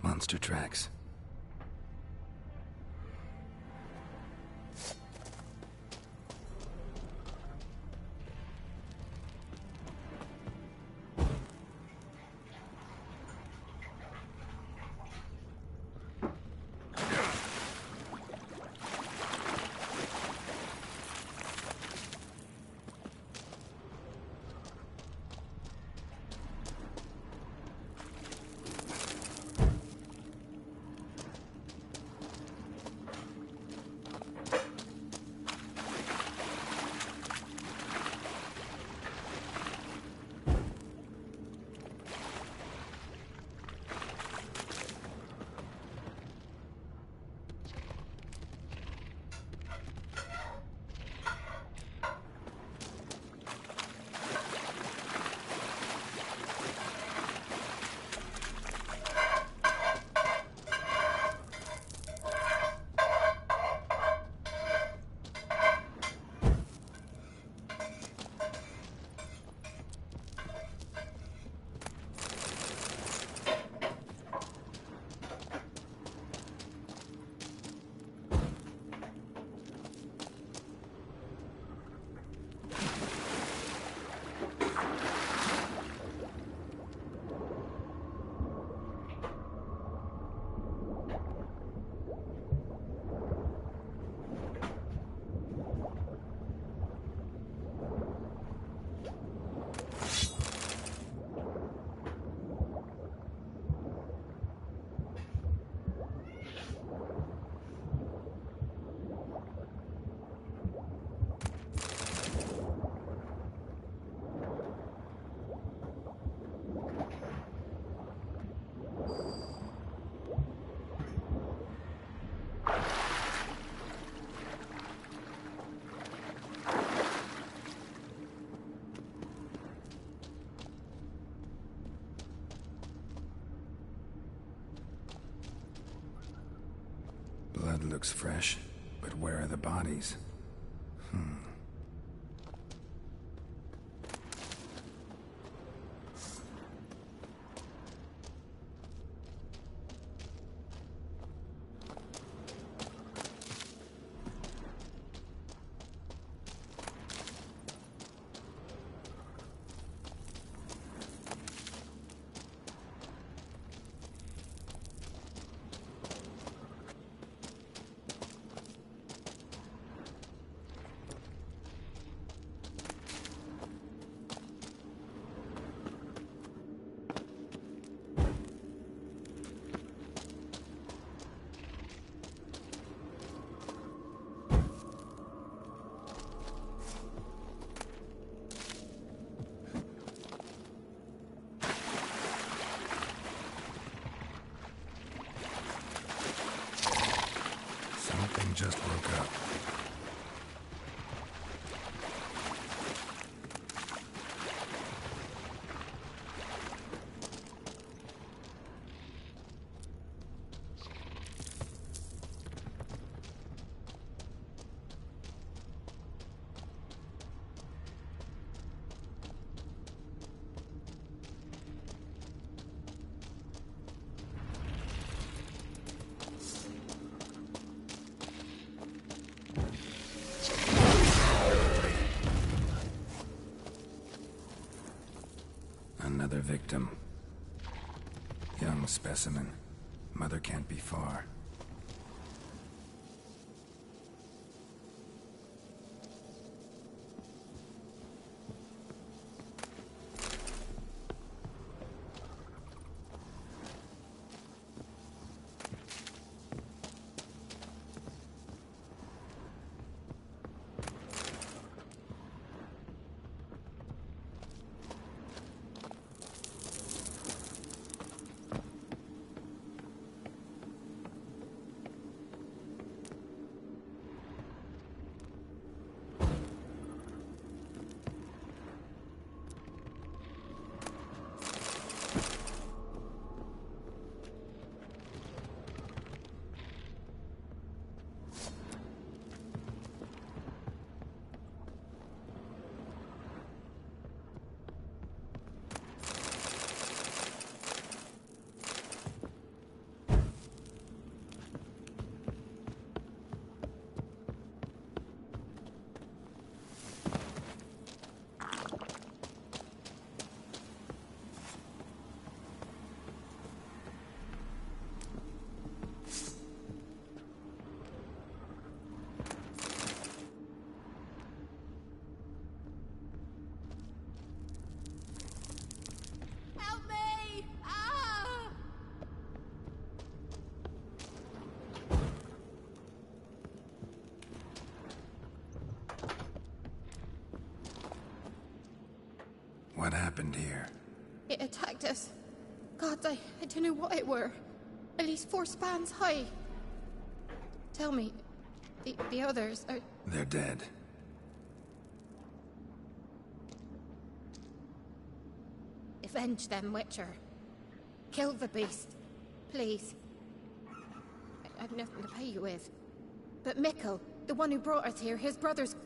Monster tracks. Blood looks fresh, but where are the bodies? Something just woke up. Another victim. Young specimen. Mother can't be far. What happened here? It attacked us. God, I don't know what it were. At least 4 spans high. Tell me, the others are... They're dead. Avenge them, Witcher. Kill the beast. Please. I've nothing to pay you with. But Mikkel, the one who brought us here, his brother's...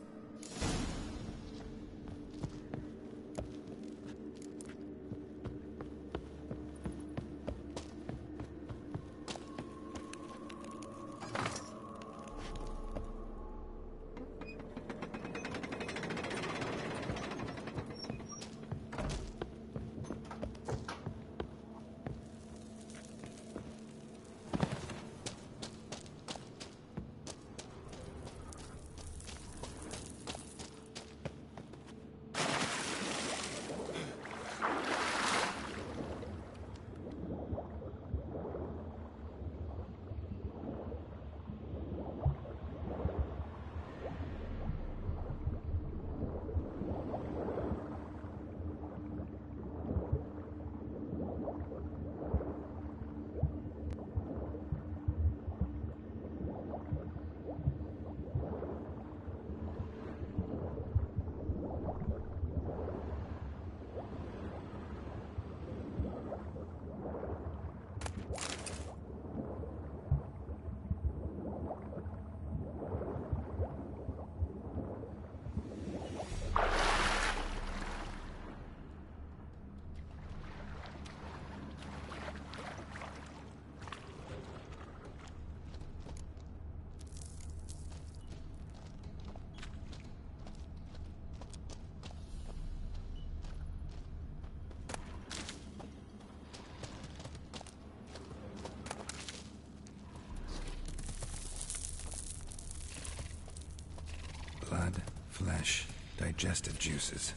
Blood, flesh, digestive juices.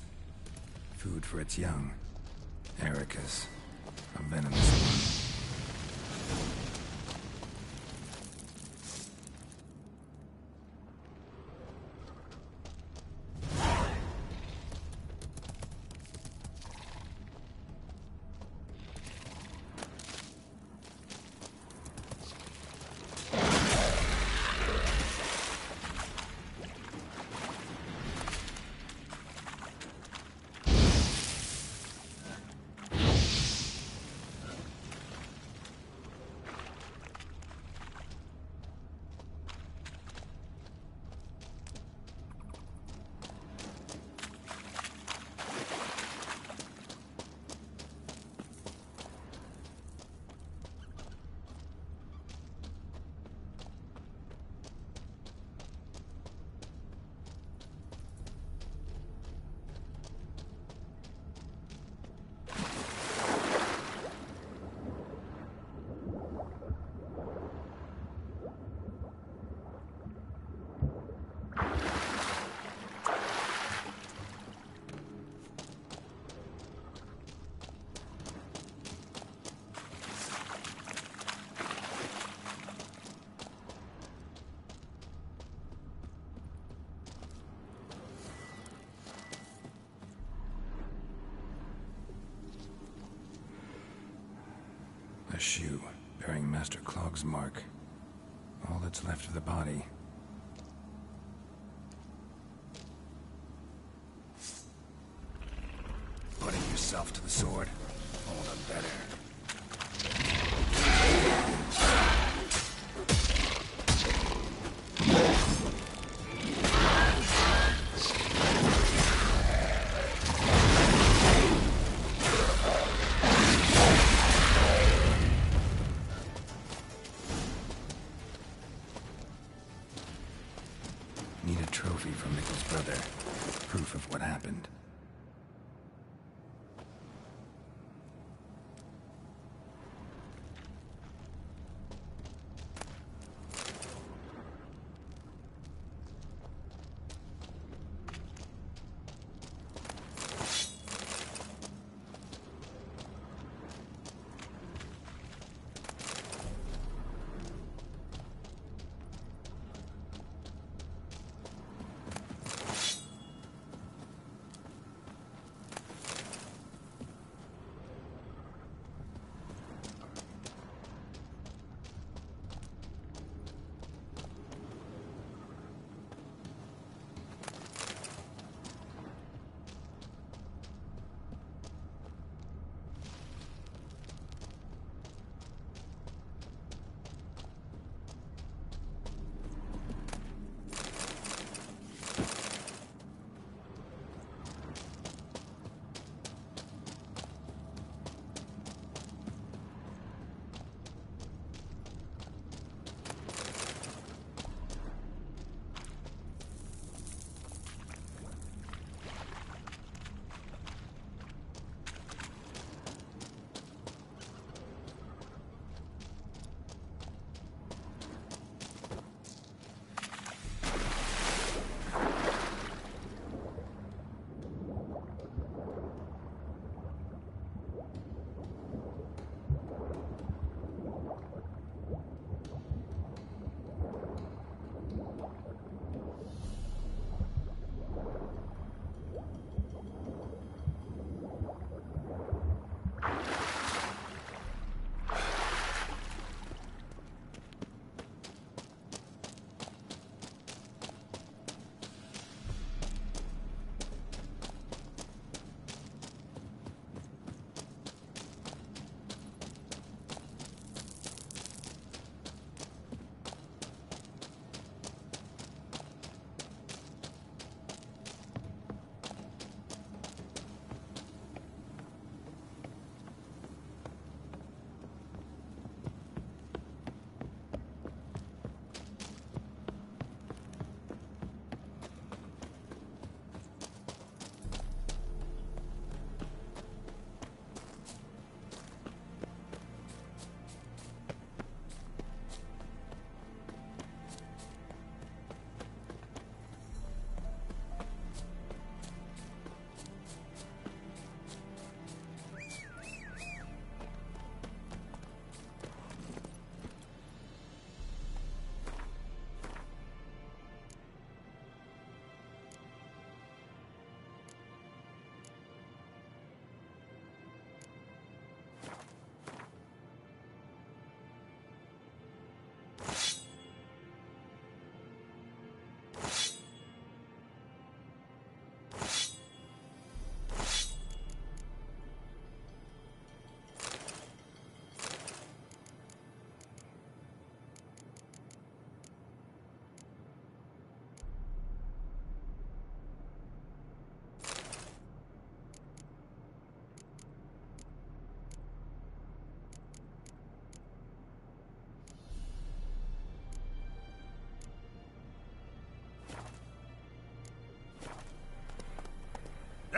Food for its young. Ericus, a venomous one. A shoe bearing Master Clog's mark. All that's left of the body. Putting yourself to the sword, all the better. Need a trophy from Mikkel's brother. Proof of what happened.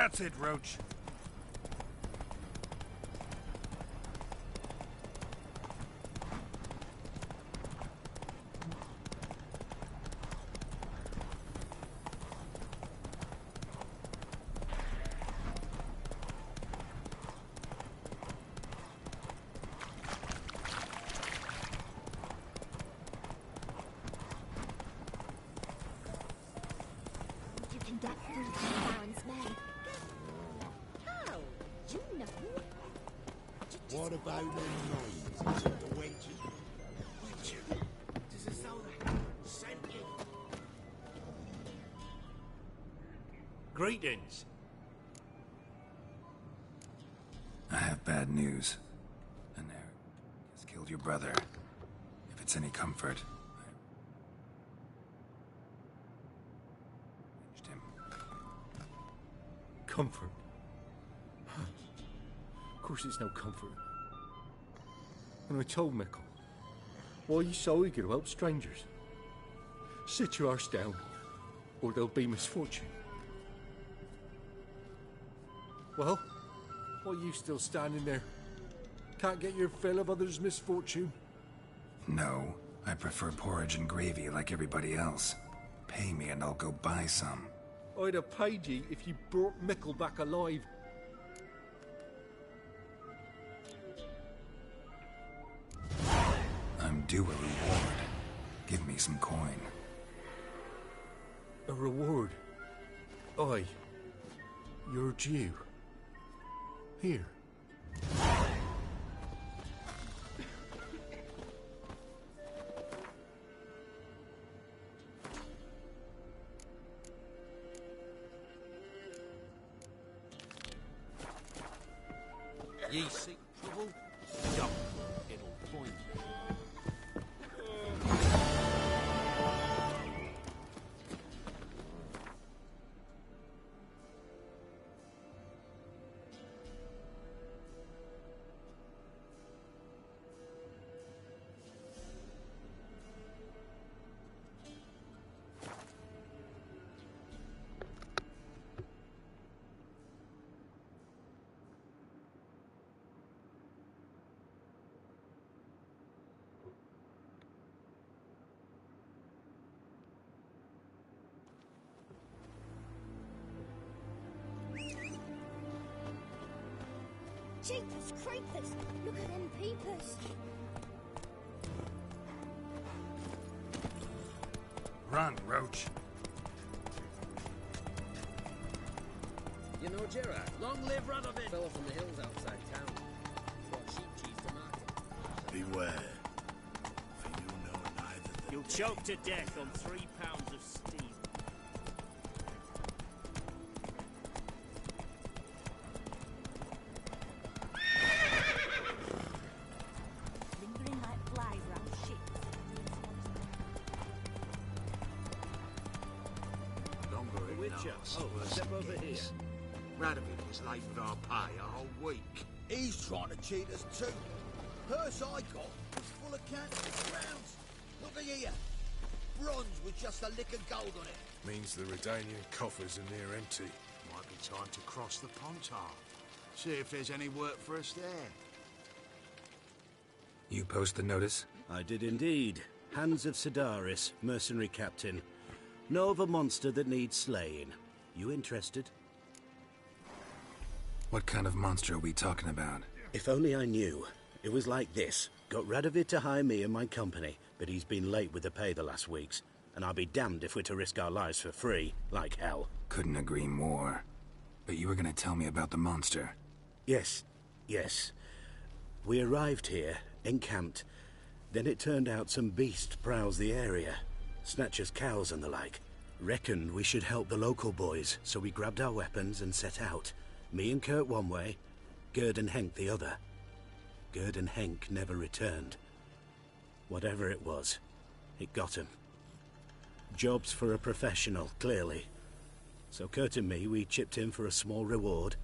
That's it, Roach. You can get food from the Baron's men. How? You know? What about them noise? The wenches? Does it sound sent you? Greetings. I have bad news. An Arab has killed your brother. If it's any comfort, Comfort? Of course it's no comfort. And I told Mikkel, why are you so eager to help strangers? Sit your arse down, or there'll be misfortune. Well, why are you still standing there? Can't get your fill of others' misfortune? no. I prefer porridge and gravy like everybody else. Pay me and I'll go buy some. I'd have paid you if you brought Mikkel back alive. I'm due a reward. Give me some coin. A reward? Aye. You're due. Here. Ye seek trouble? Jump. It'll point you. Jeepers creepers! Look at them peepers! Run, Roach. You know, Gerard, long live Radovid! Fell from the hills outside town. Brought sheep cheese to market. Beware. For you know neither the You'll choke to death on 3 pounds of steam. Lingering like flies round ships. longer it Witcher. lasts, Oh, worse step it over gets. here. Radovid was late with our pay a whole week. He's trying to cheat us too. Purse I got was full of candles, rounds. Look at here. Bronze with just a lick of gold on it. Means the Redanian coffers are near empty. Might be time to cross the Pontar. See if there's any work for us there. You post the notice? I did indeed. Hans of Sedaris, mercenary captain. Know of a monster that needs slaying. You interested? What kind of monster are we talking about? If only I knew. It was like this. Got Radovid to hire me and my company, but he's been late with the pay the last weeks. And I'll be damned if we're to risk our lives for free, like hell. Couldn't agree more. But you were gonna tell me about the monster. Yes, yes. We arrived here, encamped. Then it turned out some beast prowls the area. Snatchers cows and the like. Reckoned we should help the local boys, so we grabbed our weapons and set out. Me and Kurt one way, Gerd and Henk the other. Gerd and Henk never returned. Whatever it was, it got him. Job's for a professional, clearly. So Kurt and me, we chipped in for a small reward,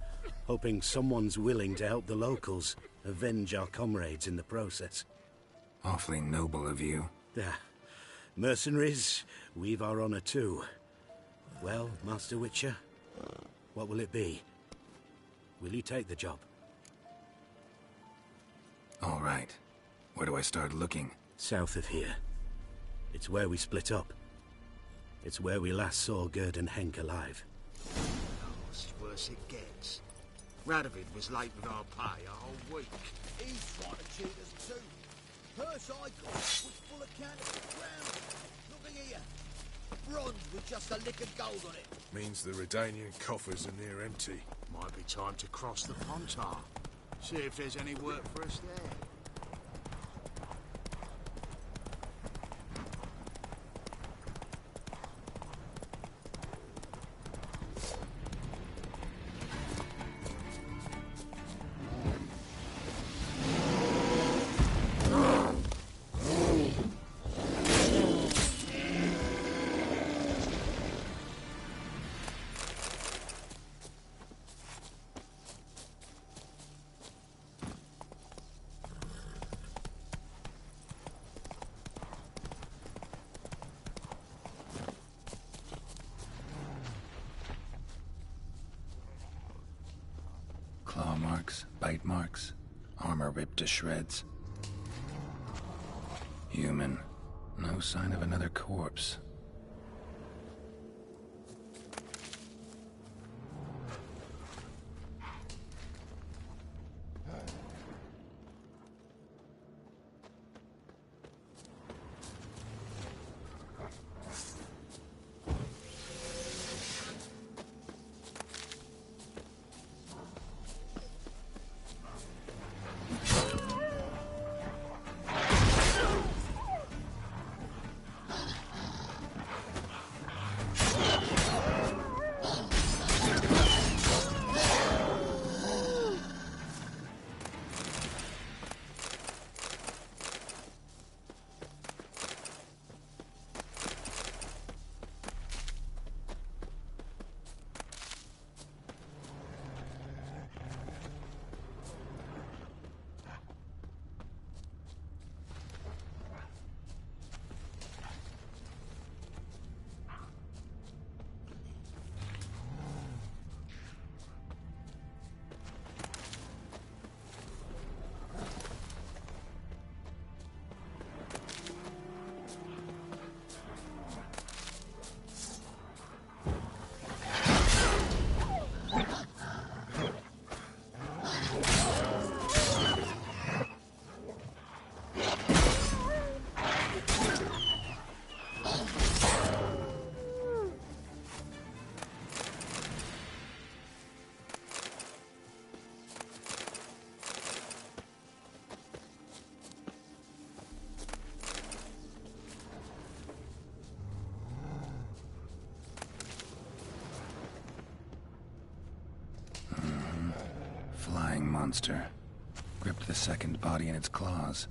hoping someone's willing to help the locals, avenge our comrades in the process. Awfully noble of you. Mercenaries, we've our honor too. Well, Master Witcher, what will it be? Will you take the job? All right. Where do I start looking? South of here. It's where we split up. It's where we last saw Gerd and Henk alive. Oh, it's worse it gets. Radovid was late with our pay a whole week. He's trying to cheat us too. Purse I got was full of counterfeit crowns. Look at here. Bronze with just a lick of gold on it. Means the Redanian coffers are near empty. Might be time to cross the Pontar. See if there's any work for us there. Claw marks, bite marks, armor ripped to shreds. Human. No sign of another corpse. Flying monster. Gripped the second body in its claws.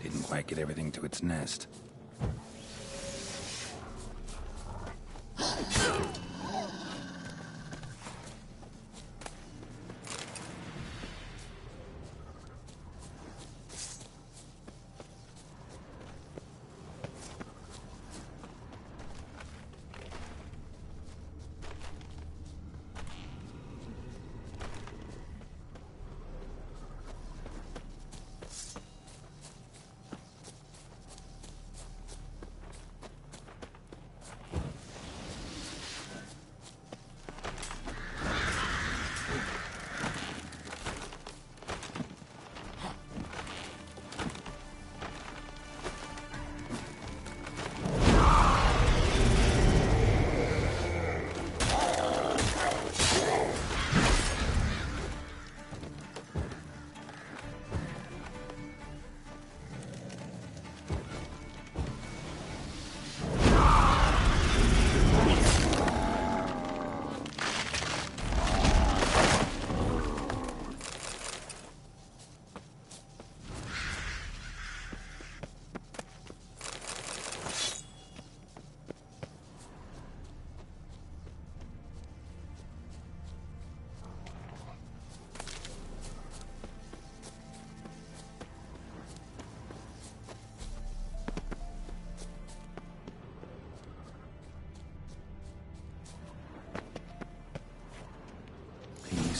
Didn't quite get everything to its nest.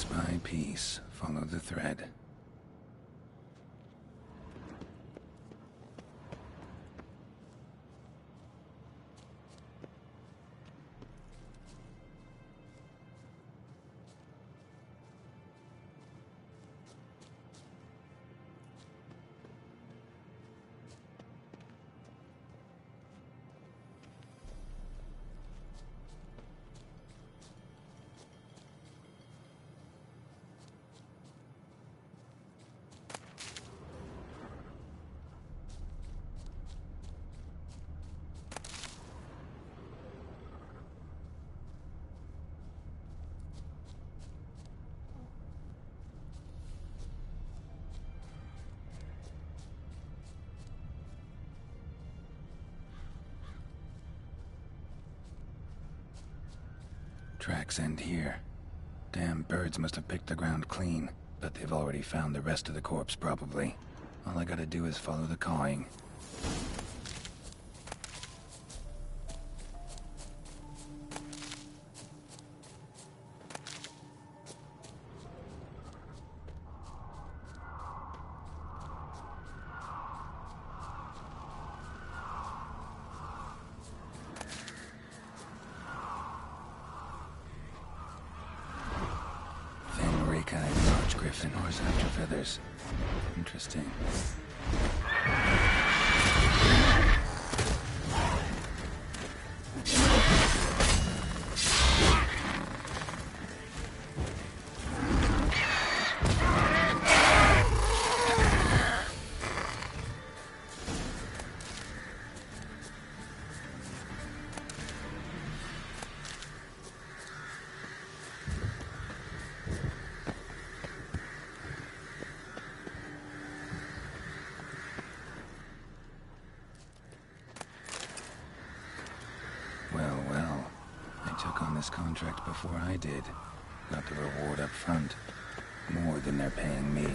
by piece, follow the thread. Tracks end here. Damn birds must have picked the ground clean, but they've already found the rest of the corpse, probably. All I gotta do is follow the cawing. Griffin horse after feathers. Interesting. This contract before I did. Got the reward up front. More than they're paying me.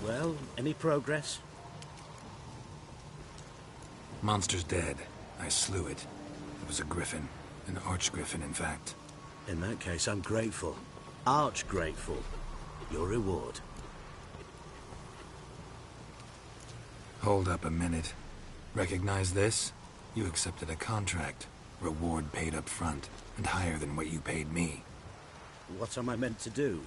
Well, any progress? Monster's dead. I slew it. It was a griffin. An archgriffin, in fact. In that case, I'm grateful. Arch grateful. Your reward. Hold up a minute. Recognize this? You accepted a contract. Reward paid up front, and higher than what you paid me. What am I meant to do?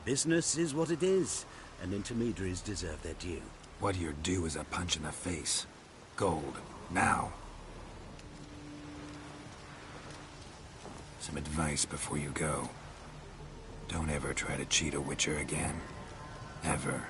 Business is what it is, and intermediaries deserve their due. What you're due is a punch in the face. Gold. Now. Some advice before you go. Don't ever try to cheat a Witcher again. Ever.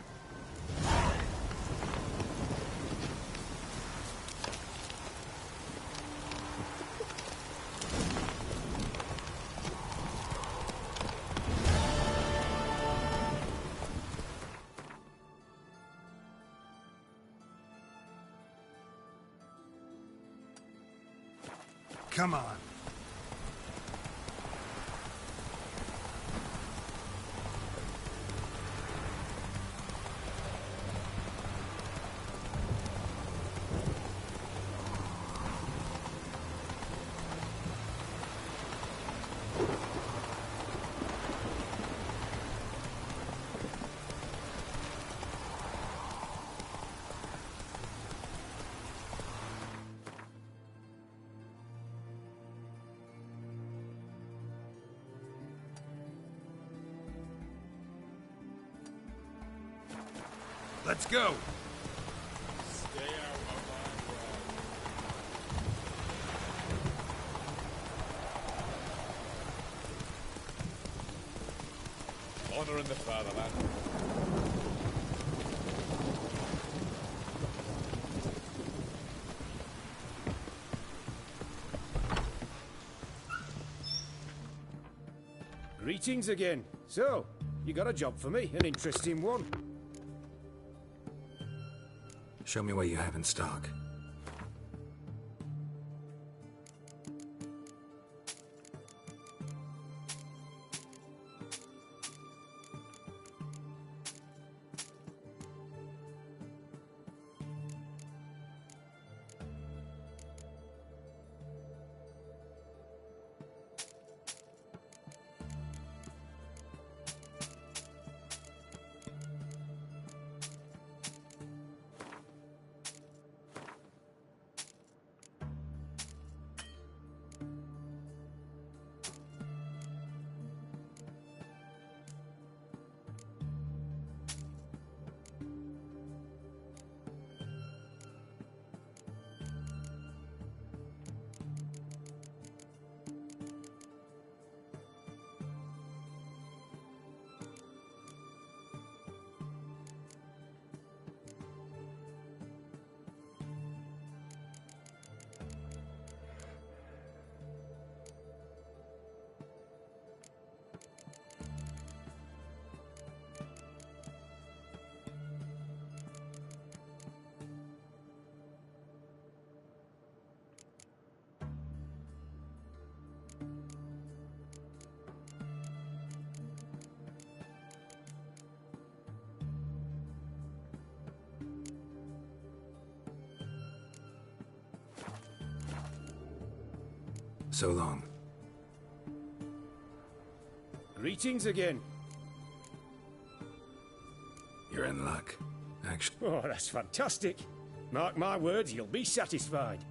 Come on. Let's go! Honor in the fatherland. Greetings again. So, you got a job for me, an interesting one. Show me what you have in stock. So long. Greetings again. You're in luck, actually. Oh, that's fantastic. Mark my words, you'll be satisfied.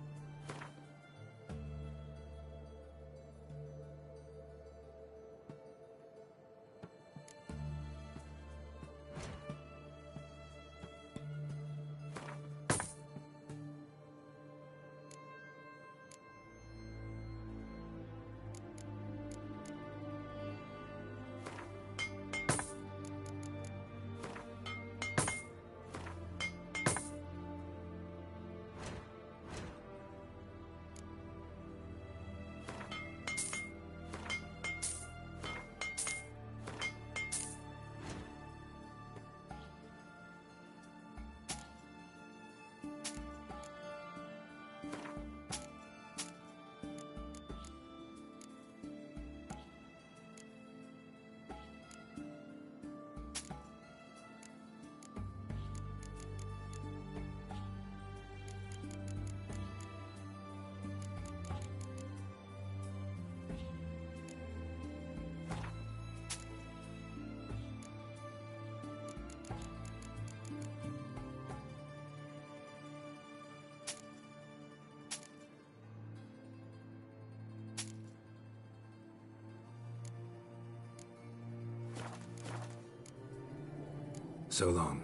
So long.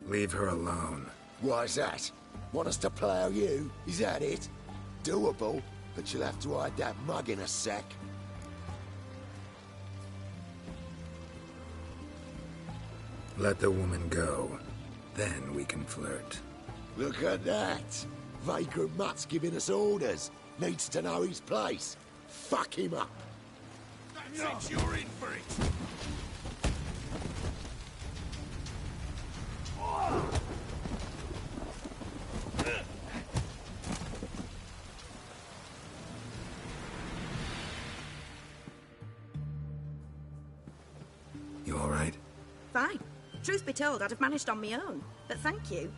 Leave her alone. Why's that? Want us to plough you? Is that it? Doable, but you'll have to hide that mug in a sec. Let the woman go. Then we can flirt. Look at that! Vagrant Mutt's giving us orders. Needs to know his place. Fuck him up. That's it, you're in for it. You all right? Fine. Truth be told, I'd have managed on my own. But thank you.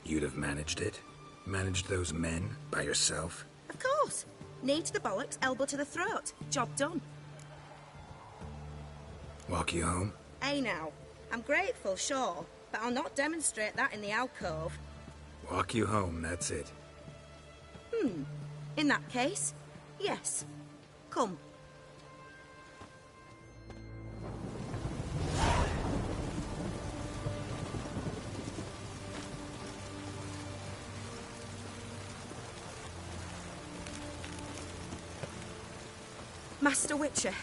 You'd have managed it? Managed those men by yourself? Of course. Knee to the bollocks, elbow to the throat. Job done. Walk you home? Hey now. I'm grateful, sure, but I'll not demonstrate that in the alcove. Walk you home, that's it. In that case, yes. Come. Master Witcher,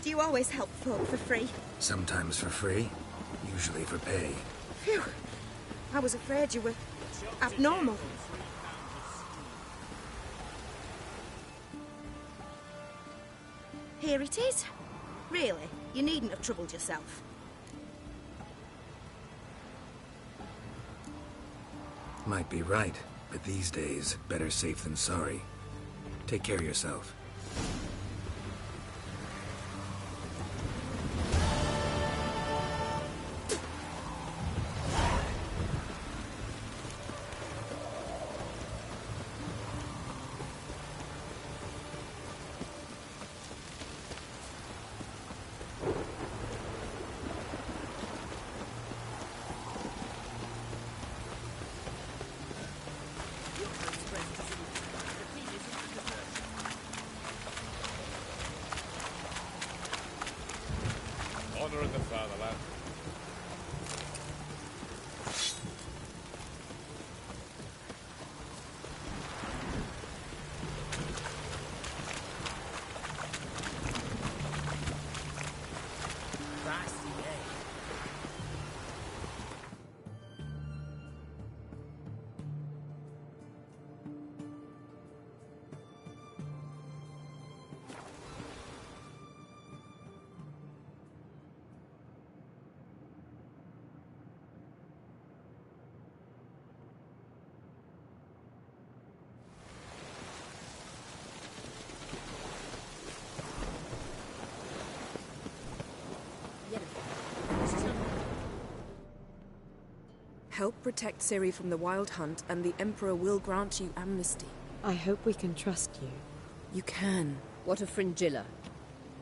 do you always help folk for free? Sometimes for free, usually for pay. Phew. I was afraid you were abnormal. Here it is. Really, you needn't have troubled yourself. Might be right, but these days, better safe than sorry. Take care of yourself. Honor in the fatherland. Help protect Ciri from the Wild Hunt, and the Emperor will grant you amnesty. I hope we can trust you. You can. What of Fringilla?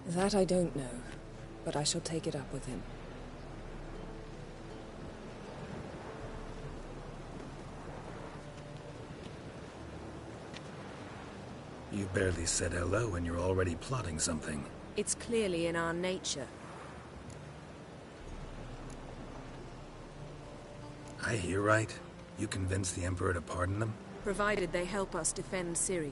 That I don't know, but I shall take it up with him. You barely said hello and you're already plotting something. It's clearly in our nature. I hear right. You convinced the Emperor to pardon them? Provided they help us defend Ciri.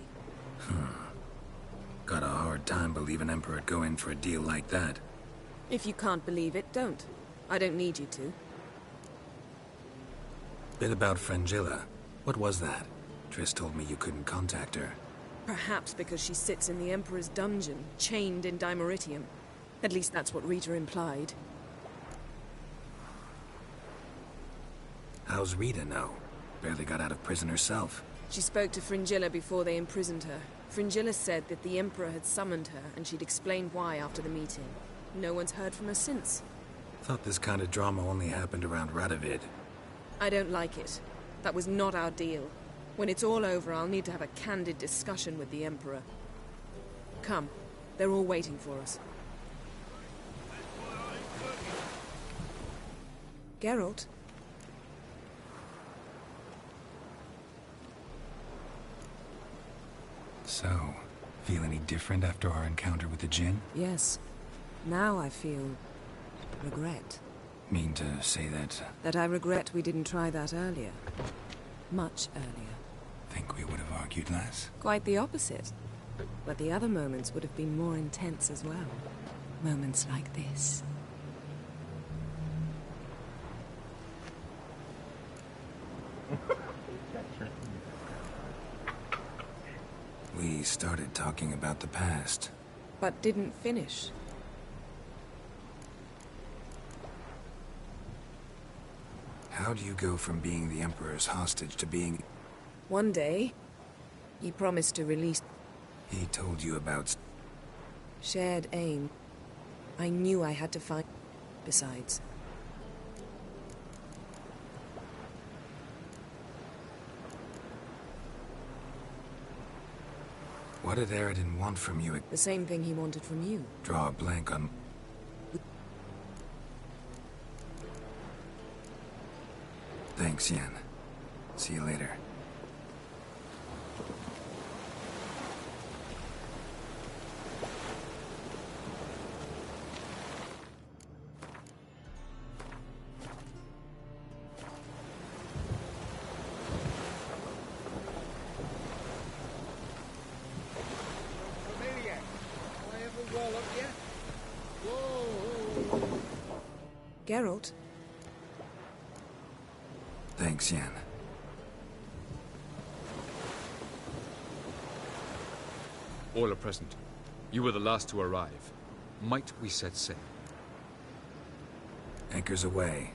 Got a hard time believing Emperor'd go in for a deal like that. If you can't believe it, don't. I don't need you to. Bit about Fringilla. What was that? Triss told me you couldn't contact her. Perhaps because she sits in the Emperor's dungeon, chained in Dimeritium. At least that's what Rita implied. How's Rita know? Barely got out of prison herself. She spoke to Fringilla before they imprisoned her. Fringilla said that the Emperor had summoned her, and she'd explained why after the meeting. No one's heard from her since. Thought this kind of drama only happened around Radovid. I don't like it. That was not our deal. When it's all over, I'll need to have a candid discussion with the Emperor. Come. They're all waiting for us. Geralt? So, feel any different after our encounter with the Djinn? Yes. Now I feel... regret. Mean to say that... That I regret we didn't try that earlier. Much earlier. Think we would have argued less? Quite the opposite. But the other moments would have been more intense as well. Moments like this. We started talking about the past. But didn't finish. How do you go from being the Emperor's hostage to being... One day, he promised to release... He told you about... Shared aim. I knew I had to find... Besides... What did Aradin want from you? The same thing he wanted from you. Draw a blank on... Thanks, Yen. See you later. Geralt? Thanks, Yen. All are present. You were the last to arrive. Might we set sail? Anchors away.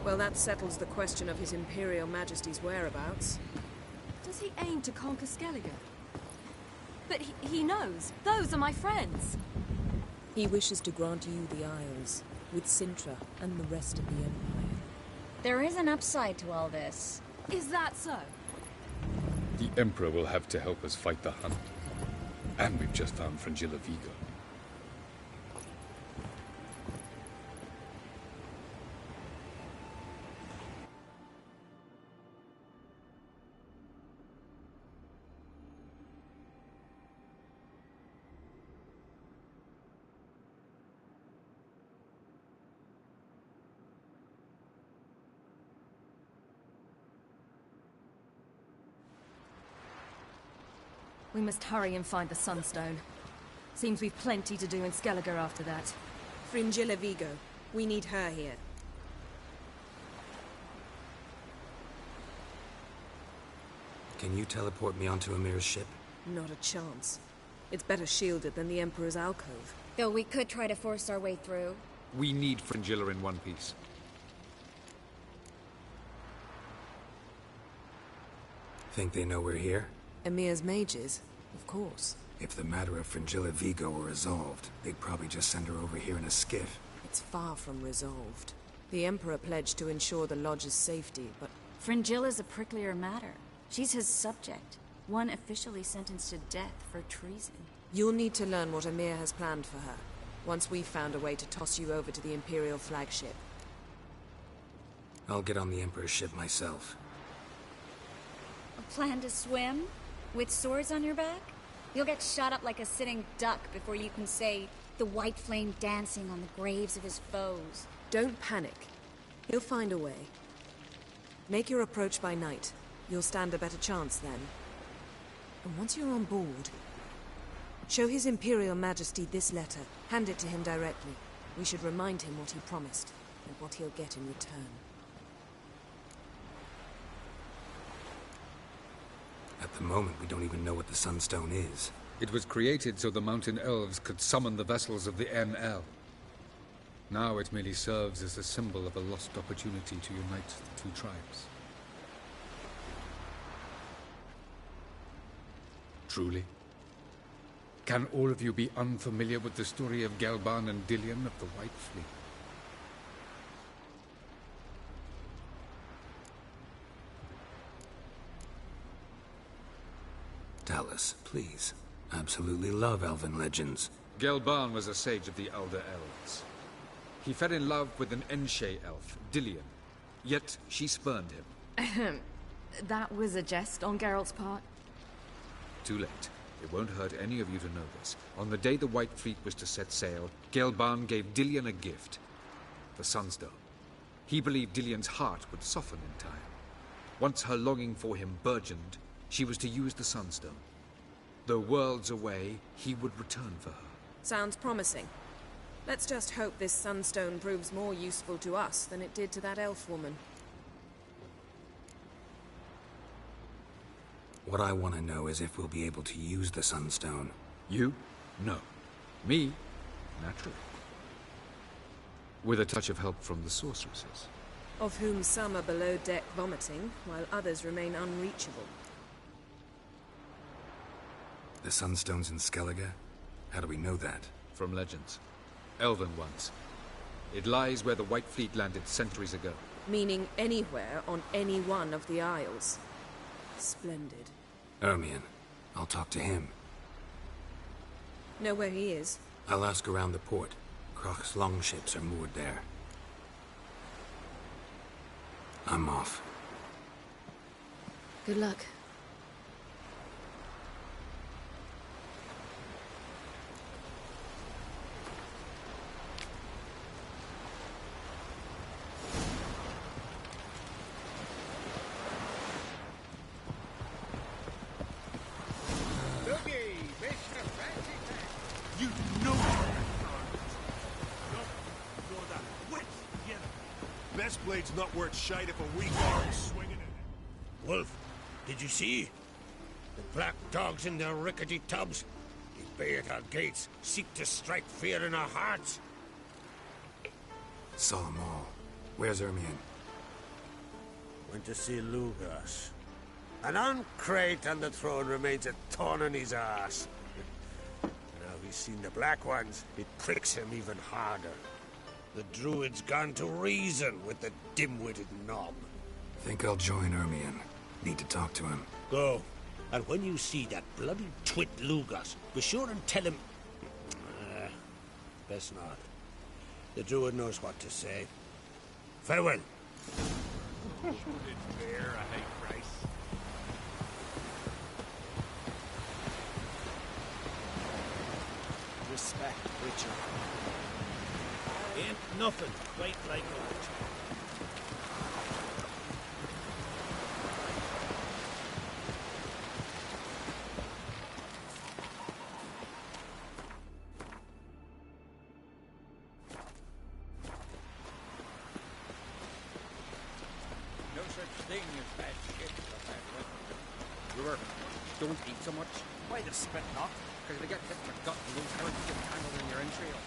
Well, that settles the question of His Imperial Majesty's whereabouts. Does he aim to conquer Skellige? But he knows. Those are my friends. He wishes to grant you the Isles, with Sintra and the rest of the Empire. There is an upside to all this. Is that so? The Emperor will have to help us fight the Hunt. And we've just found Fringilla Vigo. We must hurry and find the Sunstone. Seems we've plenty to do in Skellige after that. Fringilla Vigo. We need her here. Can you teleport me onto Amir's ship? Not a chance. It's better shielded than the Emperor's alcove. Though we could try to force our way through. We need Fringilla in one piece. Think they know we're here? Emir's mages? Of course. If the matter of Fringilla Vigo were resolved, they'd probably just send her over here in a skiff. It's far from resolved. The Emperor pledged to ensure the Lodge's safety, but... Fringilla's a pricklier matter. She's his subject. One officially sentenced to death for treason. You'll need to learn what Emir has planned for her, once we've found a way to toss you over to the Imperial flagship. I'll get on the Emperor's ship myself. A plan to swim? With swords on your back? You'll get shot up like a sitting duck before you can say, the white flame dancing on the graves of his foes. Don't panic. He'll find a way. Make your approach by night. You'll stand a better chance then. And once you're on board, show His Imperial Majesty this letter. Hand it to him directly. We should remind him what he promised, and what he'll get in return. At the moment, we don't even know what the Sunstone is. It was created so the Mountain Elves could summon the vessels of the NL. Now it merely serves as a symbol of a lost opportunity to unite the two tribes. Truly? Can all of you be unfamiliar with the story of Gelban and Dillion of the White Fleet? Tell us, please. I absolutely love elven legends. Gelban was a sage of the Elder Elves. He fell in love with an Enshe elf, Dillion. Yet she spurned him. That was a jest on Geralt's part? Too late. It won't hurt any of you to know this. On the day the White Fleet was to set sail, Gelban gave Dillion a gift. The Sunstone. He believed Dillion's heart would soften in time. Once her longing for him burgeoned, she was to use the Sunstone. Though worlds away, he would return for her. Sounds promising. Let's just hope this Sunstone proves more useful to us than it did to that elf woman. What I want to know is if we'll be able to use the Sunstone. You? No. Me? Naturally. With a touch of help from the sorceresses. Of whom some are below deck vomiting, while others remain unreachable. The Sunstone's in Skellige? How do we know that? From legends. Elven ones. It lies where the White Fleet landed centuries ago. Meaning anywhere on any one of the Isles. Splendid. Ermion. I'll talk to him. Know where he is? I'll ask around the port. Croc's longships are moored there. I'm off. Good luck. Blade's not worth shite if a weak arm's swinging it. Wolf, did you see? The black dogs in their rickety tubs. They bay at our gates, seek to strike fear in our hearts. Saw them all. Where's Ermion? Went to see Lugas. An uncrate on the throne remains a thorn in his ass. Now he's seen the Black Ones, it pricks him even harder. The druid's gone to reason with the dim-witted knob. Think I'll join Ermion. Need to talk to him. Go. And when you see that bloody twit Lugas, be sure and tell him... best not. The druid knows what to say. Farewell. It's fair, I hate price. Respect, Richard. Ain't nothing quite like old. No such thing as bad shit, Brewer, don't eat so much. Why the spit not? Because they get hit in the gut and lose blood and get tangled in your entrails.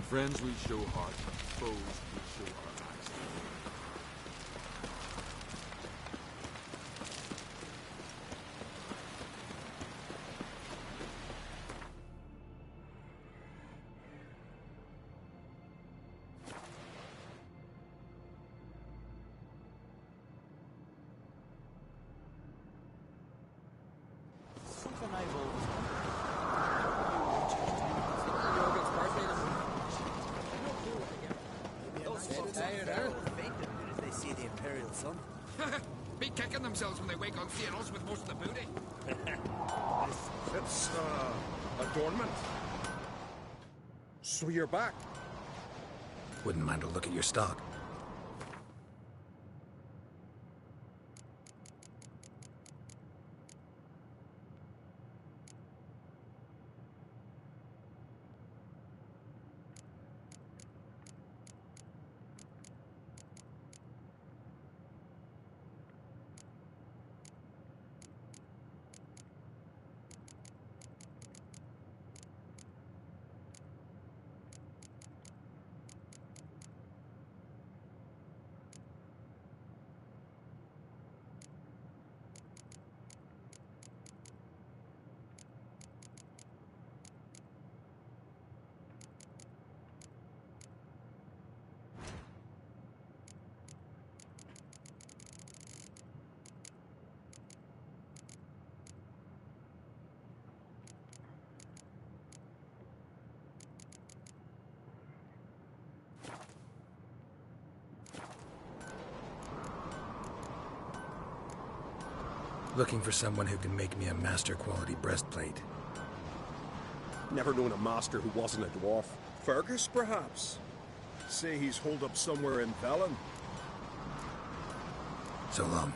Friends we show heart, foes we show our eyes. Something I've always they see the Imperial sun. Be kicking themselves when they wake on seeing us with most of the booty. It's, adornment. So you're back. Wouldn't mind a look at your stock. Looking for someone who can make me a master-quality breastplate. Never known a master who wasn't a dwarf. Fergus, perhaps? Say he's holed up somewhere in Velen. So long.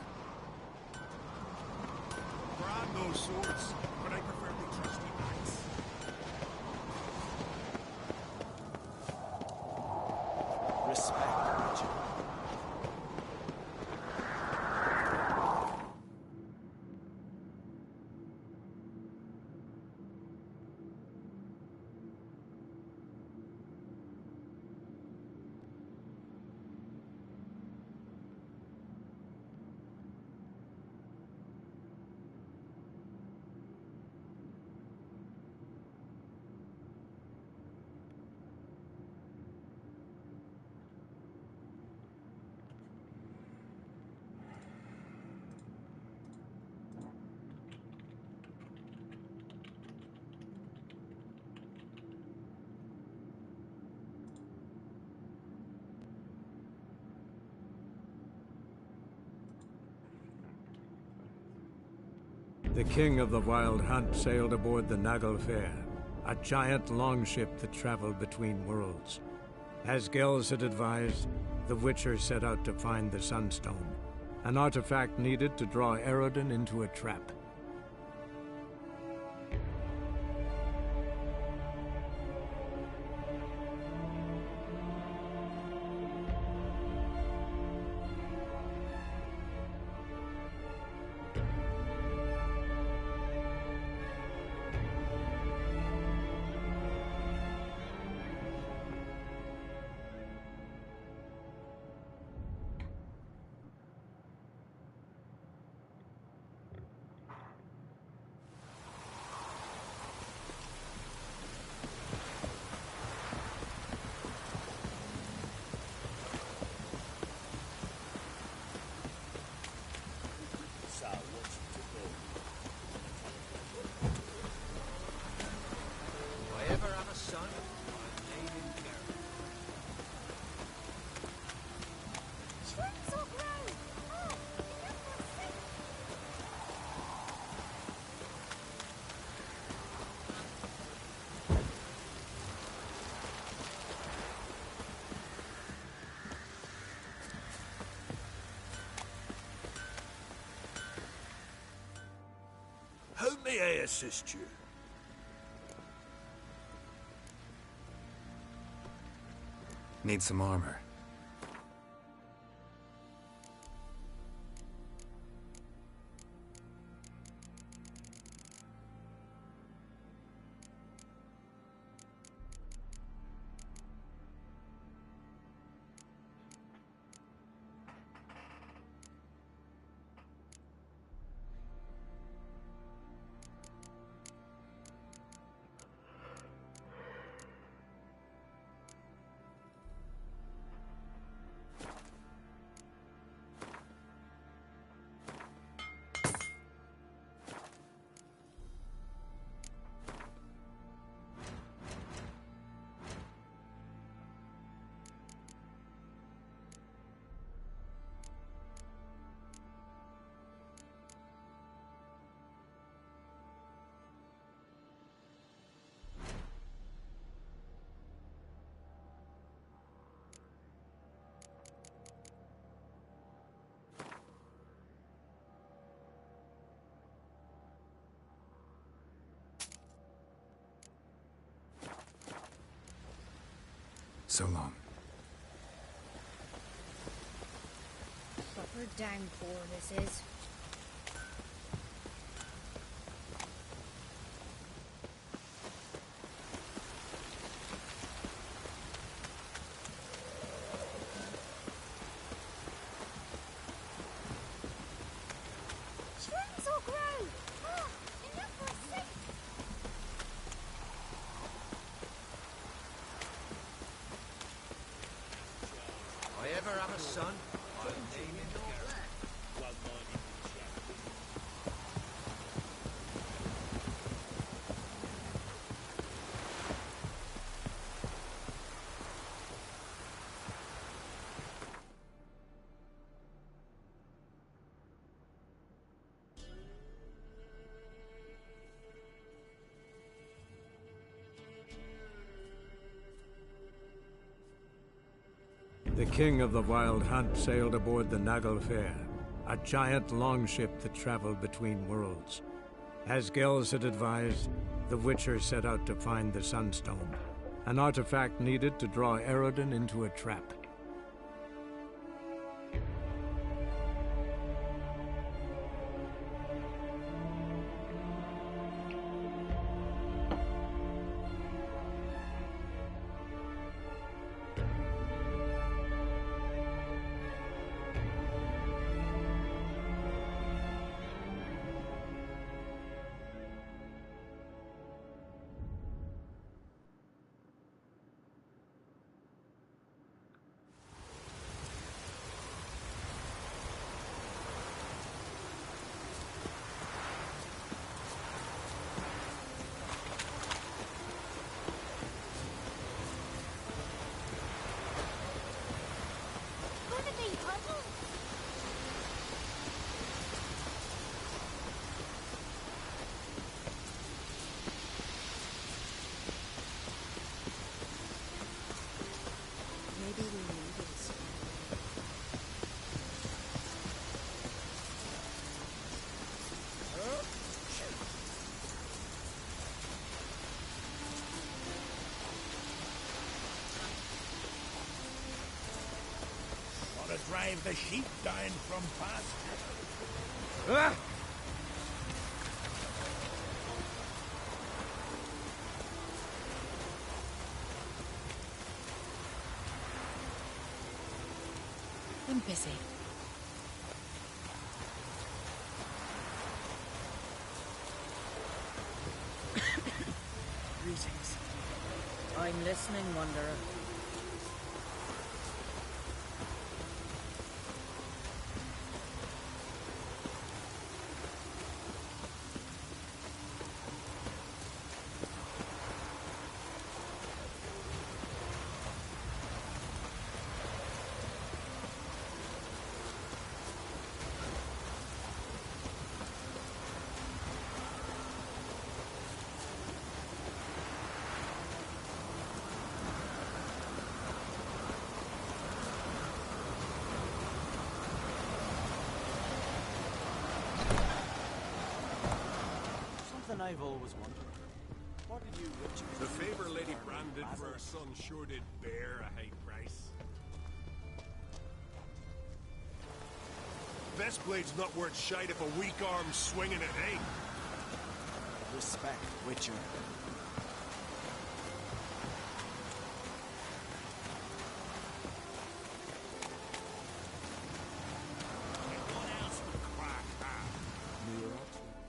Brand those swords, but I prefer the trusty knights. Respect, Richard. The king of the Wild Hunt sailed aboard the Naglfare, a giant longship that traveled between worlds. As Gels had advised, the Witcher set out to find the Sunstone, an artifact needed to draw Eredin into a trap. May I assist you? Need some armor. So long. Supper down for this is. Shrooms will grow! Ah, enough for a sec! If I ever have a son, I'll name him Novigrad. The king of the Wild Hunt sailed aboard the Naglfar, a giant longship that traveled between worlds. As Gels had advised, the Witcher set out to find the Sunstone, an artifact needed to draw Eredin into a trap. Drive the sheep down from pasture. Ah! I'm busy. Greetings. I'm listening, Wanderer. I've always wondered. What did you witches The do favor with Lady our Brandon for her basil? son sure did bear a high price. Best blade's not worth shite if a weak arm's swinging it, eh? Respect, Witcher.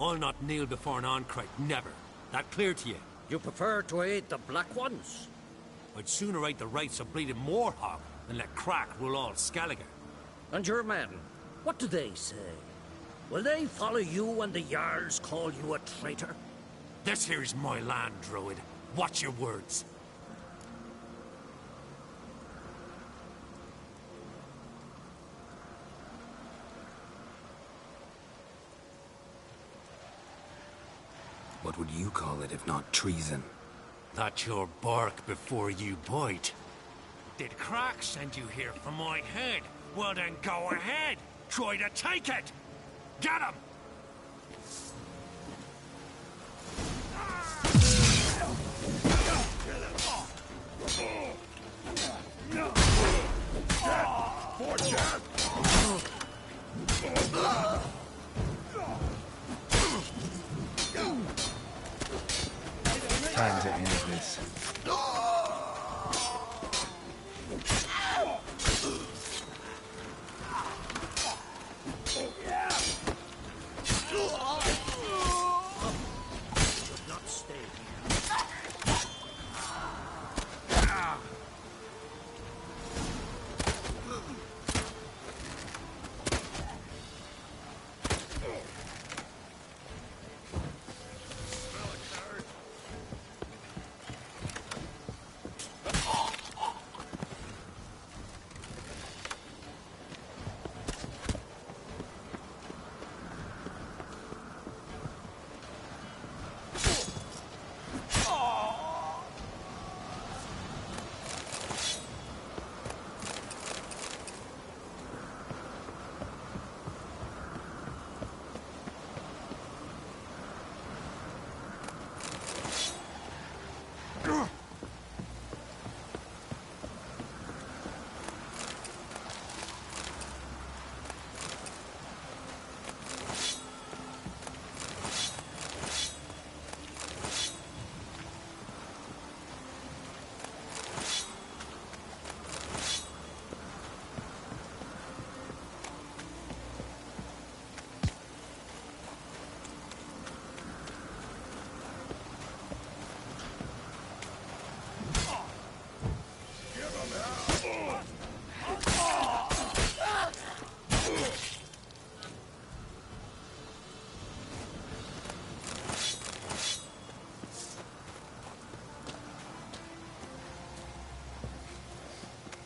I'll not kneel before an Oncrite, never. That clear to you? You prefer to aid the Black Ones? I'd sooner aid the rights of bleeding Moorhog than let Crack rule all Skellige. And your men, what do they say? Will they follow you when the Jarls call you a traitor? This here's my land, Druid. Watch your words. What would you call it if not treason? That's your bark before you bite. Did Crack send you here for my head? Well then go ahead. Try to take it. Get him! Time to end this. Not stay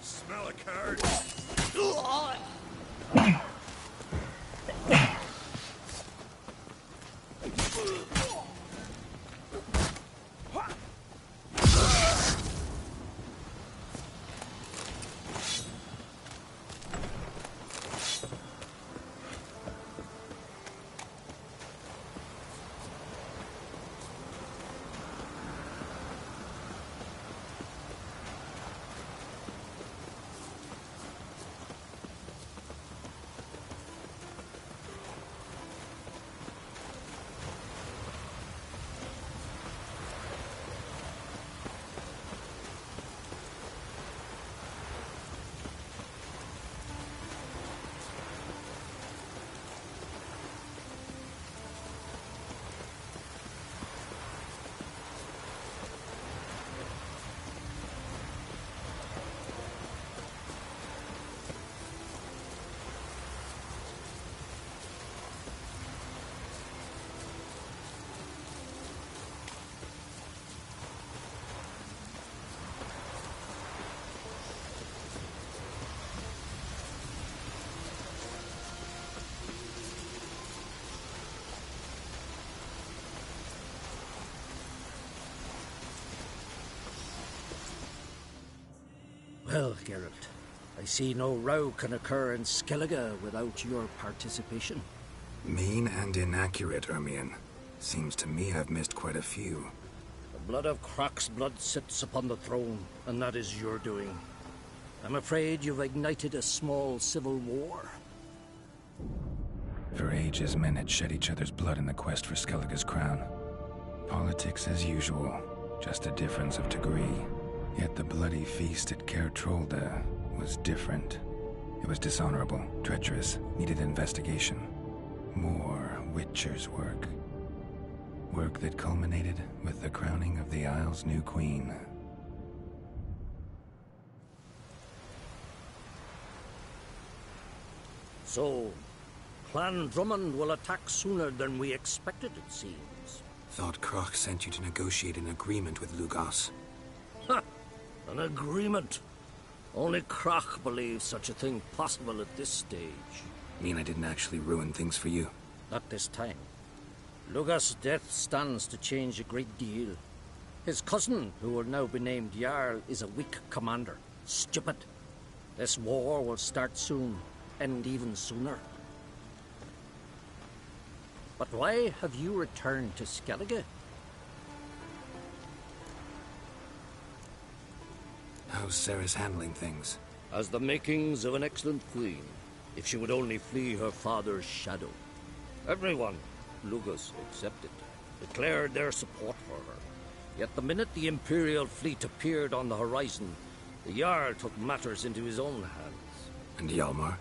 Smell a card. Well, Geralt, I see no row can occur in Skellige without your participation. Mean and inaccurate, Ermion. Seems to me I've missed quite a few. The blood of Croc's blood sits upon the throne, and that is your doing. I'm afraid you've ignited a small civil war. For ages, men had shed each other's blood in the quest for Skellige's crown. Politics as usual, just a difference of degree. Yet the bloody feast at Caer Trolda was different. It was dishonorable, treacherous, needed investigation. More Witcher's work. Work that culminated with the crowning of the Isle's new queen. So, Clan Drummond will attack sooner than we expected, it seems. Thought Croc sent you to negotiate an agreement with Lugos. Ha! An agreement? Only Croc believes such a thing possible at this stage. Mean I didn't actually ruin things for you? Not this time. Lugos' death stands to change a great deal. His cousin, who will now be named Jarl, is a weak commander. Stupid. This war will start soon, end even sooner. But why have you returned to Skellige? How's Sarah's handling things? Has the makings of an excellent queen, if she would only flee her father's shadow. Everyone, Lugos excepted, declared their support for her. Yet the minute the Imperial fleet appeared on the horizon, the Jarl took matters into his own hands. And Hjalmar?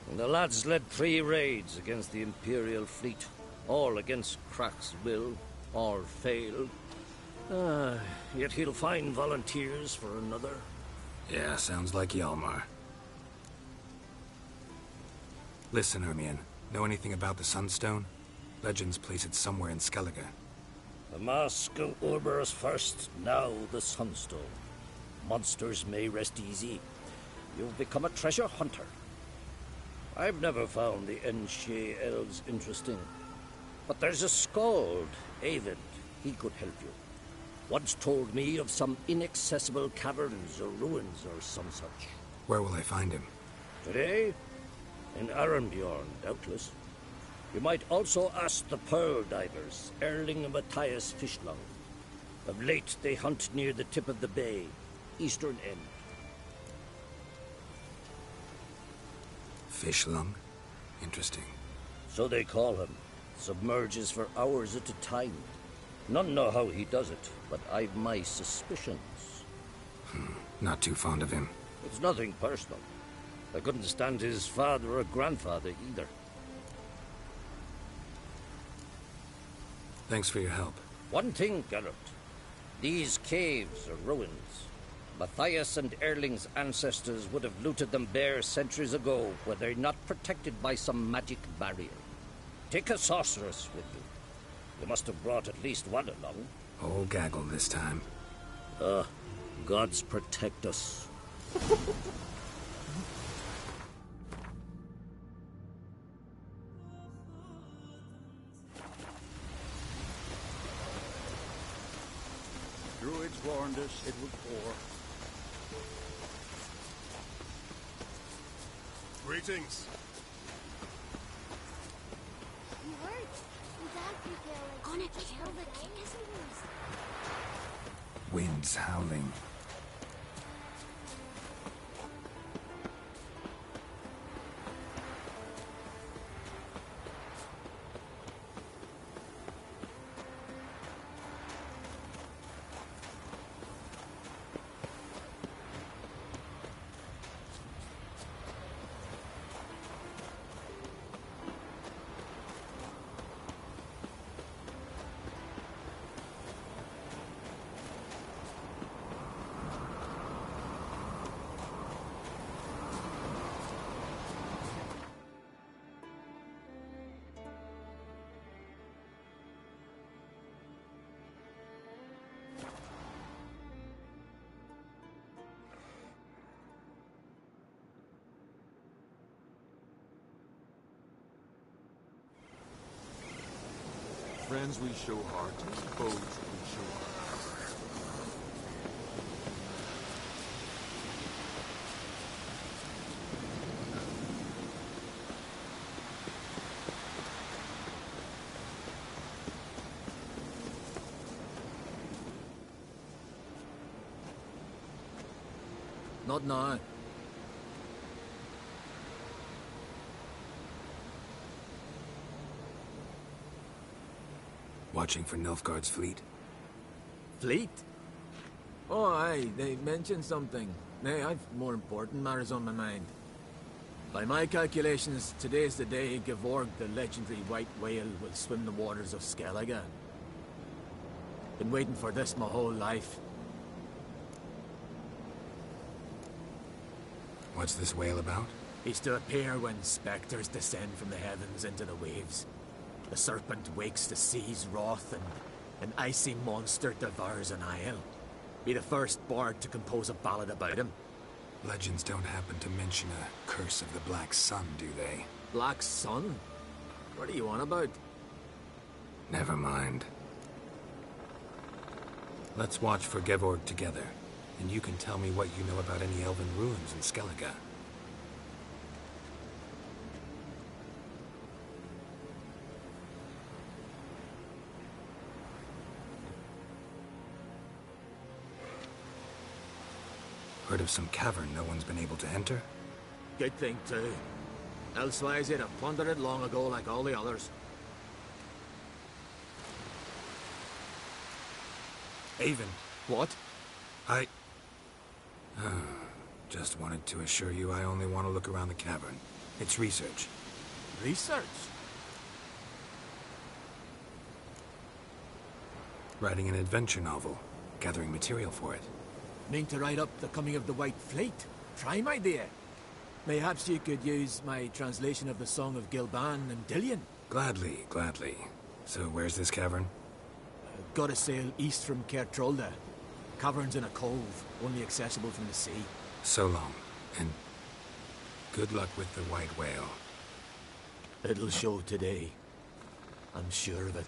And the lads led 3 raids against the Imperial fleet, all against Croc's will, all failed. Yet he'll find volunteers for another. Yeah, sounds like Hjalmar. Listen, Ermion, know anything about the Sunstone? Legends place it somewhere in Skellige. The Mask of Urberus first, now the Sunstone. Monsters may rest easy. You've become a treasure hunter. I've never found the Enshe elves interesting. But there's a skald, Avid. He could help you. Once told me of some inaccessible caverns or ruins or some such. Where will I find him? Today? In Arenbjorn, doubtless. You might also ask the Pearl Divers, Erling and Matthias Fishlung. Of late, they hunt near the tip of the bay, eastern end. Fishlung? Interesting. So they call him. Submerges for hours at a time. None know how he does it, but I've my suspicions. Not too fond of him. It's nothing personal. I couldn't stand his father or grandfather either. Thanks for your help. One thing, Geralt. These caves are ruins. Matthias and Erling's ancestors would have looted them bare centuries ago were they not protected by some magic barrier. Take a sorceress with you. You must have brought at least one along. Whole gaggle this time. Gods protect us. Druids warned us it would pour. Greetings. You heard? Gonna kill the king. Winds howling. Friends we show heart, foes we show heart. not now. Watching for Nilfgaard's fleet? Fleet? Oh, aye, they mentioned something. Nay, I've more important matters on my mind. By my calculations, today's the day Gevorg, the legendary white whale, will swim the waters of Skellige. Been waiting for this my whole life. What's this whale about? He's to appear when spectres descend from the heavens into the waves. The serpent wakes the sea's wrath, and an icy monster devours an isle. Be the first bard to compose a ballad about him. Legends don't happen to mention a curse of the Black Sun, do they? Black Sun? What are you on about? Never mind. Let's watch for Gevorg together, and you can tell me what you know about any elven ruins in Skellige. Heard of some cavern no one's been able to enter? Good thing, too. Elsewise, they'd have plundered it long ago like all the others. Haven. What? Just wanted to assure you I only want to look around the cavern. It's research. Research? Writing an adventure novel. Gathering material for it. Mean to write up the coming of the White Fleet? Prime idea. Mayhaps you could use my translation of the Song of Gilban and Dillion. Gladly, gladly. So where's this cavern? Gotta sail east from Kertrolda. Cavern's in a cove, only accessible from the sea. So long, and good luck with the white whale. It'll show today. I'm sure of it.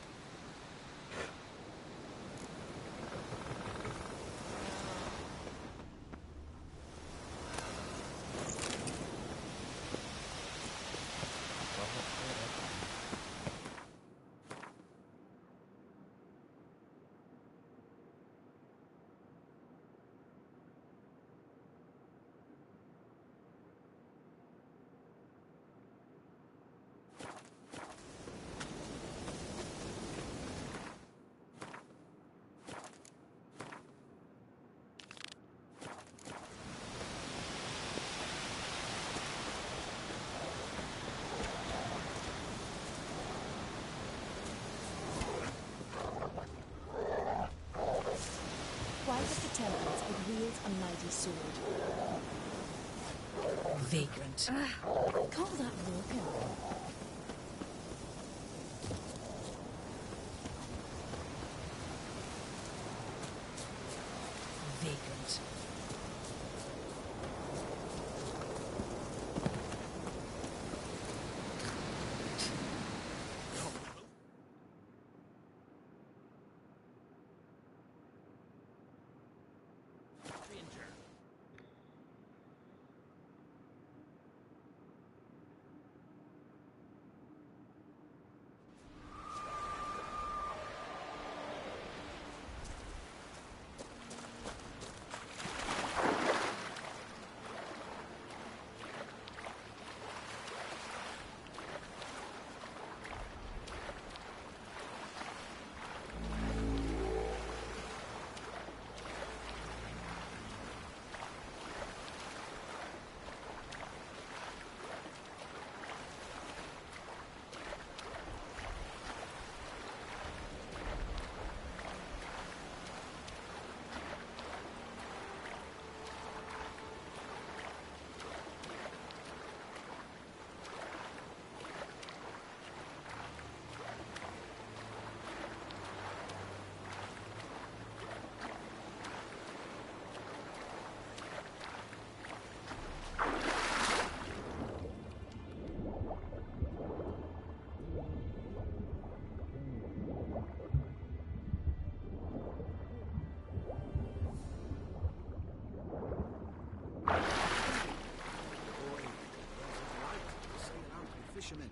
A mighty sword. Vagrant. Call that broken. Vagrant. Fishermen.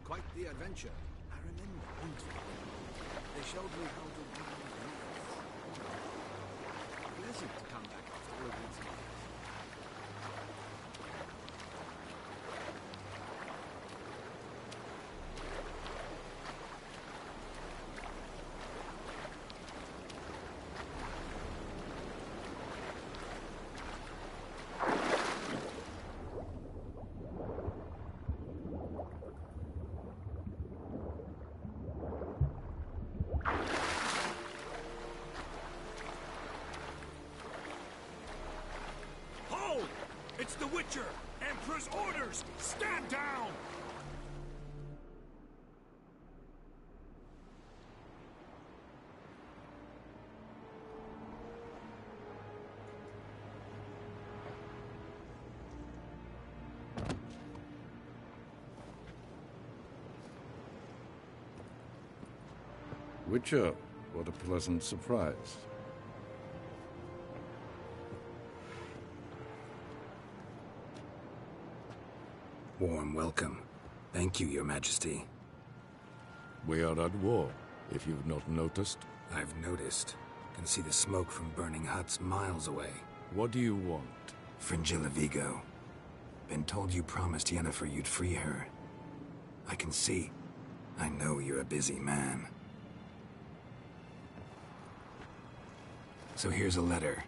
Quite the adventure. I remember. They showed me how to wield knives. Pleasant to come back after all these years. Witcher! Emperor's orders! Stand down! Witcher, what a pleasant surprise. Warm welcome. Thank you, Your Majesty. We are at war, if you've not noticed. I've noticed. Can see the smoke from burning huts miles away. What do you want? Fringilla Vigo. Been told you promised Yennefer you'd free her. I can see. I know you're a busy man. So here's a letter.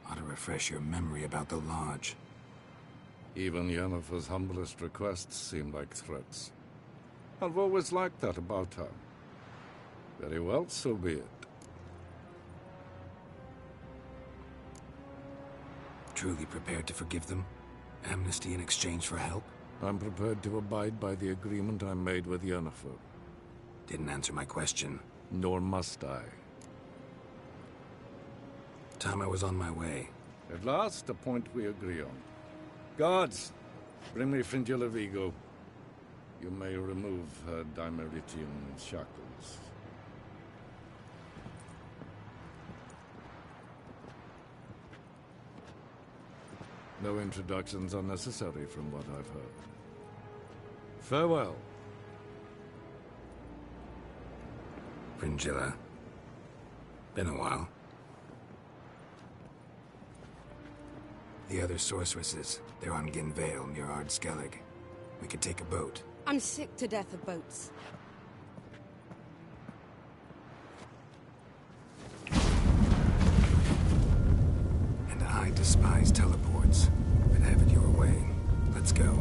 Ought to refresh your memory about the Lodge. Even Yennefer's humblest requests seem like threats. I've always liked that about her. Very well, so be it. Truly prepared to forgive them? Amnesty in exchange for help? I'm prepared to abide by the agreement I made with Yennefer. Didn't answer my question. Nor must I. Time I was on my way. At last, a point we agree on. Guards, bring me Fringilla Vigo. You may remove her Dimeritian shackles. No introductions are necessary from what I've heard. Farewell. Fringilla. Been a while. The other sorceresses, they're on Ginvale near Skellige. We could take a boat. I'm sick to death of boats. And I despise teleports, but have it your way. Let's go.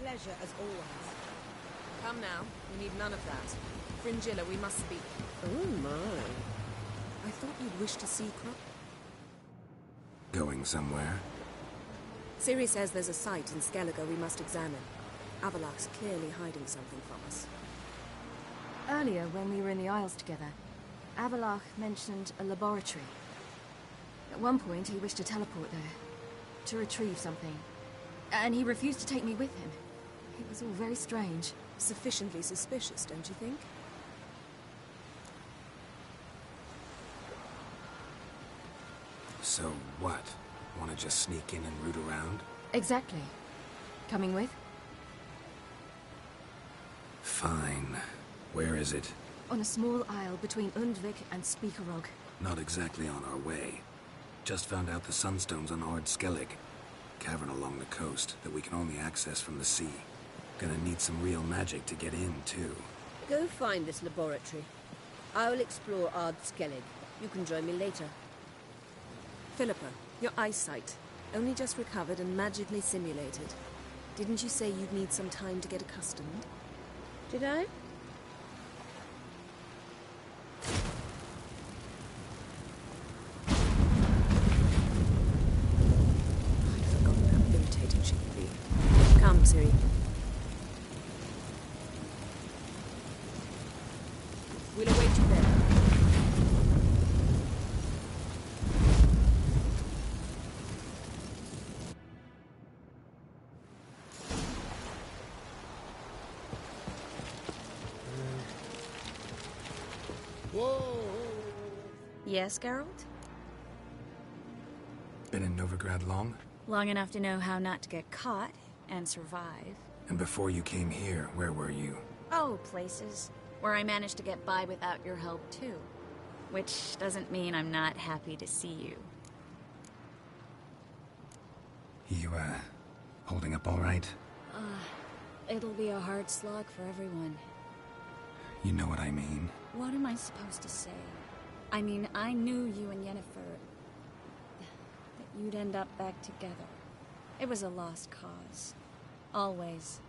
Pleasure as always. Come now. We need none of that. Fringilla, we must speak. Oh my. I thought you'd wish to see Crop. Going somewhere? Ciri says there's a site in Skellige we must examine. Avalok's clearly hiding something from us. Earlier, when we were in the Isles together, Avalok mentioned a laboratory. At one point, he wished to teleport there, to retrieve something. And he refused to take me with him. It was all very strange. Sufficiently suspicious, don't you think? So what? Want to just sneak in and root around? Exactly. Coming with? Fine. Where is it? On a small isle between Undvik and Speakerog. Not exactly on our way. Just found out the sunstone's on Skellige. Cavern along the coast that we can only access from the sea. Gonna need some real magic to get in, too. Go find this laboratory. I'll explore Skellige. You can join me later. Philippa, your eyesight. Only just recovered and magically simulated. Didn't you say you'd need some time to get accustomed? Did I? I'd forgotten how irritating she could be. Come, Ciri. We'll await you there. Whoa! Yes, Geralt? Been in Novigrad long? Long enough to know how not to get caught and survive. And before you came here, where were you? Oh, places where I managed to get by without your help, too. Which doesn't mean I'm not happy to see you. You, holding up all right? It'll be a hard slog for everyone. You know what I mean. What am I supposed to say? I mean, I knew you and Yennefer... that you'd end up back together. It was a lost cause. Always.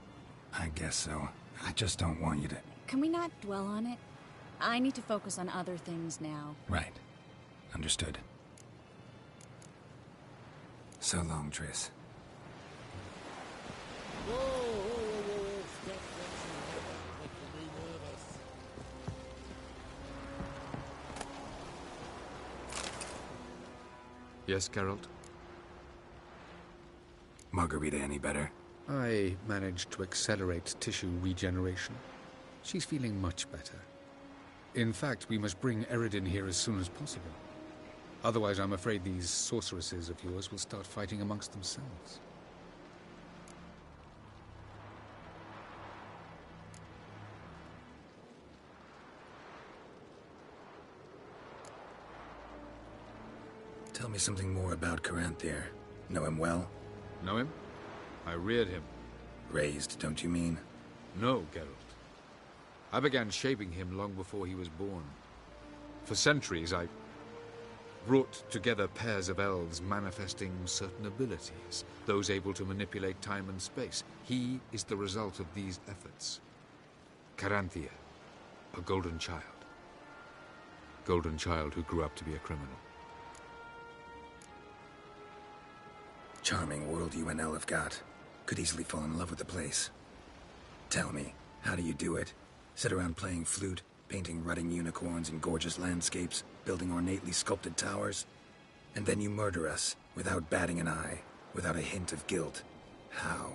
I guess so. I just don't want you to... Can we not dwell on it? I need to focus on other things now. Right. Understood. So long, Triss. Whoa, whoa, whoa, whoa, stop making me nervous. Yes, Geralt? Margarita any better? I managed to accelerate tissue regeneration. She's feeling much better. In fact, we must bring Eredin here as soon as possible. Otherwise, I'm afraid these sorceresses of yours will start fighting amongst themselves. Tell me something more about Caranthir. Know him well? Know him? I reared him. Raised, don't you mean? No, Geralt. I began shaping him long before he was born. For centuries, I brought together pairs of elves manifesting certain abilities, those able to manipulate time and space. He is the result of these efforts. Caranthir, a golden child. Golden child who grew up to be a criminal. Charming world you and Elle have got. Could easily fall in love with the place. Tell me, how do you do it? Sit around playing flute, painting rutting unicorns in gorgeous landscapes, building ornately sculpted towers? And then you murder us, without batting an eye, without a hint of guilt. How?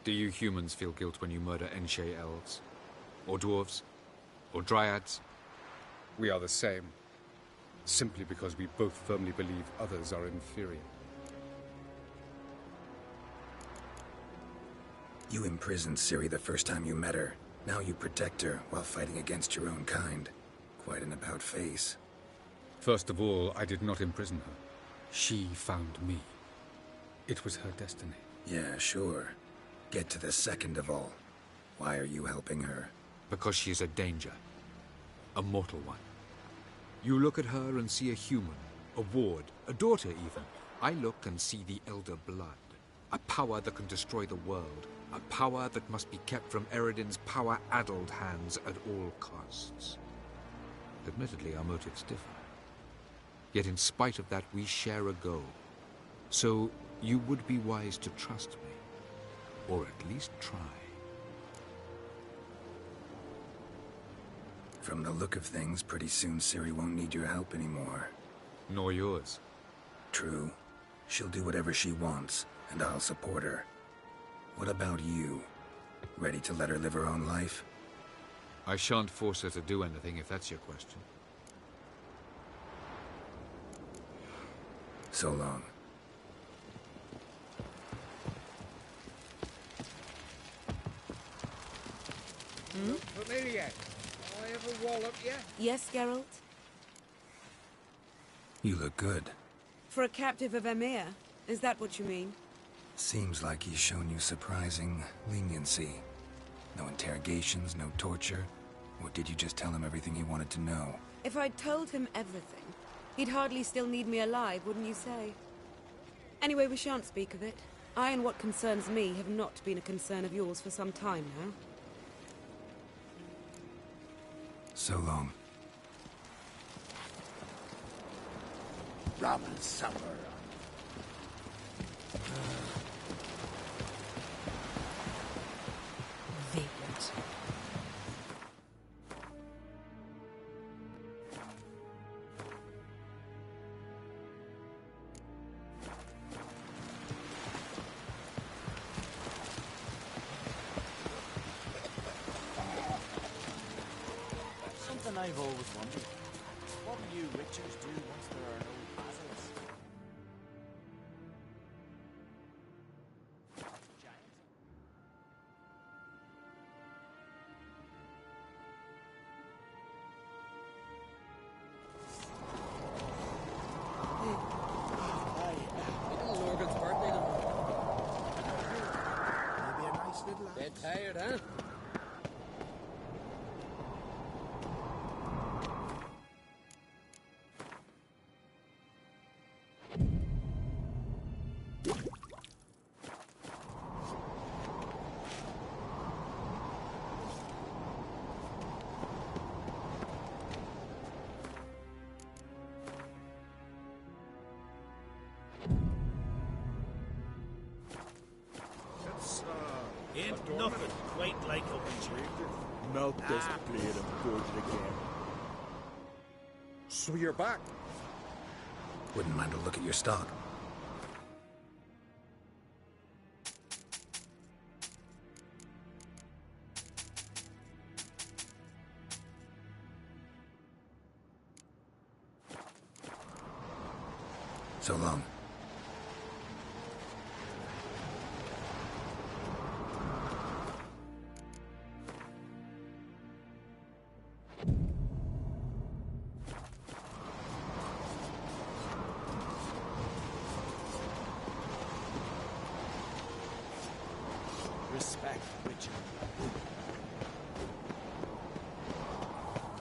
Do you humans feel guilt when you murder Enshe elves? Or dwarves? Or dryads? We are the same. Simply because we both firmly believe others are inferior. You imprisoned Ciri the first time you met her. Now you protect her while fighting against your own kind. Quite an about-face. First of all, I did not imprison her. She found me. It was her destiny. Yeah, sure. Get to the second of all. Why are you helping her? Because she is a danger. A mortal one. You look at her and see a human, a ward, a daughter even. I look and see the Elder Blood. A power that can destroy the world. A power that must be kept from Eredin's power-addled hands at all costs. Admittedly, our motives differ. Yet in spite of that, we share a goal. So, you would be wise to trust me. Or at least try. From the look of things, pretty soon Ciri won't need your help anymore. Nor yours. True. She'll do whatever she wants, and I'll support her. What about you? Ready to let her live her own life? I shan't force her to do anything, if that's your question. So long. Familiar. I ever wallop you? Yes, Geralt? You look good. For a captive of Emir, is that what you mean? Seems like he's shown you surprising leniency. No interrogations, no torture. Or did you just tell him everything he wanted to know? If I'd told him everything, he'd hardly still need me alive, wouldn't you say? Anyway, we shan't speak of it. I and what concerns me have not been a concern of yours for some time now. So long. Rum and supper. Vagrant. Something I've always wondered. What are you rich lads. Dead tired, huh? Ain't nothing quite like a witcher. Melt this blade and forge it again. So you're back? Wouldn't mind a look at your stock. So long. Respect, Witcher.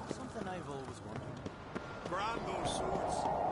Something I've always wondered. Brand those swords.